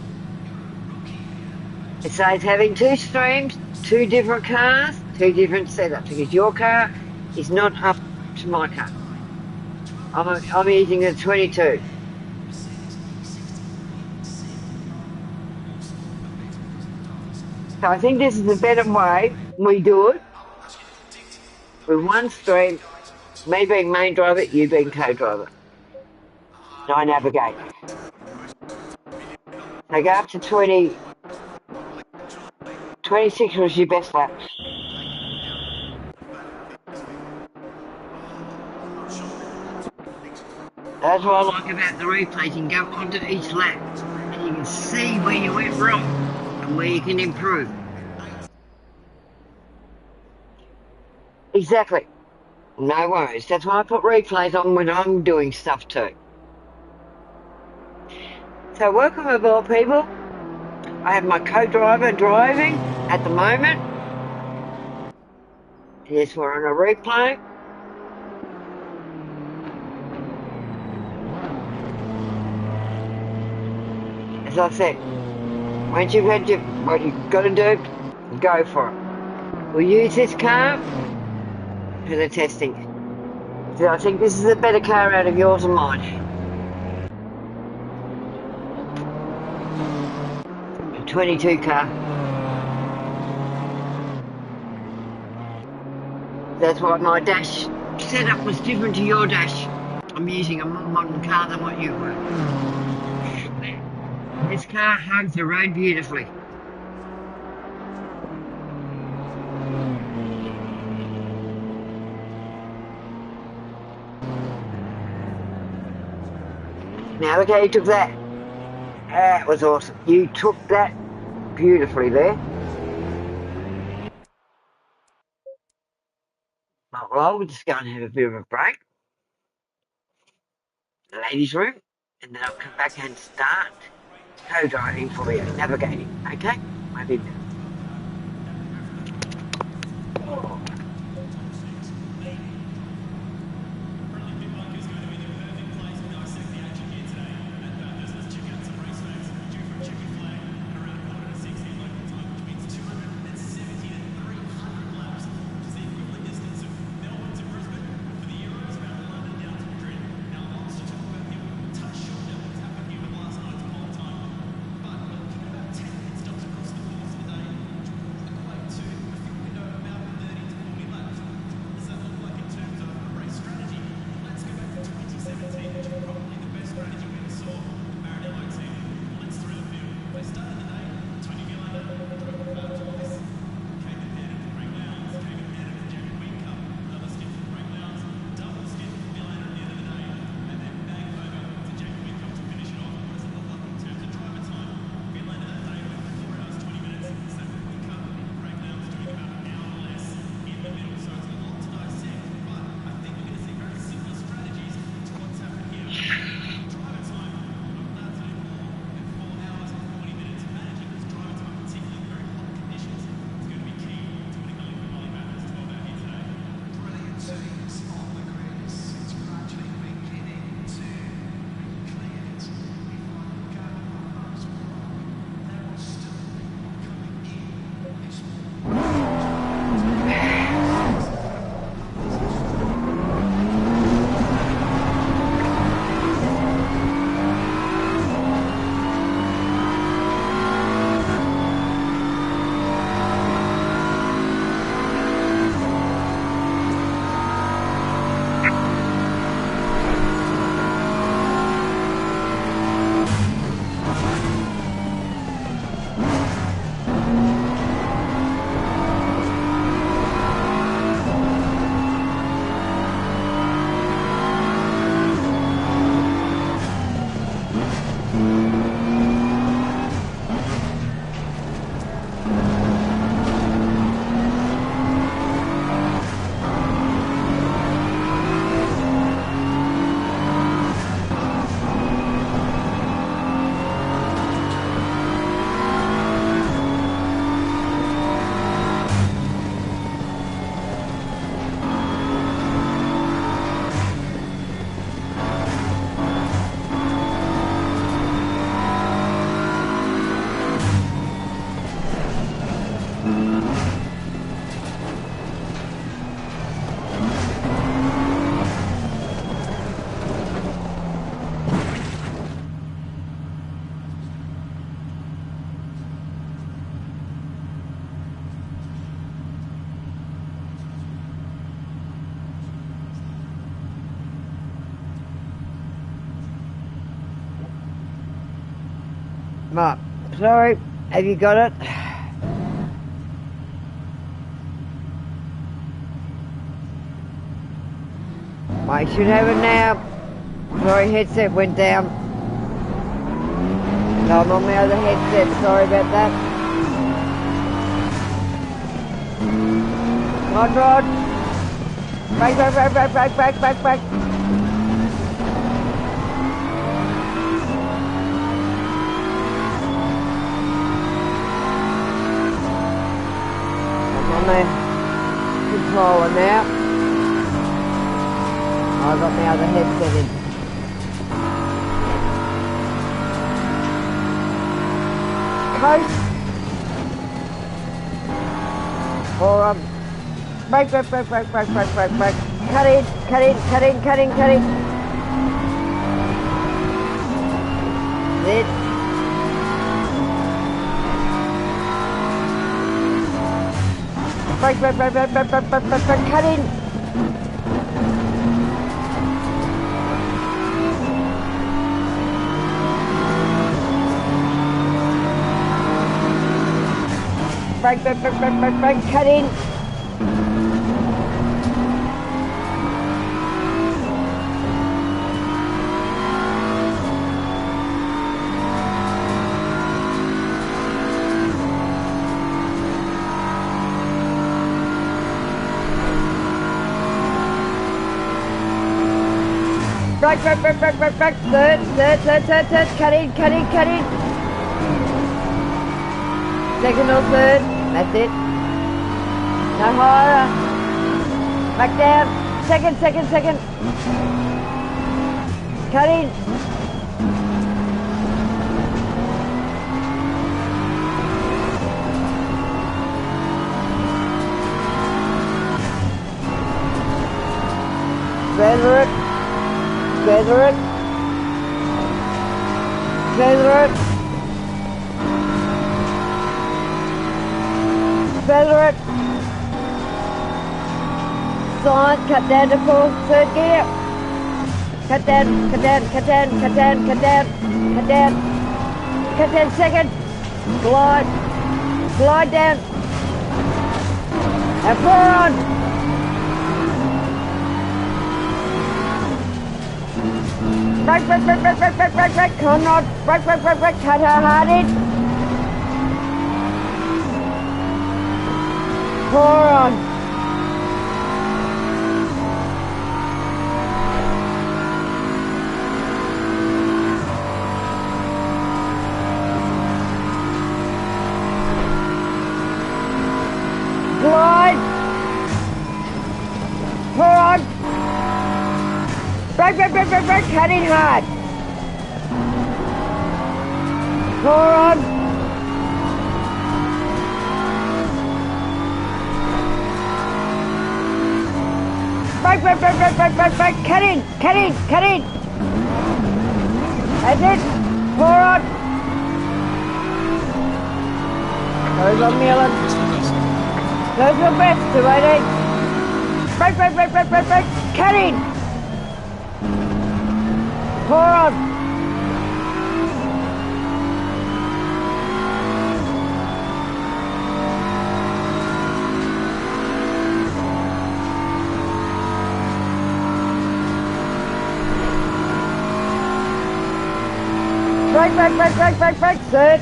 It says having two streams, two different cars, two different setups, because your car is not up to my car. I'm using a 22. So I think this is the better way we do it with one stream, me being main driver, you being co-driver. And I navigate. So go up to 20, 26 was your best lap. That's what I like about the replays. You can go onto each lap and you can see where you went wrong and where you can improve. Exactly. No worries. That's why I put replays on when I'm doing stuff too. So welcome aboard, people. I have my co-driver driving at the moment. Yes, we're on a replay. As I said, once you've had what you've got to do, go for it. We'll use this car for the testing. So I think this is a better car out of yours and mine. A 22 car. That's why my dash setup was different to your dash. I'm using a more modern car than what you were. This car hugs the road beautifully. Now look how you took that. That was awesome. You took that beautifully there. Well, we'll just go and have a bit of a break. The ladies' room. And then I'll come back and start co-driving for you, navigating. Okay? Maybe. Mark, sorry, have you got it? I should have it now. Sorry, headset went down. No, I'm on my other headset, sorry about that. Come on, Rod. Back. I'm on the controller now. I've got my other headset in. Coast. Or break. Cut in. Sit. Break, cut in. Break, cut in. Break, third, cut in. Second or third, that's it. No higher. Back down. Second. Cut in. Feather it. Side, cut down to full, third gear. Cut down, second. Glide down. And 4 on. Break. Conrad, break. Cut her hard in. 4 on. Glide. 4 on. Break, cut in hard. 4 on. Break, cut in. That's it. 4 on. Close on Millen. Close your best, 288. Break, cut in. 4 on. Break, third.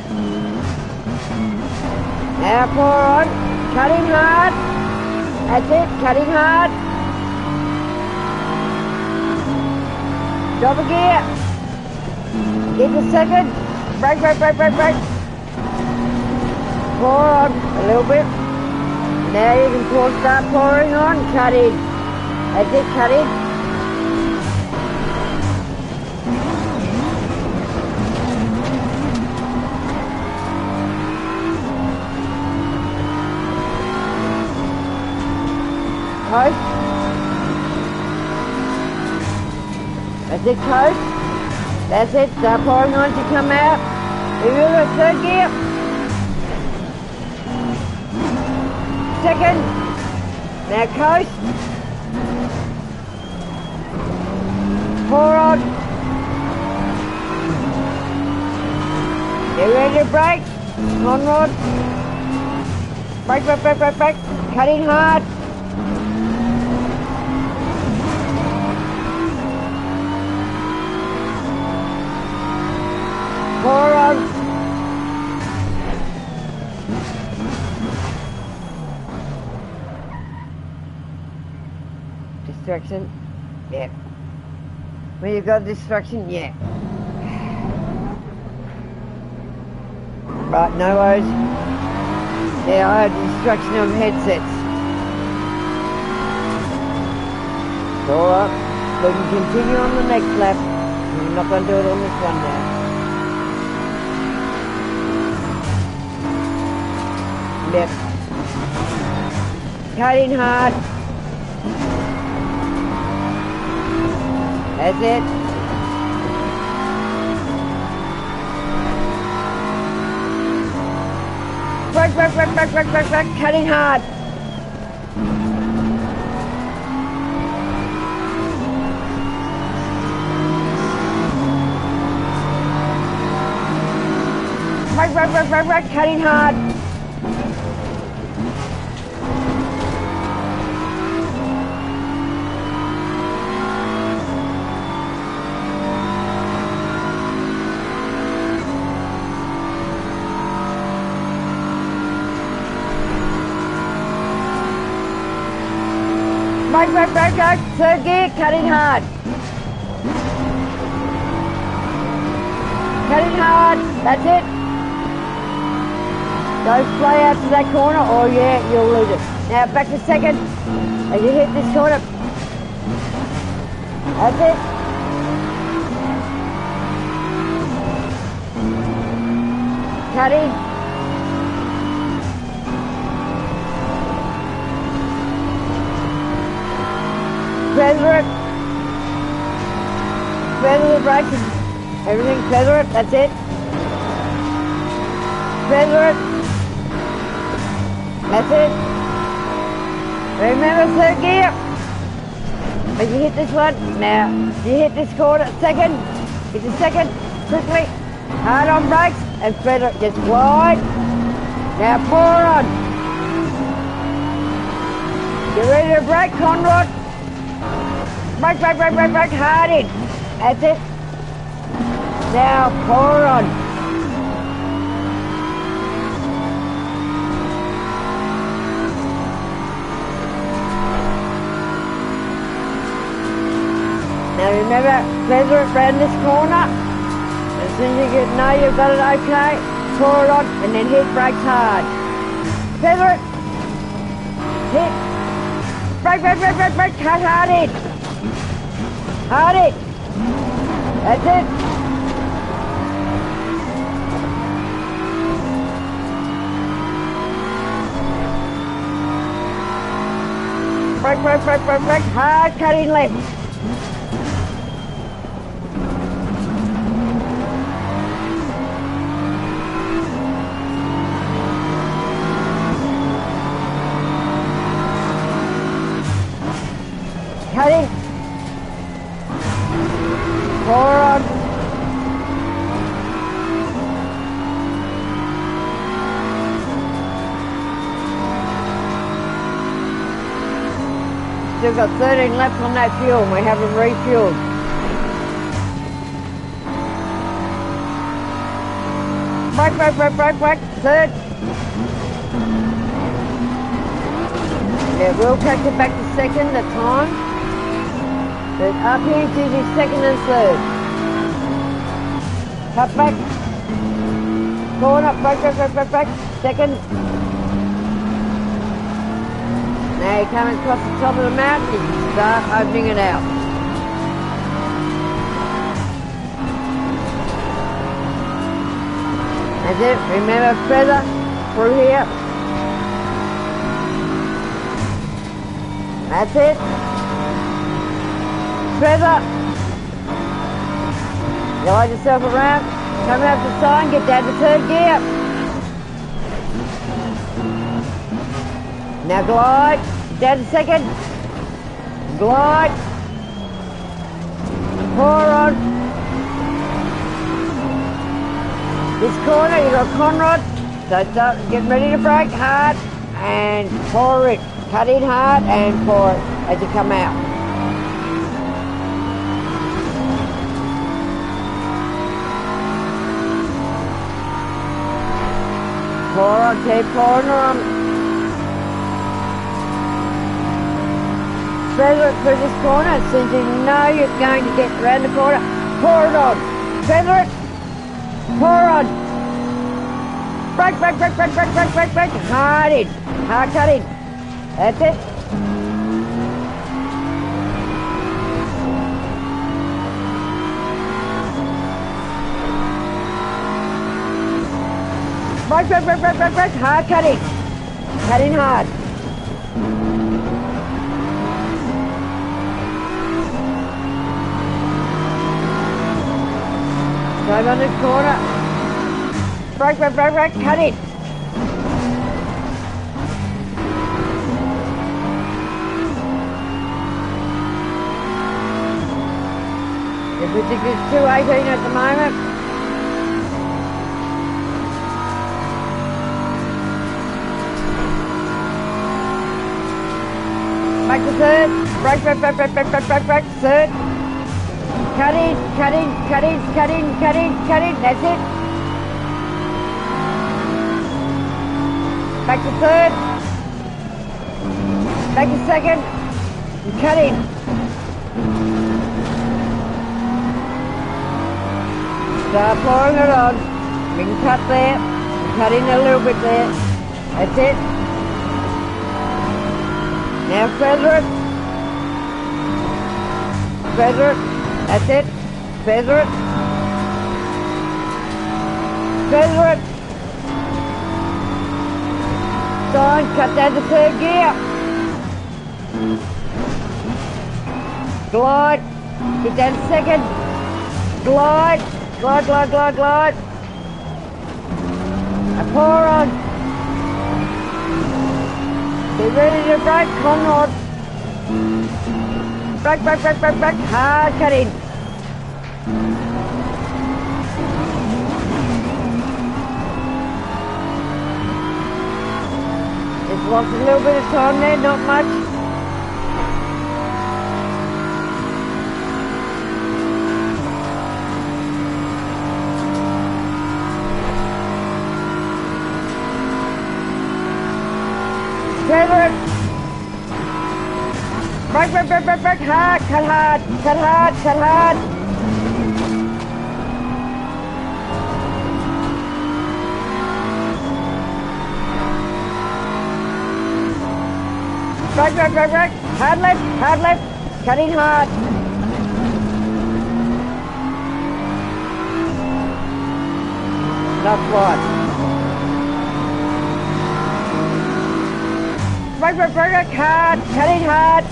Now 4 on. Cutting hard. That's it, cutting hard. Double gear. Get the second. Break. 4 on a little bit. Now you can start pouring on. Cut in. That's it, cut in. Coast. That's it, coast. That's it, start pouring on to come out. Here you go, third gear. Second. Now coast. 4 on. Get ready to brake. On road. Brake, brake, brake, brake, brake. Cut in hard. Pour on. Distraction. Yeah. When you've got distraction, yeah. Right, no worries. Yeah, I had distraction on headsets. All up. We can continue on the next lap. We're not going to do it on this one now. Yep. Cut in hard. That's it. Brake, brake, brake, brake, brake, brake, brake. Cut in hard. Brake, brake, brake, brake, brake. Cut in hard. Brake, brake, brake, brake, third gear, cut in hard. Cut in hard, that's it. Don't fly out to that corner, or yeah, you'll lose it. Now back to second, as you hit this corner. That's it. Cut in. Feather it. Feather the brakes. Everything, feather it, that's it. Feather it. That's it. Remember third gear. As you hit this one, now you hit this corner, second. Hit the second, quickly. Hard on brakes and feather it just wide. Now pour on. Get ready to brake, Conrad. Brake, brake, brake, brake, brake, hard in. That's it. Now pour on. Now remember, feather it round this corner. As soon as you know you've got it okay, pour it on and then hit brakes hard. Feather it. Hit. Brake, brake, brake, brake, brake, cut hard in. Hard it. That's it. Brake, brake, brake, brake, brake, hard cutting left. Cutting. Pour on. Still got 13 left on that fuel and we haven't refueled. Brake, brake, brake, brake, brake, third. Yeah, we'll take it back to second at times. But up here it's usually second and third. Cut back. Corner, brake, brake, brake, brake, brake. Second. Now you're coming across the top of the mountain, you can start opening it out. That's it. Remember, feather through here. That's it. Feather. Glide yourself around. Come out the side, get down to third gear. Now glide. Down to second. Glide. Pour on. This corner, you've got Conrod, so start, get ready to brake hard and pour it. Cut in hard and pour it as you come out. Pour on, keep pouring on. Feather it through this corner as soon as you know you're going to get around the corner. Pour it on. Feather it. Pour on. Brake, brake, brake, brake, brake, brake, brake, brake. Hard in. Hard cut in. That's it. Brake, brake, brake, brake, brake, brake. Hard cut in. Cut in hard. Drive on this corner. Brake, brake, brake, brake. Cut in. We think it's 218 at the moment. Back to third. Brake, brake, brake, brake, brake, brake, brake, brake. Third. Cut in, cut in, cut in, cut in, cut in, cut in. That's it. Back to third. Back to second. And cut in. Start pouring it on. We can cut there. Cut in a little bit there. That's it. Now feather it. Feather it. That's it. Feather it. Feather it. Sign, cut down to third gear. Glide. Get down to second. Glide. Glide, glide, glide, glide. And pour on. Be ready to brake, Conrod. Brake, brake, brake, brake, brake. Hard cut in. Just lost a little bit of time there, not much. Feather it. Brake, brake, brake, brake, brake. Hard, cut hard, cut hard, cut hard. Brake, brake, brake, brake. Hard left, hard left. Cutting hard. Not wide. Brake, brake, brake, brake, hard, cutting hard.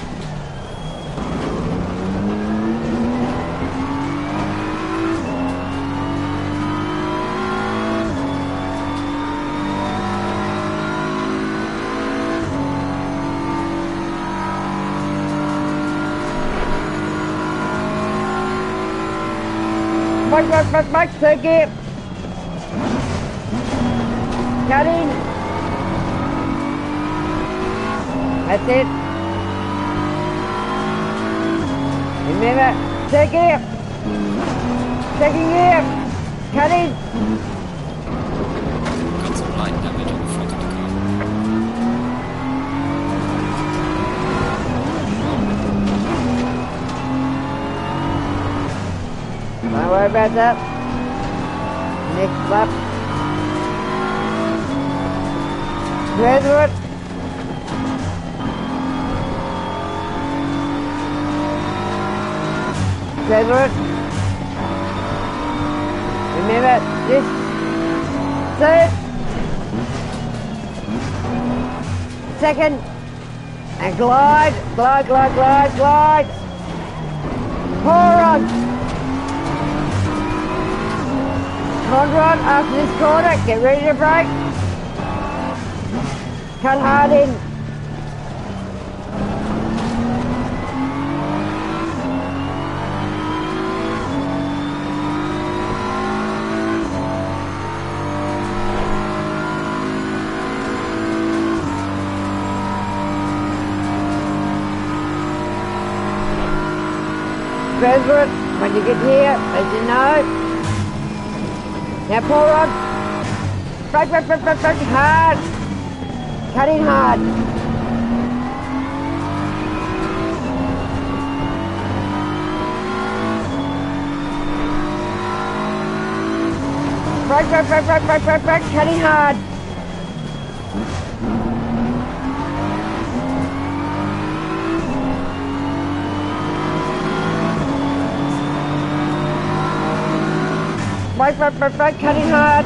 Brake, brake, brake, brake, third gear. Cutting. That's it. Remember, third gear. Second gear. Cutting. Got some light damage on the front of the car. Don't worry about that. Next lap. Feather it. Feather it. Remember this. Third. Second. And glide. Glide, glide, glide, glide. Pour on. Conrod, after this corner, get ready to brake. Cut hard in. Further it. When you get here, as you know. Now pull on. Brake, brake, brake, brake, brake, hard. Cut in hard. Brake, brake, brake, brake, brake, brake, brake, cut in hard. Brake, brake, brake, brake, cut in hard.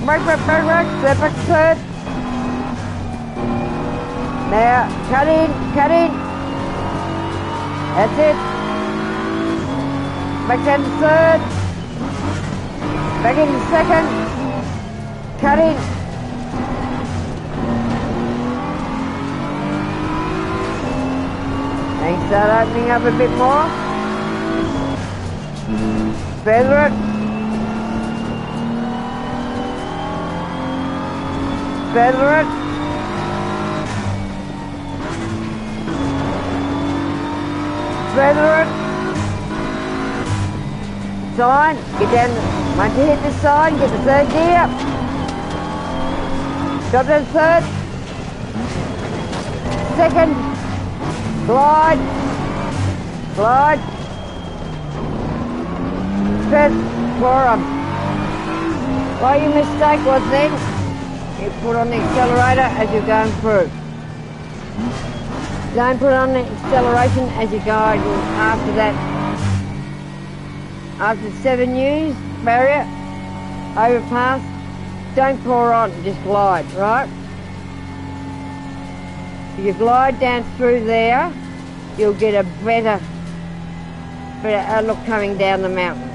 Brake, brake, brake, brake, step back third. Now, cut in, cut in. That's it. Back down to third. Back into second. Cut in. And start opening up a bit more. Feather it. Feather it. Feather it. Sign. Get down. Once you hit the sign, get the third gear. Drop to the third. Second. Glide. Glide. Fifth. Forum. What your mistake was then, you put on the accelerator as you're going through. Don't put on the acceleration as you go after that. After 7 U's, barrier, overpass, don't pour on, just glide, right? If you glide down through there, you'll get a better outlook coming down the mountain.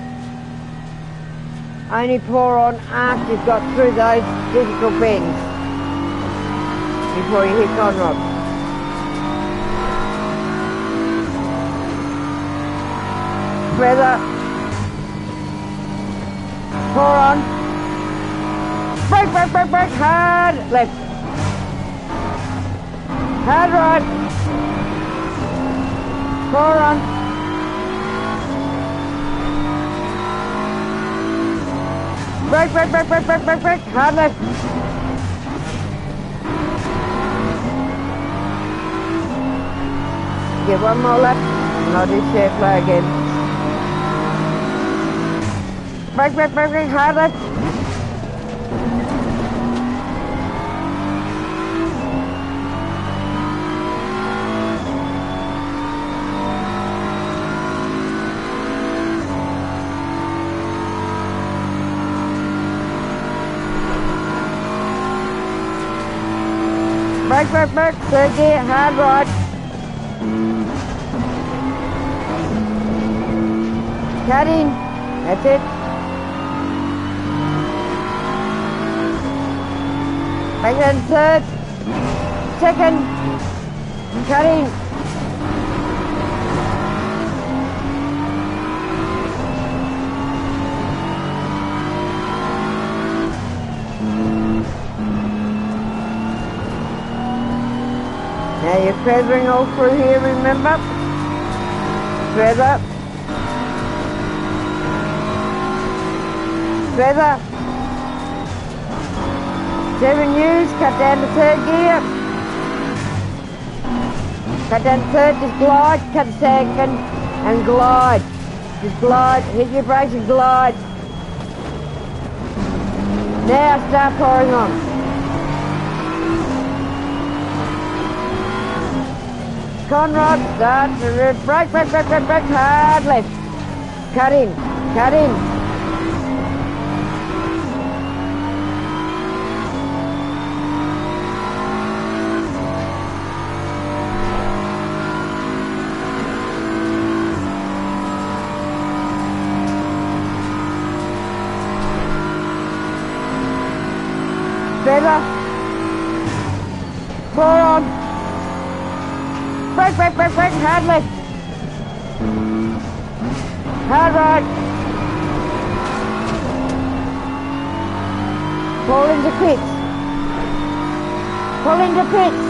Only pour on after you've got through those difficult bends before you hit Conrod. Feather. Pour on. Brake, brake, brake, brake, hard left. Hard right. Pour on. Brake, brake, brake, brake, brake, brake, brake, hard left. Give one more lap and I'll do share play again. Brake, brake, brake, brake, hard left. Brake, brake, brake, third gear, hard right. Cut in, that's it. Back then third, second, cut in. Now you're feathering all through here, remember? Feather. Feather. 7 U's, cut down to third gear. Cut down to third, just glide, cut second, and glide. Just glide, hit your brakes and glide. Now start pouring on. Conrod, start, brake, brake, brake, brake, brake, hard left. Cut in, cut in. Feather. Pour on. brake, hard left. Hard right. Pull into pits. Pull into pits.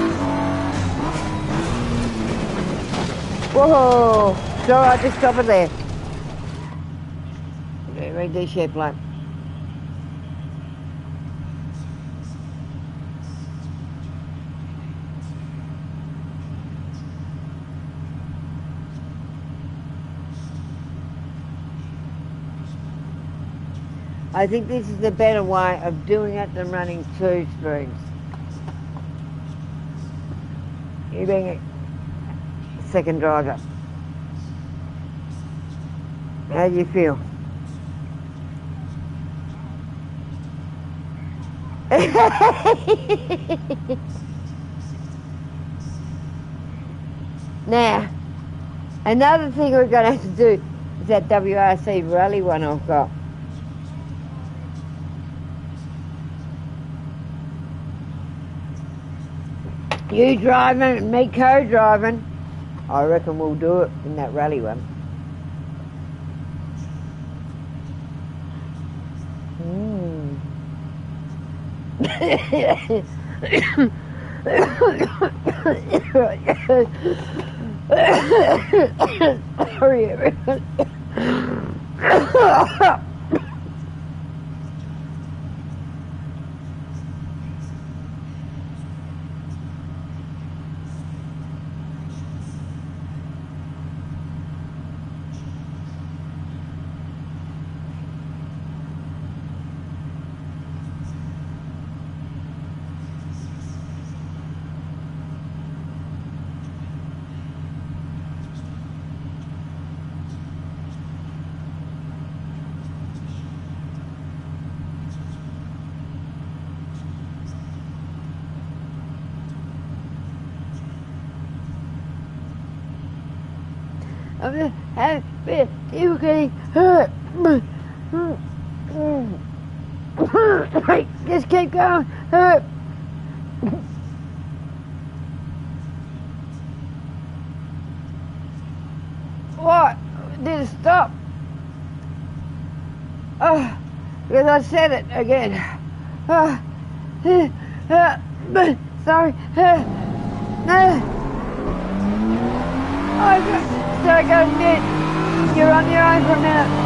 Whoa! It's alright, just stop it there. Okay, read this shape line. I think this is the better way of doing it than running 2 streams. You being a second driver. How do you feel? Now, another thing we're going to have to do is that WRC rally one I've got. You driving and me co-driving, I reckon we'll do it in that rally one. Sorry, everyone. You're getting hurt. Just keep going. Hurt. What? Did it stop? Oh, because I said it again. Sorry. So I go mid. You're on your own for a minute.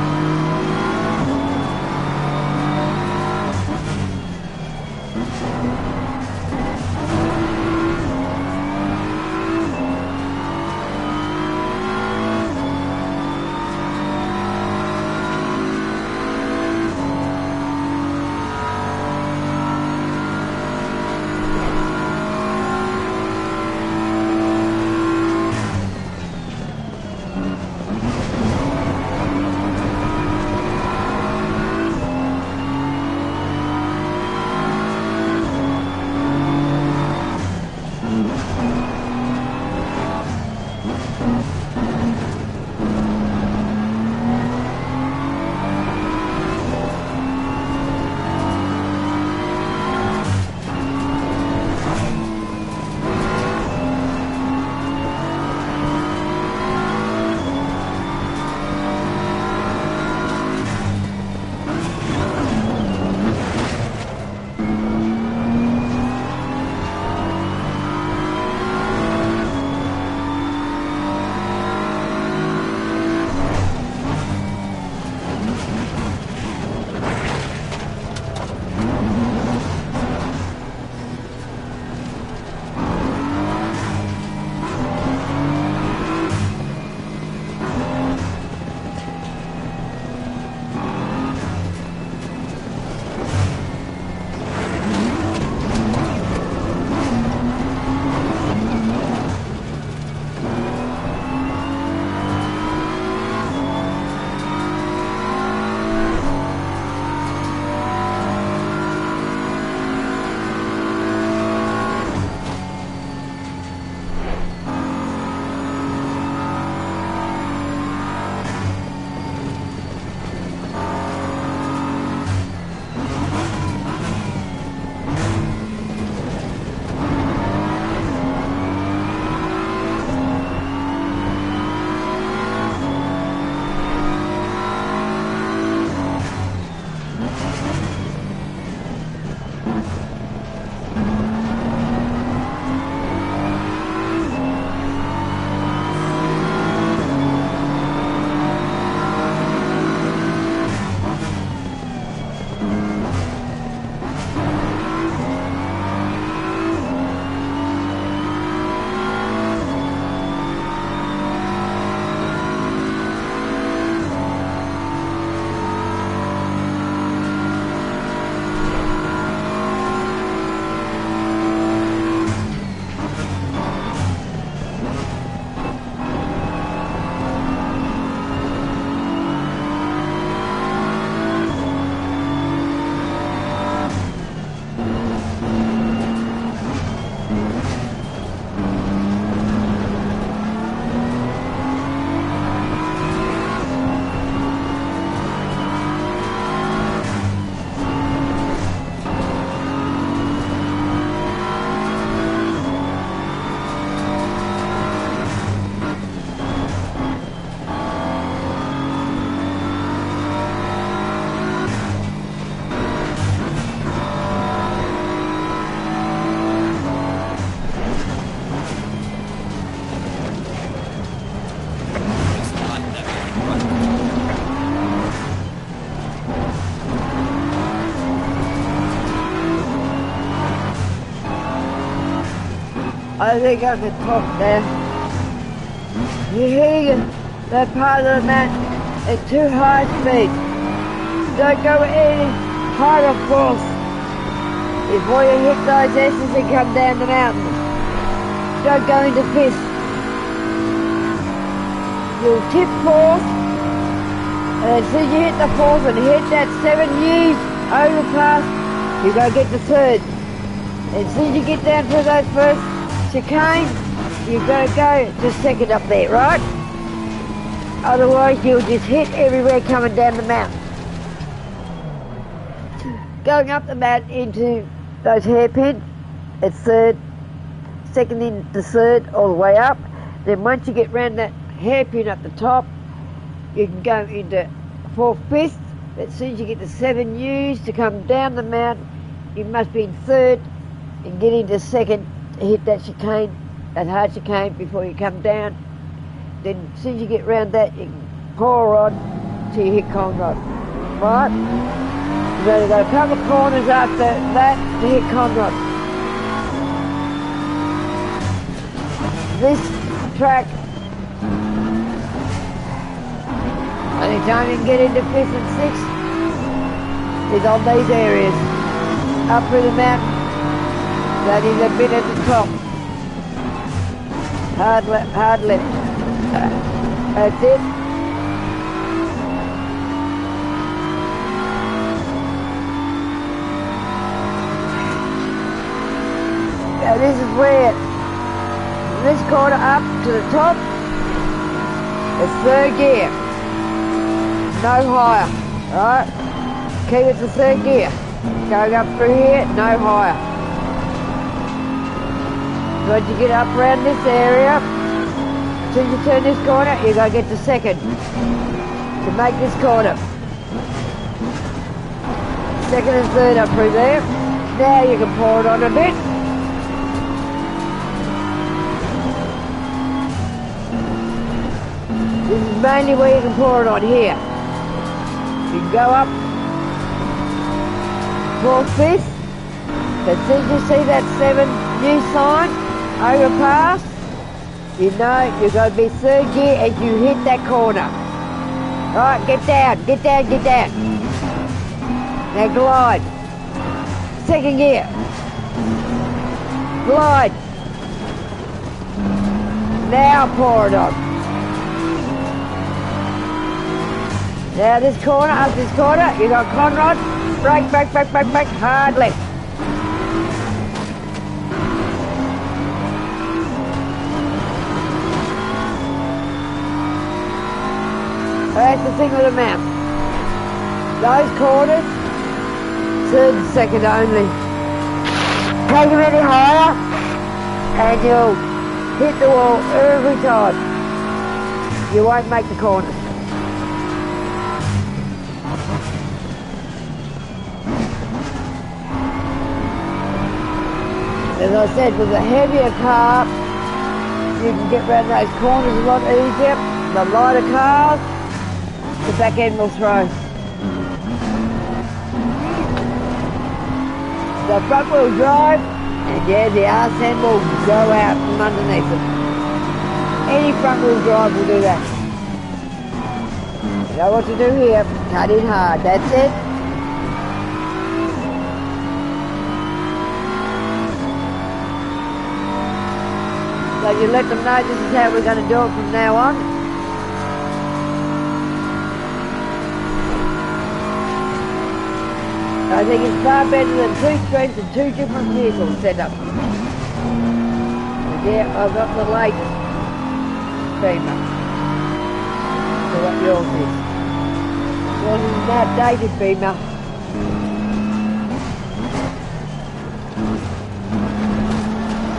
I think I can top there. You're hitting that part of the mat at too high speed. Don't go any harder force before you hit those S's and come down the mountain. Don't go into fist. You'll tip fourth, and as soon as you hit the fourth and hit that 7 U's overpass, you're going to get the third. And as soon as you get down to that first chicane, you've got to go to second up there, right? Otherwise you'll just hit everywhere coming down the mountain. Going up the mountain into those hairpins, it's third, second into third, all the way up. Then once you get round that hairpin at the top, you can go into fourth, fifth. But as soon as you get the 7 U's to come down the mountain, you must be in third and get into second to hit that chicane, that hard chicane before you come down. Then as soon as you get round that, you can pour on till you hit Conrod. Right? You've only got a couple of corners after that to hit Conrod. This track, only time you can get into 5th and 6th is on these areas. Up through the mountain, that is a bit at the top. Hard left, hard left. That's it. Now this is where, this corner up to the top, it's third gear. No higher, right? Keep it to third gear. Going up through here, no higher. Once you get up around this area, as soon as you turn this corner, you got to get to second to make this corner. Second and third up through there. Now you can pour it on a bit. This is mainly where you can pour it on here. You can go up 4th, 5th, but as soon as you see that 7 new sign, overpass, you know you've got to be third gear as you hit that corner. Right, get down, get down, get down. Now glide. Second gear. Glide. Now pour it on. Now this corner, up this corner, you got Conrod, brake, brake, brake, brake, brake, hard left. That's the thing with the map. Those corners, third and second only. Take them any higher, and you'll hit the wall every time. You won't make the corners. As I said, with a heavier car, you can get around those corners a lot easier. The lighter cars, the back end will throw. The front wheel drive, and yeah, the arse end will go out from underneath it. Any front wheel drive will do that. You know what to do here, cut in hard, that's it. So you let them know this is how we're going to do it from now on. I think it's far better than 2 streams and 2 different vehicles set up. And yeah, I've got the latest Beamer. So what yours is. Yours is an outdated Beamer.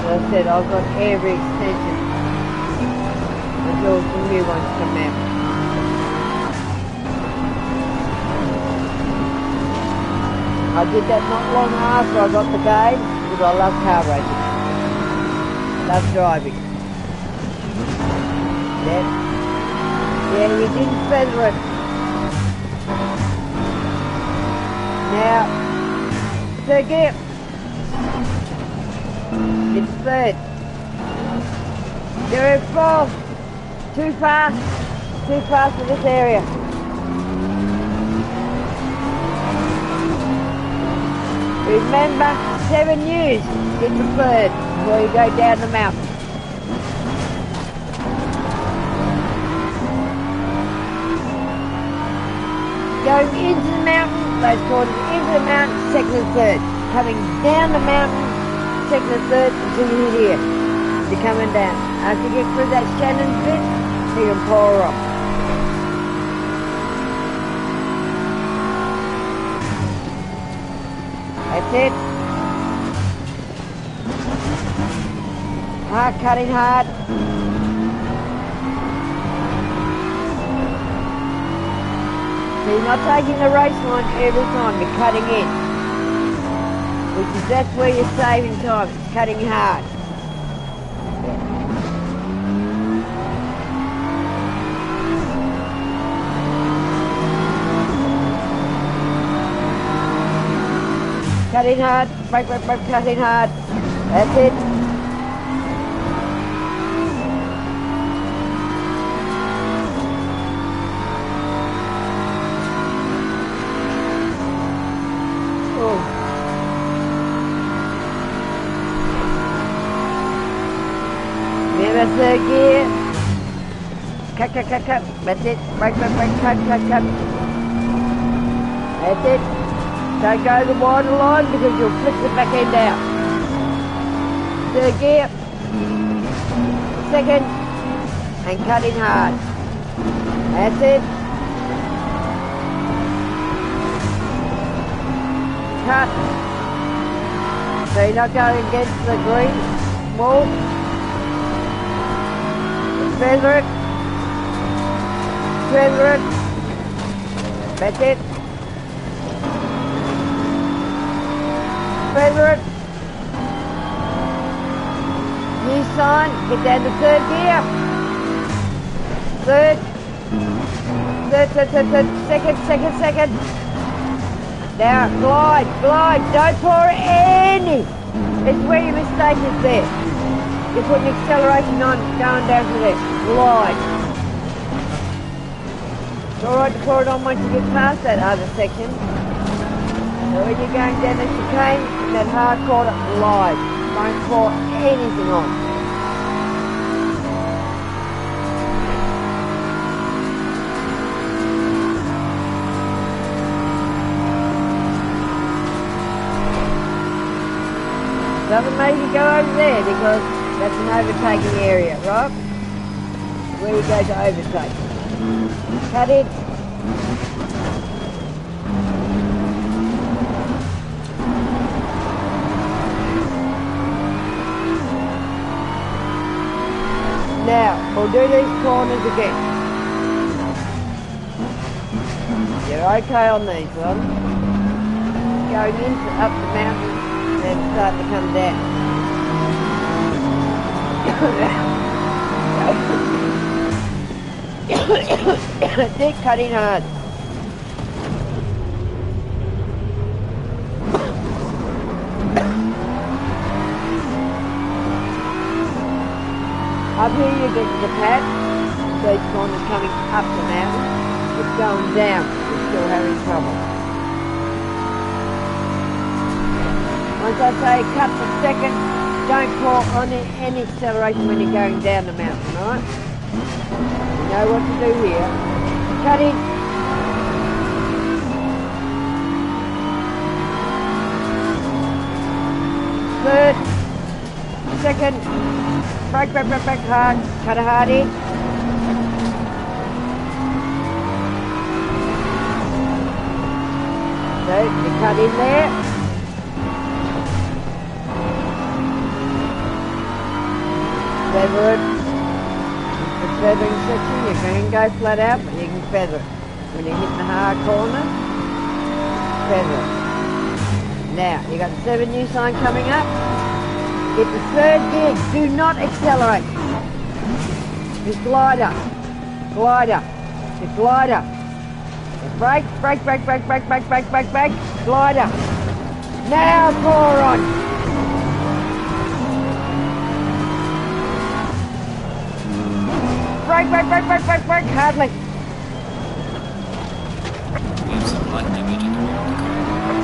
As I said, I've got every extension until the new ones come out. I did that not long after I got the game because I love car racing. Love driving. Yeah, you didn't feather it. Now, third gear. It's third. You're in fourth. Too fast for this area. Remember, 7 U's get the third before you go down the mountain. Going into the mountain, those corners into the mountain, second and third. Coming down the mountain, second and third until you hit here. You're coming down. After you get through that Shannon's bit, you can pour her off. That's it. Hard cutting hard. So you're not taking the race line every time, you're cutting in. Which is that's where you're saving time, it's cutting hard. Cutting hard, break, cutting hard. That's it. Oh. Remember third gear. Cut. That's it. Break, cut. That's it. Don't go the wider line because you'll flip the back end out. Third gear, second, and cut in hard. That's it. Cut. So you're not going against the green wall. Feather it. That's it. Feather it. New sign, get down to third gear. Third. Second. Now, glide, don't pour any. It's where your mistake is there. You're putting acceleration on, going down to there. Glide. It's alright to pour it on once you get past that other section. So when you're going down the chicane, in that hard corner, glide. Don't pour anything on. Doesn't make you go over there because that's an overtaking area, right? Where you go to overtake. Cut it. Now, we'll do these corners again. You're okay on these ones. Going into up the mountain and start to come down. Deep cutting hard. Up here you get the pad, these corners coming up the mountain, it's going down, you're still having trouble. Once I say cut for second, don't pour on any acceleration when you're going down the mountain, right? You know what to do here. Cut in. Third, second, break hard, cut a hard in. So you cut in there. Feather it. The feathering section, you can go flat out, but you can feather it. When you hit the hard corner, feather it. Now, you got the 7U sign coming up. Get the third gear, do not accelerate. Just glider. Just glider. Brake. Glider. Now pour on. Brake, hardly. We have some light damage at the rear of the car.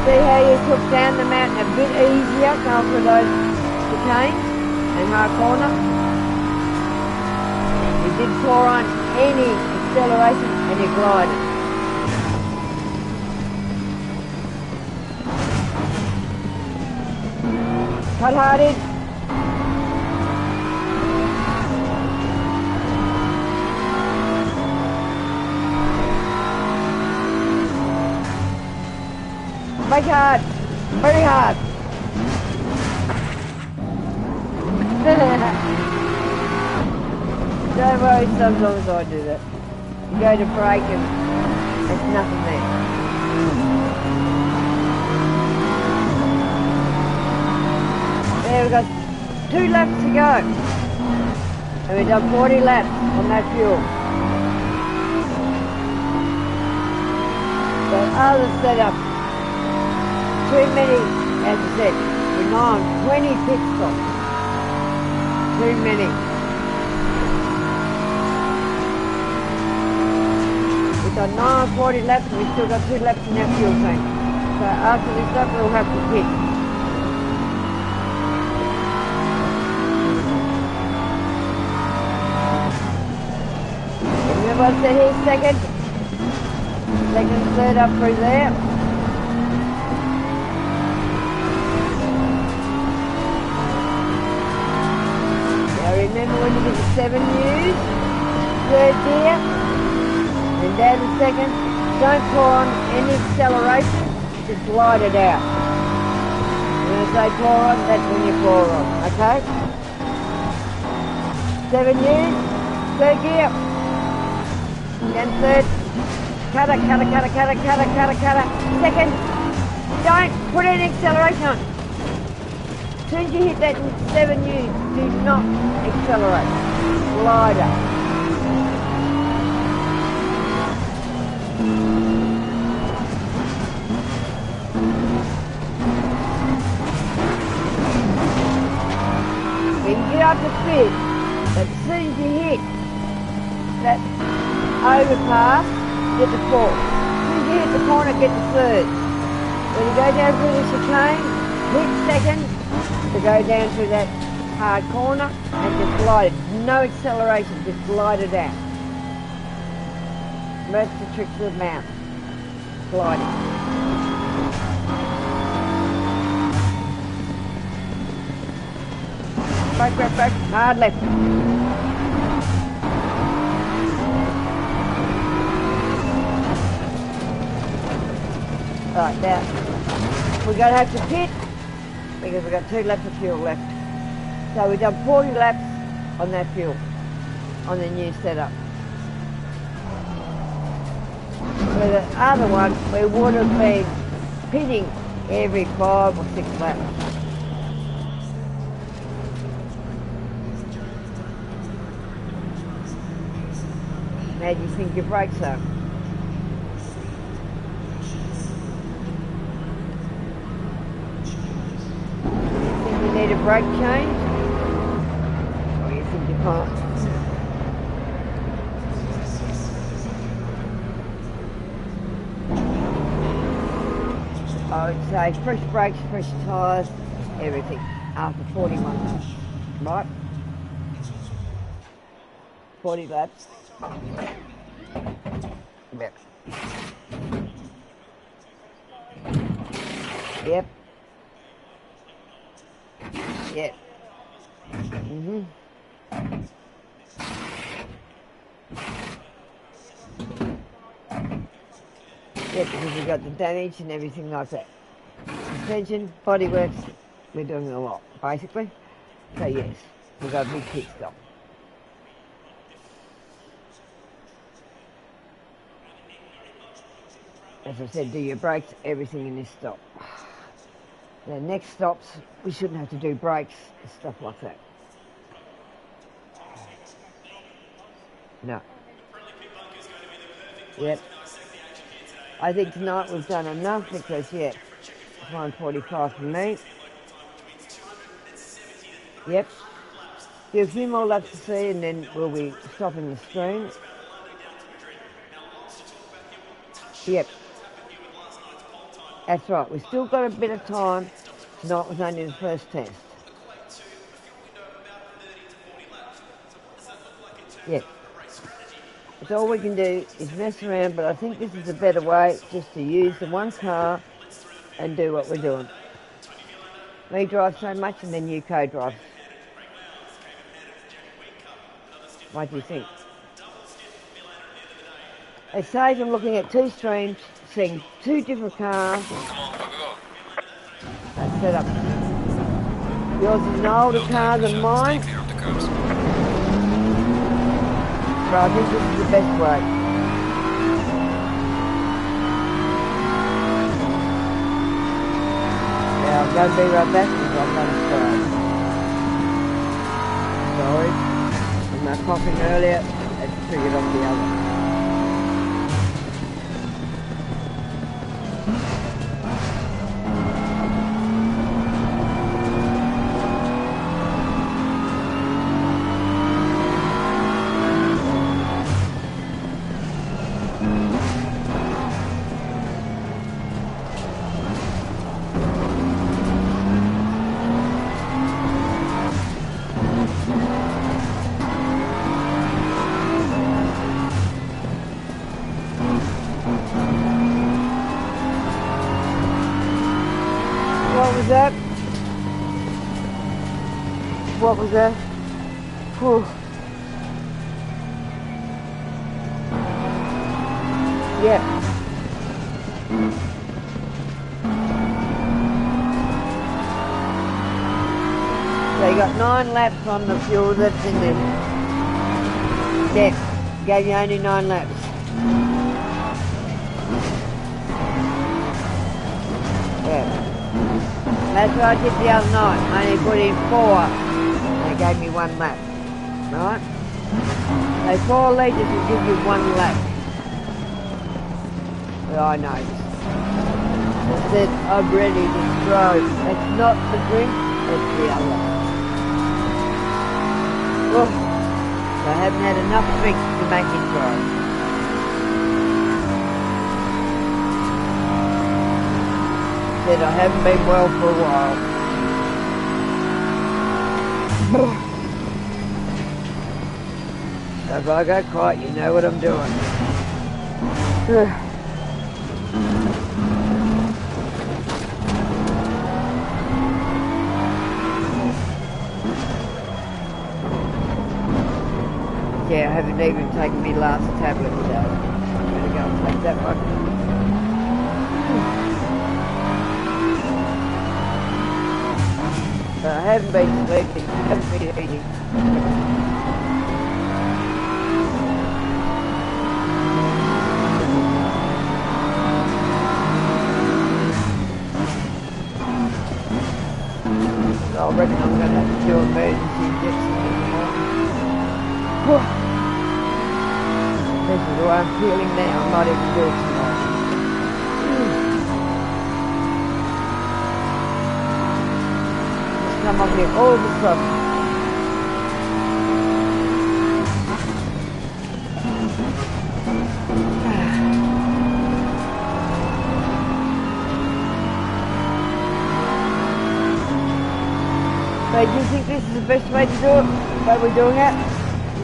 See how you took down the mountain a bit easier going through those chicanes and hard corner? You did pour on any acceleration and you glided. Cut hard in. Brake hard. Very hard. Don't worry, sometimes I do that. You go to brake and there's nothing there. There, we've got 2 laps to go. And we've done 40 laps on that fuel. The other setup, too many, as I said, we're on 20 pit stops. Too many. We've done 940 laps and we've still got 2 laps in that fuel tank. So after this lap we'll have to pit. Remember I said here's second? Second, third up through there. Now remember when you get the 7 U's, third gear, and down the second, don't pour on any acceleration, just glide it out. When I say pour on, that's when you pour on, okay? 7 U's, third gear, then third, cutter, second, don't put any acceleration on. As soon as you hit that 7 U's, do not accelerate, glider. When you get up to speed, as soon as you hit that overpass, get the 4th. As soon as you hit the corner, get the 3rd. When you go down through the chicane, hit second to go down through that hard corner and just glide it. No acceleration, just glide it out. That's the trick to the mount. Gliding. Brake, hard left. Right, now, we're going to have to pit because we've got 2 laps of fuel left. So we've done 40 laps on that fuel, on the new setup. For the other one, we would have been pitting every 5 or 6 laps. How do you think your brakes are? Think you need a brake change? Or you think you can't? I would say fresh brakes, fresh tyres, everything after 41 laps, right? 40 laps. Yep. Yep. Yep. Yeah, because we've got the damage and everything like that. Suspension, bodyworks, we're doing a lot, basically. So yes, we've got a big pit stop. As I said, do your brakes, everything in this stop. The next stops, we shouldn't have to do brakes and stuff like that. No. Yep. I think tonight we've done enough because, yeah, It's 1:45 for me. Yep. Do a few more laps to see and then we'll be stopping the screen. Yep. That's right. We've still got a bit of time. Tonight was only the first test. Yep. That's all we can do is mess around, but I think this is a better way just to use the one car and do what we're doing. Me drive so much and then you co-drive. What do you think? They say I'm looking at two streams, seeing two different cars. Come on, go, go, go. That's set up. Yours is an older car than mine. Stay clear of the curbs. But I think this is the best way. Yeah, I'm going to be right back because I'm going to start. Sorry. From that coughing earlier, it triggered off the other. What was that? Whew. Yeah. So you got 9 laps on the fuel that's in there. Yeah, gave you only 9 laps. Yeah. That's what I did the other night. I only put in 4. They gave me 1 lap. Right? So 4 litres will give you 1 lap. But I noticed. I said, I'm ready to throw. It's not the drink, it's the other. Oh, I haven't had enough drink to make it throw. Said I haven't been well for a while. So if I go quiet, you know what I'm doing. Yeah, I haven't even taken my last tablet today. I'm going to go and take that one. But I haven't been sleeping, I haven't been eating. So I reckon I'm going to have to do emergency injections in the morning. This is the way I'm feeling now, I might even do it tonight. Come on here all of a sudden. So do you think this is the best way to do it? The way we're doing it?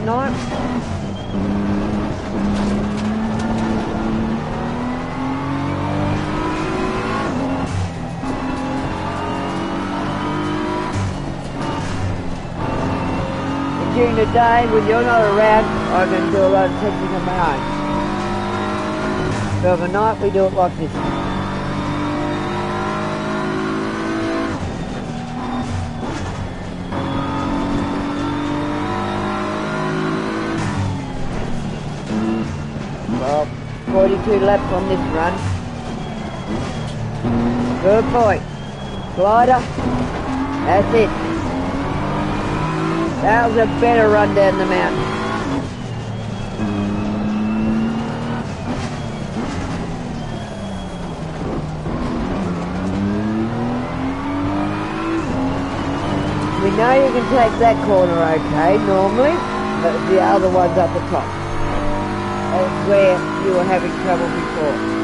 No? During the day, when you're not around, I can do a lot of testing on my own. So overnight, we do it like this. Well, 42 laps on this run. Good boy. Glider. That's it. That was a better run down the mountain. we know you can take that corner okay, normally, but the other one's up the top. That's where you were having trouble before.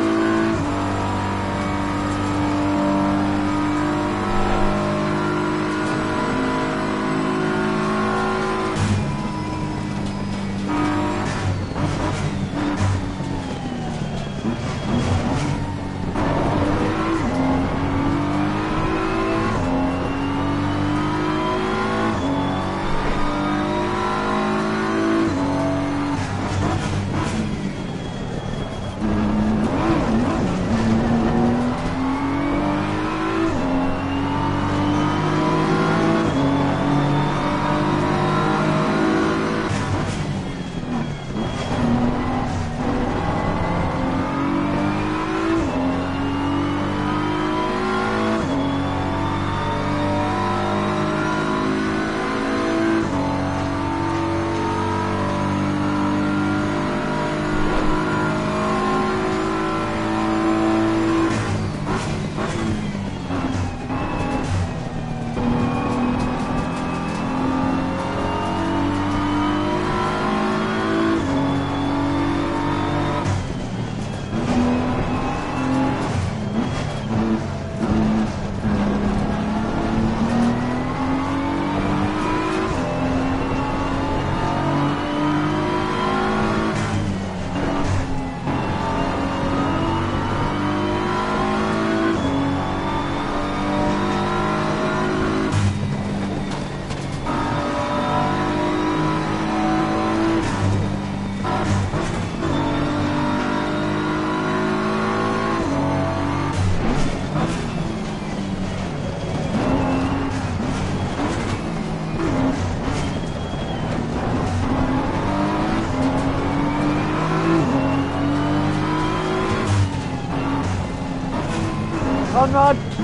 Conrad.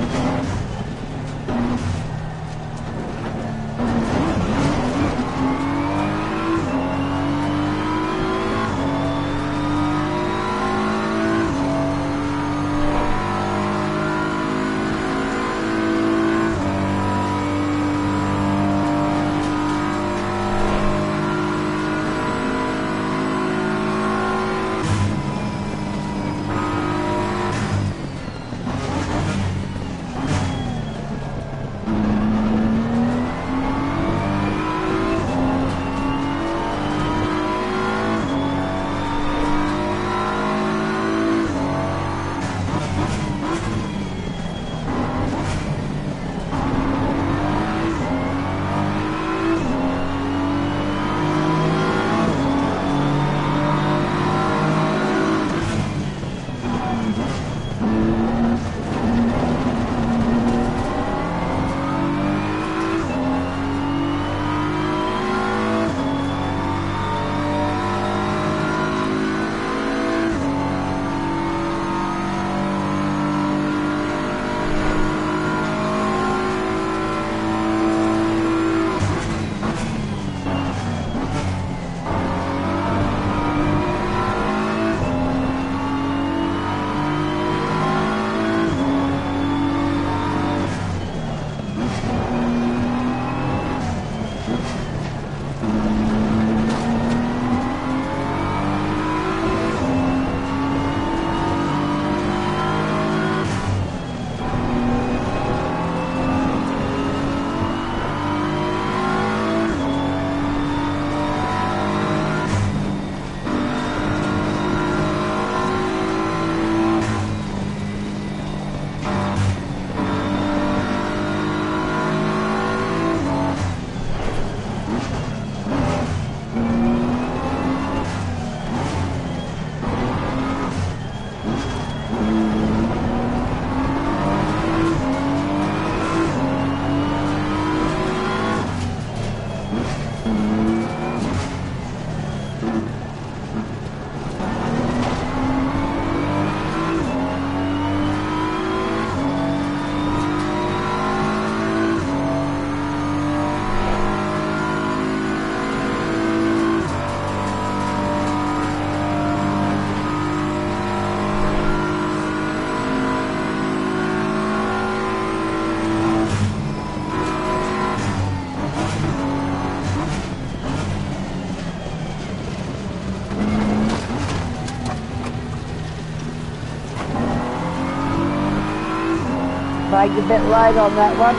Craig's a bit late on that one.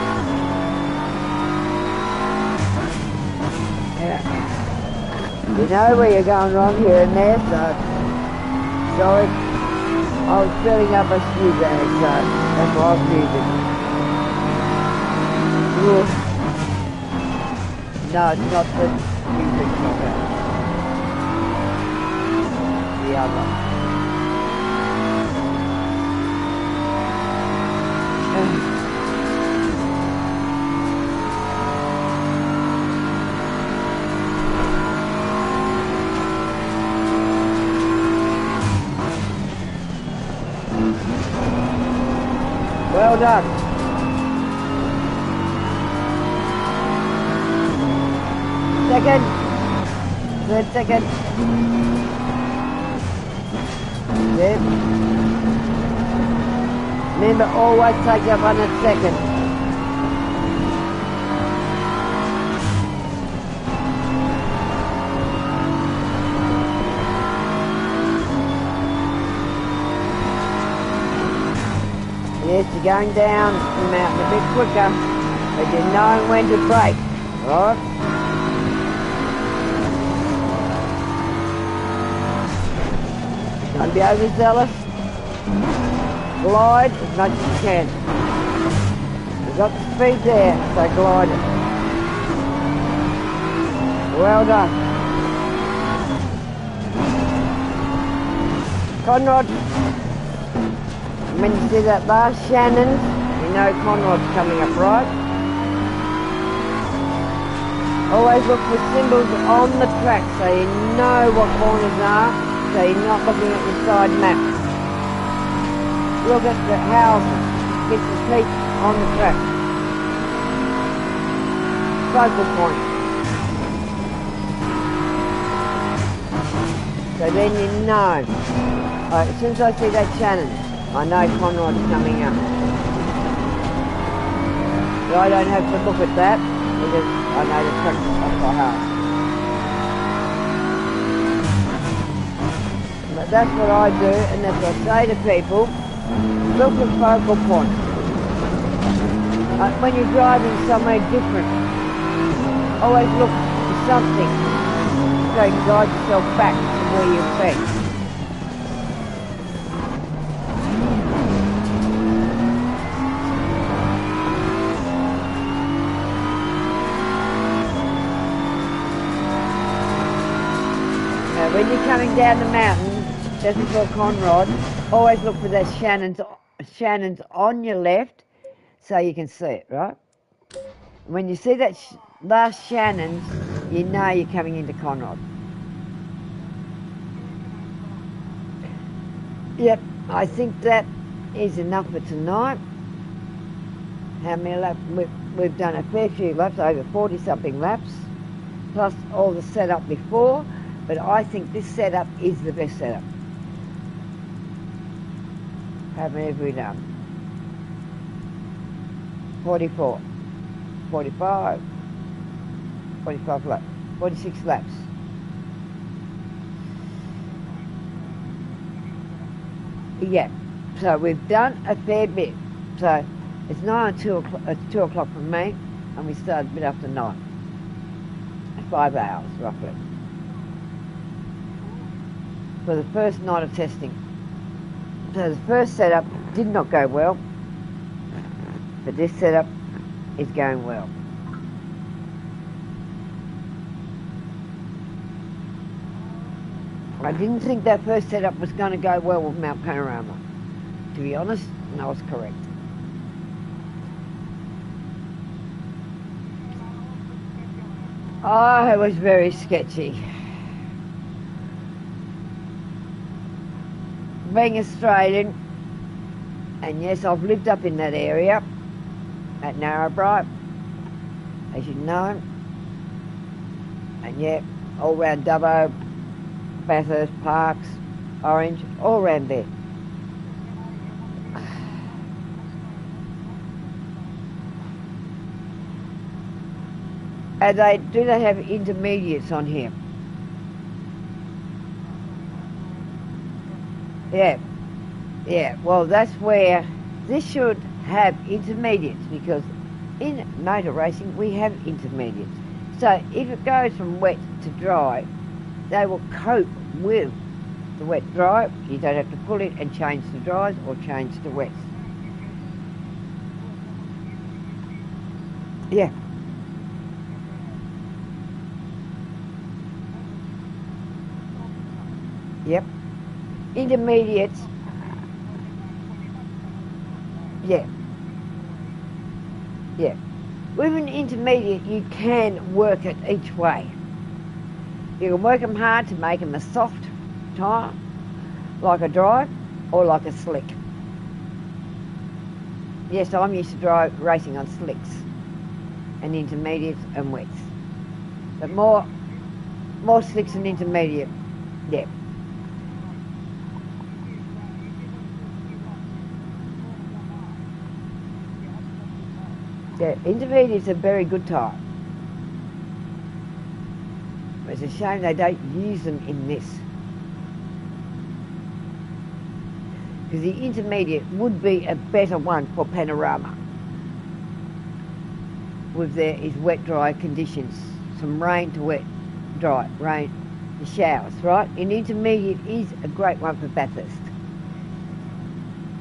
Yeah. You know where you're going wrong here and there, so sorry. I was filling up a stew bag, so that's why I was using. No, it's not the music program. The other. Well done. Second. Third second. Yep. Remember, always take up on a second. Yes, you're going down the mountain a bit quicker, but you're knowing when to brake, right? Don't be overzealous. Glide as much as you can. You've got the speed there, so glide it. Well done. Conrod, when you see that last Shannon, you know Conrod's coming up, right? Always look for symbols on the track so you know what corners are, so you're not looking at the side map. Look at the houses, get the peak on the track. Focal point. So then you know. Right, as soon as I see that Shannon, I know Conrod's coming up. So I don't have to look at that because I know the track's off by heart. But that's what I do, and that's what I say to people. Look at focal points. When you're driving somewhere different, always look for something so you can guide yourself back to where you've been. Now, when you're coming down the mountain, just before Conrod, always look for those Shannons on your left so you can see it, right? When you see that last Shannons, you know you're coming into Conrod. Yep, I think that is enough for tonight. How many laps? We've done a fair few laps, over 40 something laps, plus all the setup before, but I think this setup is the best setup. How many have we done? 44, 45, 45 laps, 46 laps. Yeah, so we've done a fair bit. So it's 2 o'clock for me, and we started a bit after 9. 5 hours, roughly. For the first night of testing. So the first setup did not go well, but this setup is going well. I didn't think that first setup was going to go well with Mount Panorama. To be honest, and I was correct. Oh, it was very sketchy. Being Australian, and yes, I've lived up in that area, at Narrabri, as you know, and yeah, all round Dubbo, Bathurst, Parks, Orange, all round there. And do they have intermediates on here? Yeah, well that's where, this should have intermediates, because in motor racing we have intermediates. So if it goes from wet to dry, they will cope with the wet dry. You don't have to pull it and change to dries or change to wets. Yeah. Yep. Intermediates. Yeah. Yeah. With an intermediate, you can work it each way. You can work them hard to make them a soft tyre, like a dry, or like a slick. Yes, I'm used to racing on slicks and intermediates and wets. But more slicks and intermediate, yeah. Yeah, intermediate's a very good tyre. It's a shame they don't use them in this. Because the intermediate would be a better one for panorama. With there is wet dry conditions. Some rain to wet dry, rain to showers, right? An intermediate is a great one for Bathurst.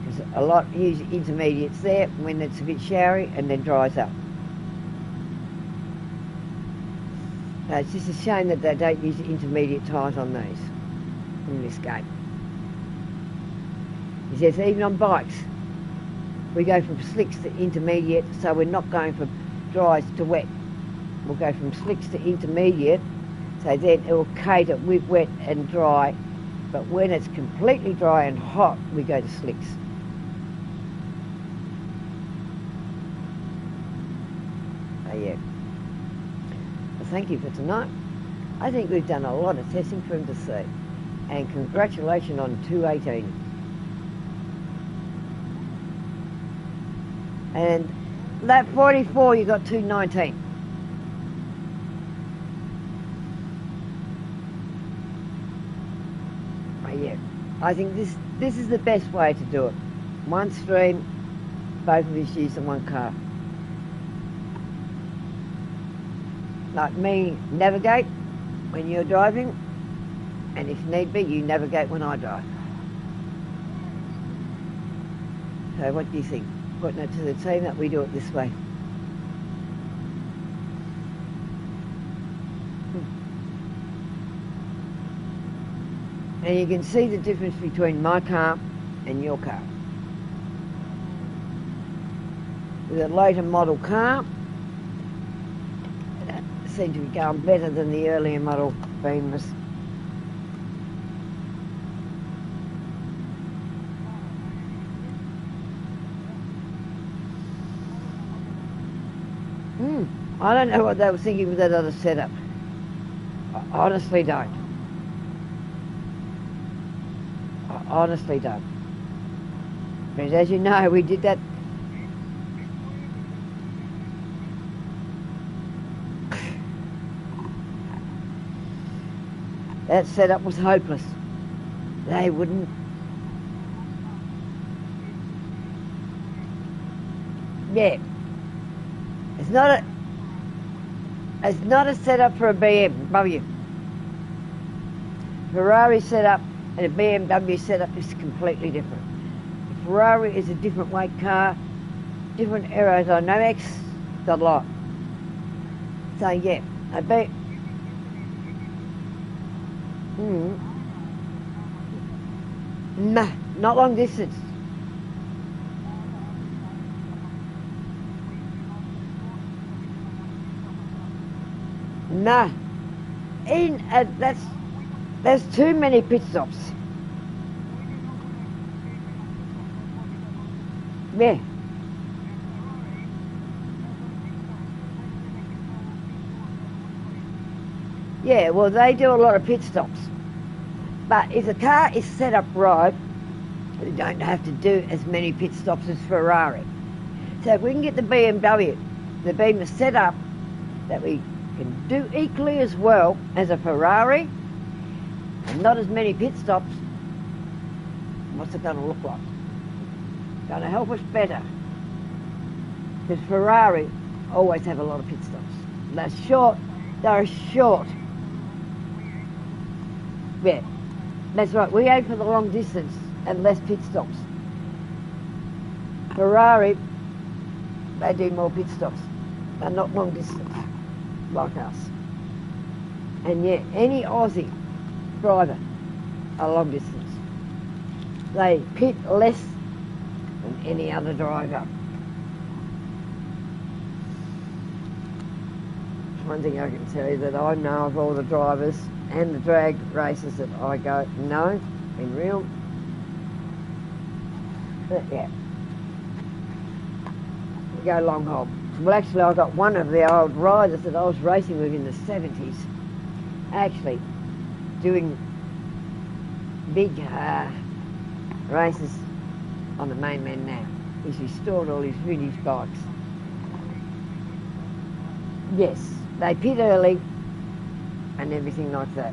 There's a lot use intermediates there when it's a bit showery and then dries up. So it's just a shame that they don't use intermediate tyres on these in this game. He says even on bikes, we go from slicks to intermediate, so we're not going from dries to wet. We'll go from slicks to intermediate, so then it will cater with wet and dry, but when it's completely dry and hot, we go to slicks. Oh yeah. Well, thank you for tonight. I think we've done a lot of testing for him to see, and congratulations on 218. And lap 44, you got 219. Oh, yeah, I think this is the best way to do it. One stream, both of us use in one car. Like me, navigate when you're driving, and if need be, you navigate when I drive. So what do you think? Putting it to the team that we do it this way. And you can see the difference between my car and your car. With a later model car, that seemed to be going better than the earlier model Beamers. I don't know what they were thinking with that other setup. I honestly don't. I honestly don't. Because as you know, we did that. That setup was hopeless. They wouldn't. Yeah. It's not a setup for a BMW. Ferrari setup and a BMW setup is completely different. The Ferrari is a different weight car, different aerodynamics, the lot. So yeah, nah, not long distance. Nah, that's too many pit stops. Yeah. Yeah, well they do a lot of pit stops. But if the car is set up right, they don't have to do as many pit stops as Ferrari. So if we can get the BMW, the Beamer set up that we can do equally as well as a Ferrari and not as many pit stops, what's it going to look like? Going to help us better. Because Ferrari always have a lot of pit stops. They're short. They're short. Yeah, that's right. We aim for the long distance and less pit stops. Ferrari, they do more pit stops. They're not long distance like us. And yet, any Aussie driver are long distance. They pit less than any other driver. One thing I can tell you that I know of all the drivers and the drag races that I go, no, in real, yeah, we go long haul. Well, actually, I got one of the old riders that I was racing with in the 70s, actually doing big races on the mainland now. He's restored all his vintage bikes. Yes, they pit early and everything like that.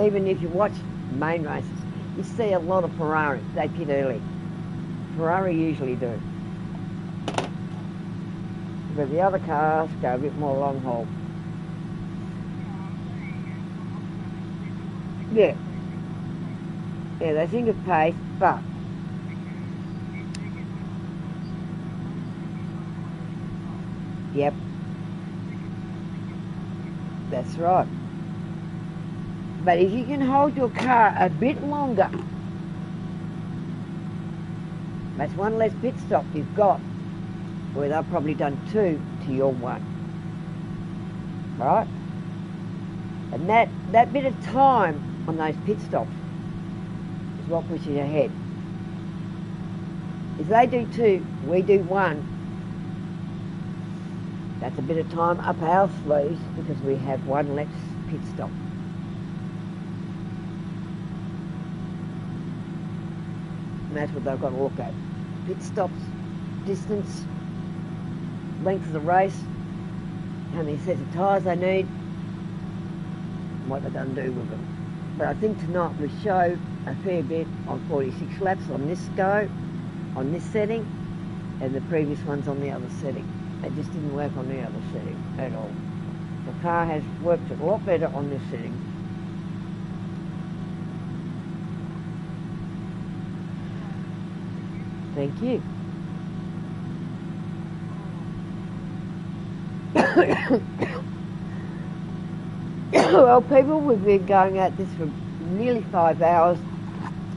Even if you watch main races, you see a lot of Ferrari, they pit early. Ferrari usually do. But the other cars go a bit more long haul. Yeah. Yeah, they think of pace, but yep. That's right. But if you can hold your car a bit longer, that's one less pit stop you've got, where they've probably done 2 to your 1. Right? And that bit of time on those pit stops is what pushes you ahead. If they do 2, we do 1, that's a bit of time up our sleeves because we have 1 less pit stop. And that's what they've got to look at. Pit stops, distance, length of the race, how many sets of tyres they need, and what they're going to do with them. But I think tonight we showed a fair bit on 46 laps on this go, on this setting, and the previous ones on the other setting. It just didn't work on the other setting at all. The car has worked a lot better on this setting. Thank you. Well, people, we've been going at this for nearly 5 hours,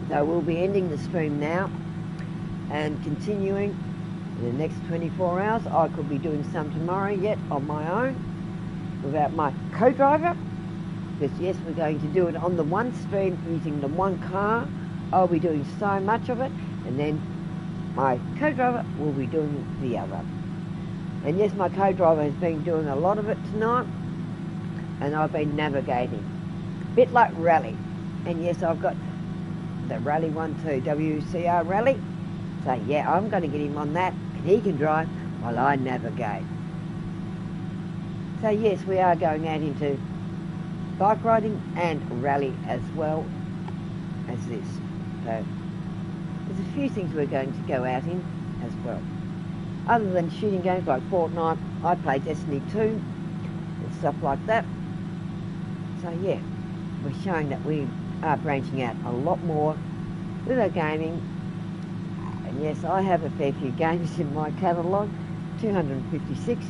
so we'll be ending the stream now and continuing in the next 24 hours. I could be doing some tomorrow yet on my own without my co-driver, because yes, we're going to do it on the one stream using the one car. I'll be doing so much of it, and then my co-driver will be doing the other. And yes, my co-driver has been doing a lot of it tonight, and I've been navigating, a bit like rally. And yes, I've got the rally one too, WCR rally. So yeah, I'm going to get him on that, and he can drive while I navigate. So yes, we are going out into bike riding and rally as well as this. So there's a few things we're going to go out in as well. Other than shooting games like Fortnite, I play Destiny 2 and stuff like that. So yeah, we're showing that we are branching out a lot more with our gaming. And yes, I have a fair few games in my catalogue, 256.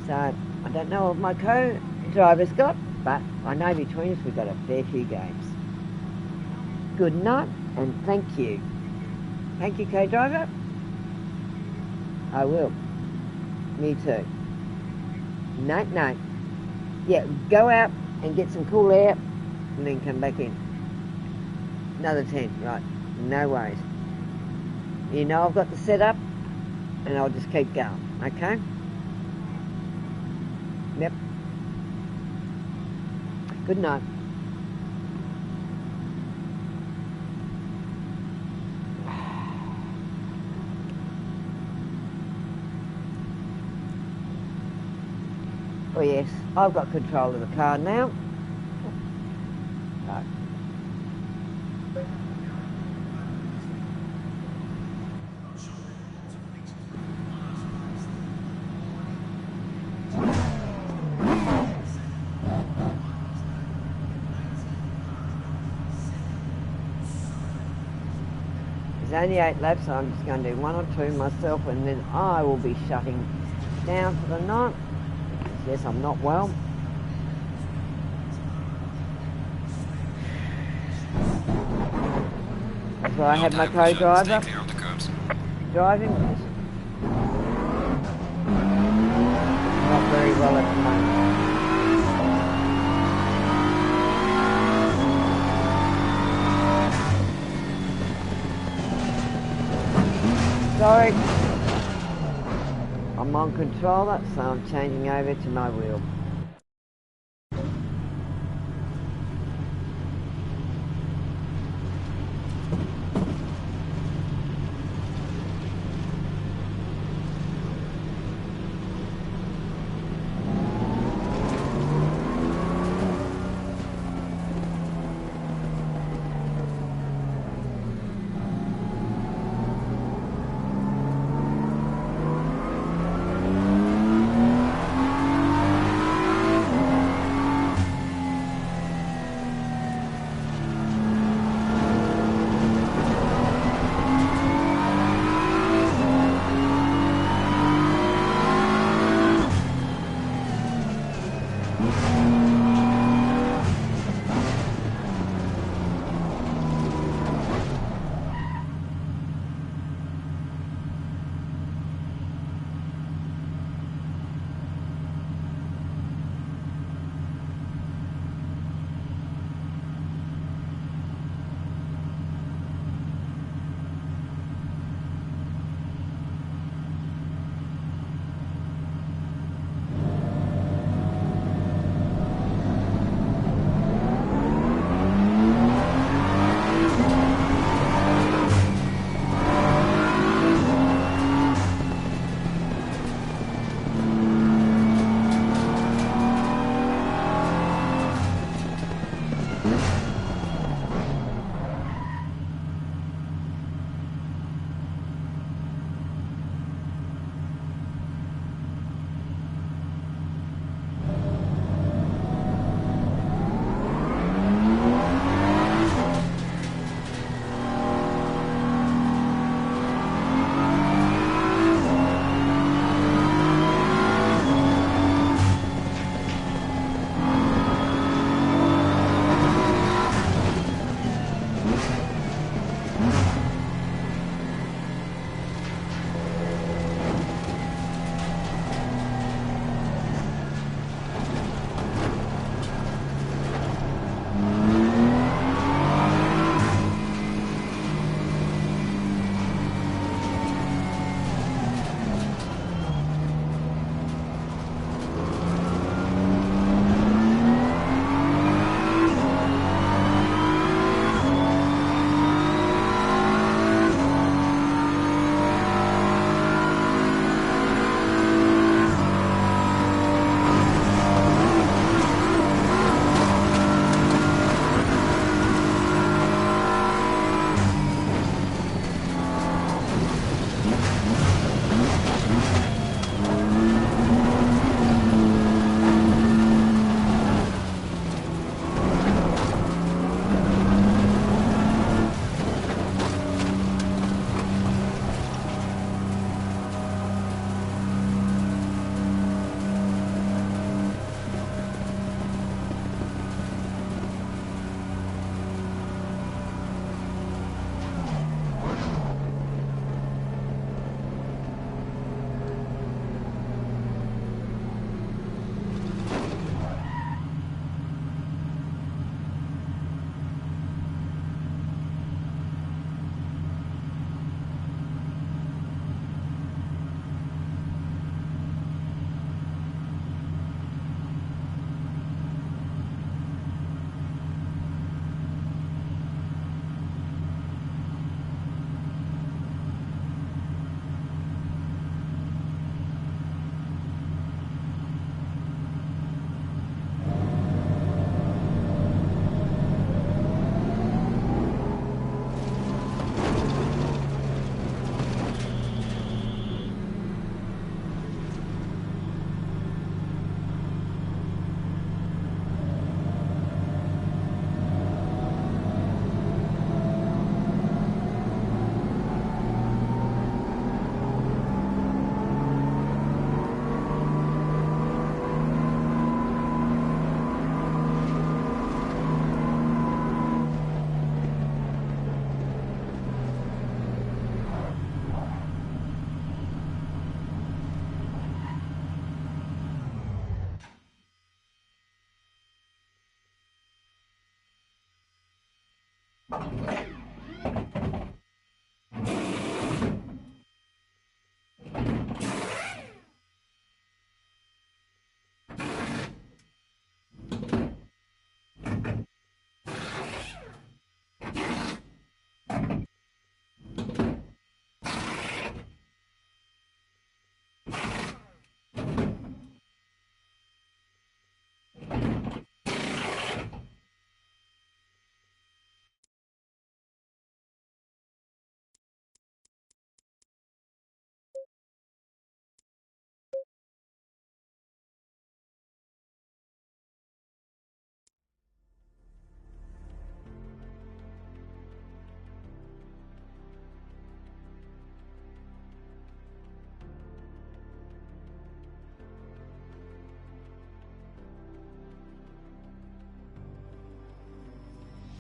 So I don't know what my co-driver's got, but I know between us we've got a fair few games. Good night and thank you. Thank you, co-driver. I will. Me too. Night, night. Yeah, go out and get some cool air and then come back in. Another 10, right. No worries. You know I've got the setup and I'll just keep going, okay? Yep. Good night. Oh yes, I've got control of the car now. Right. There's only 8 left, so I'm just going to do 1 or 2 myself, and then I will be shutting down for the night. Yes, I'm not well. So I have my co-driver Stay clear of the curbs. driving. Not very well at the moment. Sorry. I'm on controller, so I'm changing over to my wheel.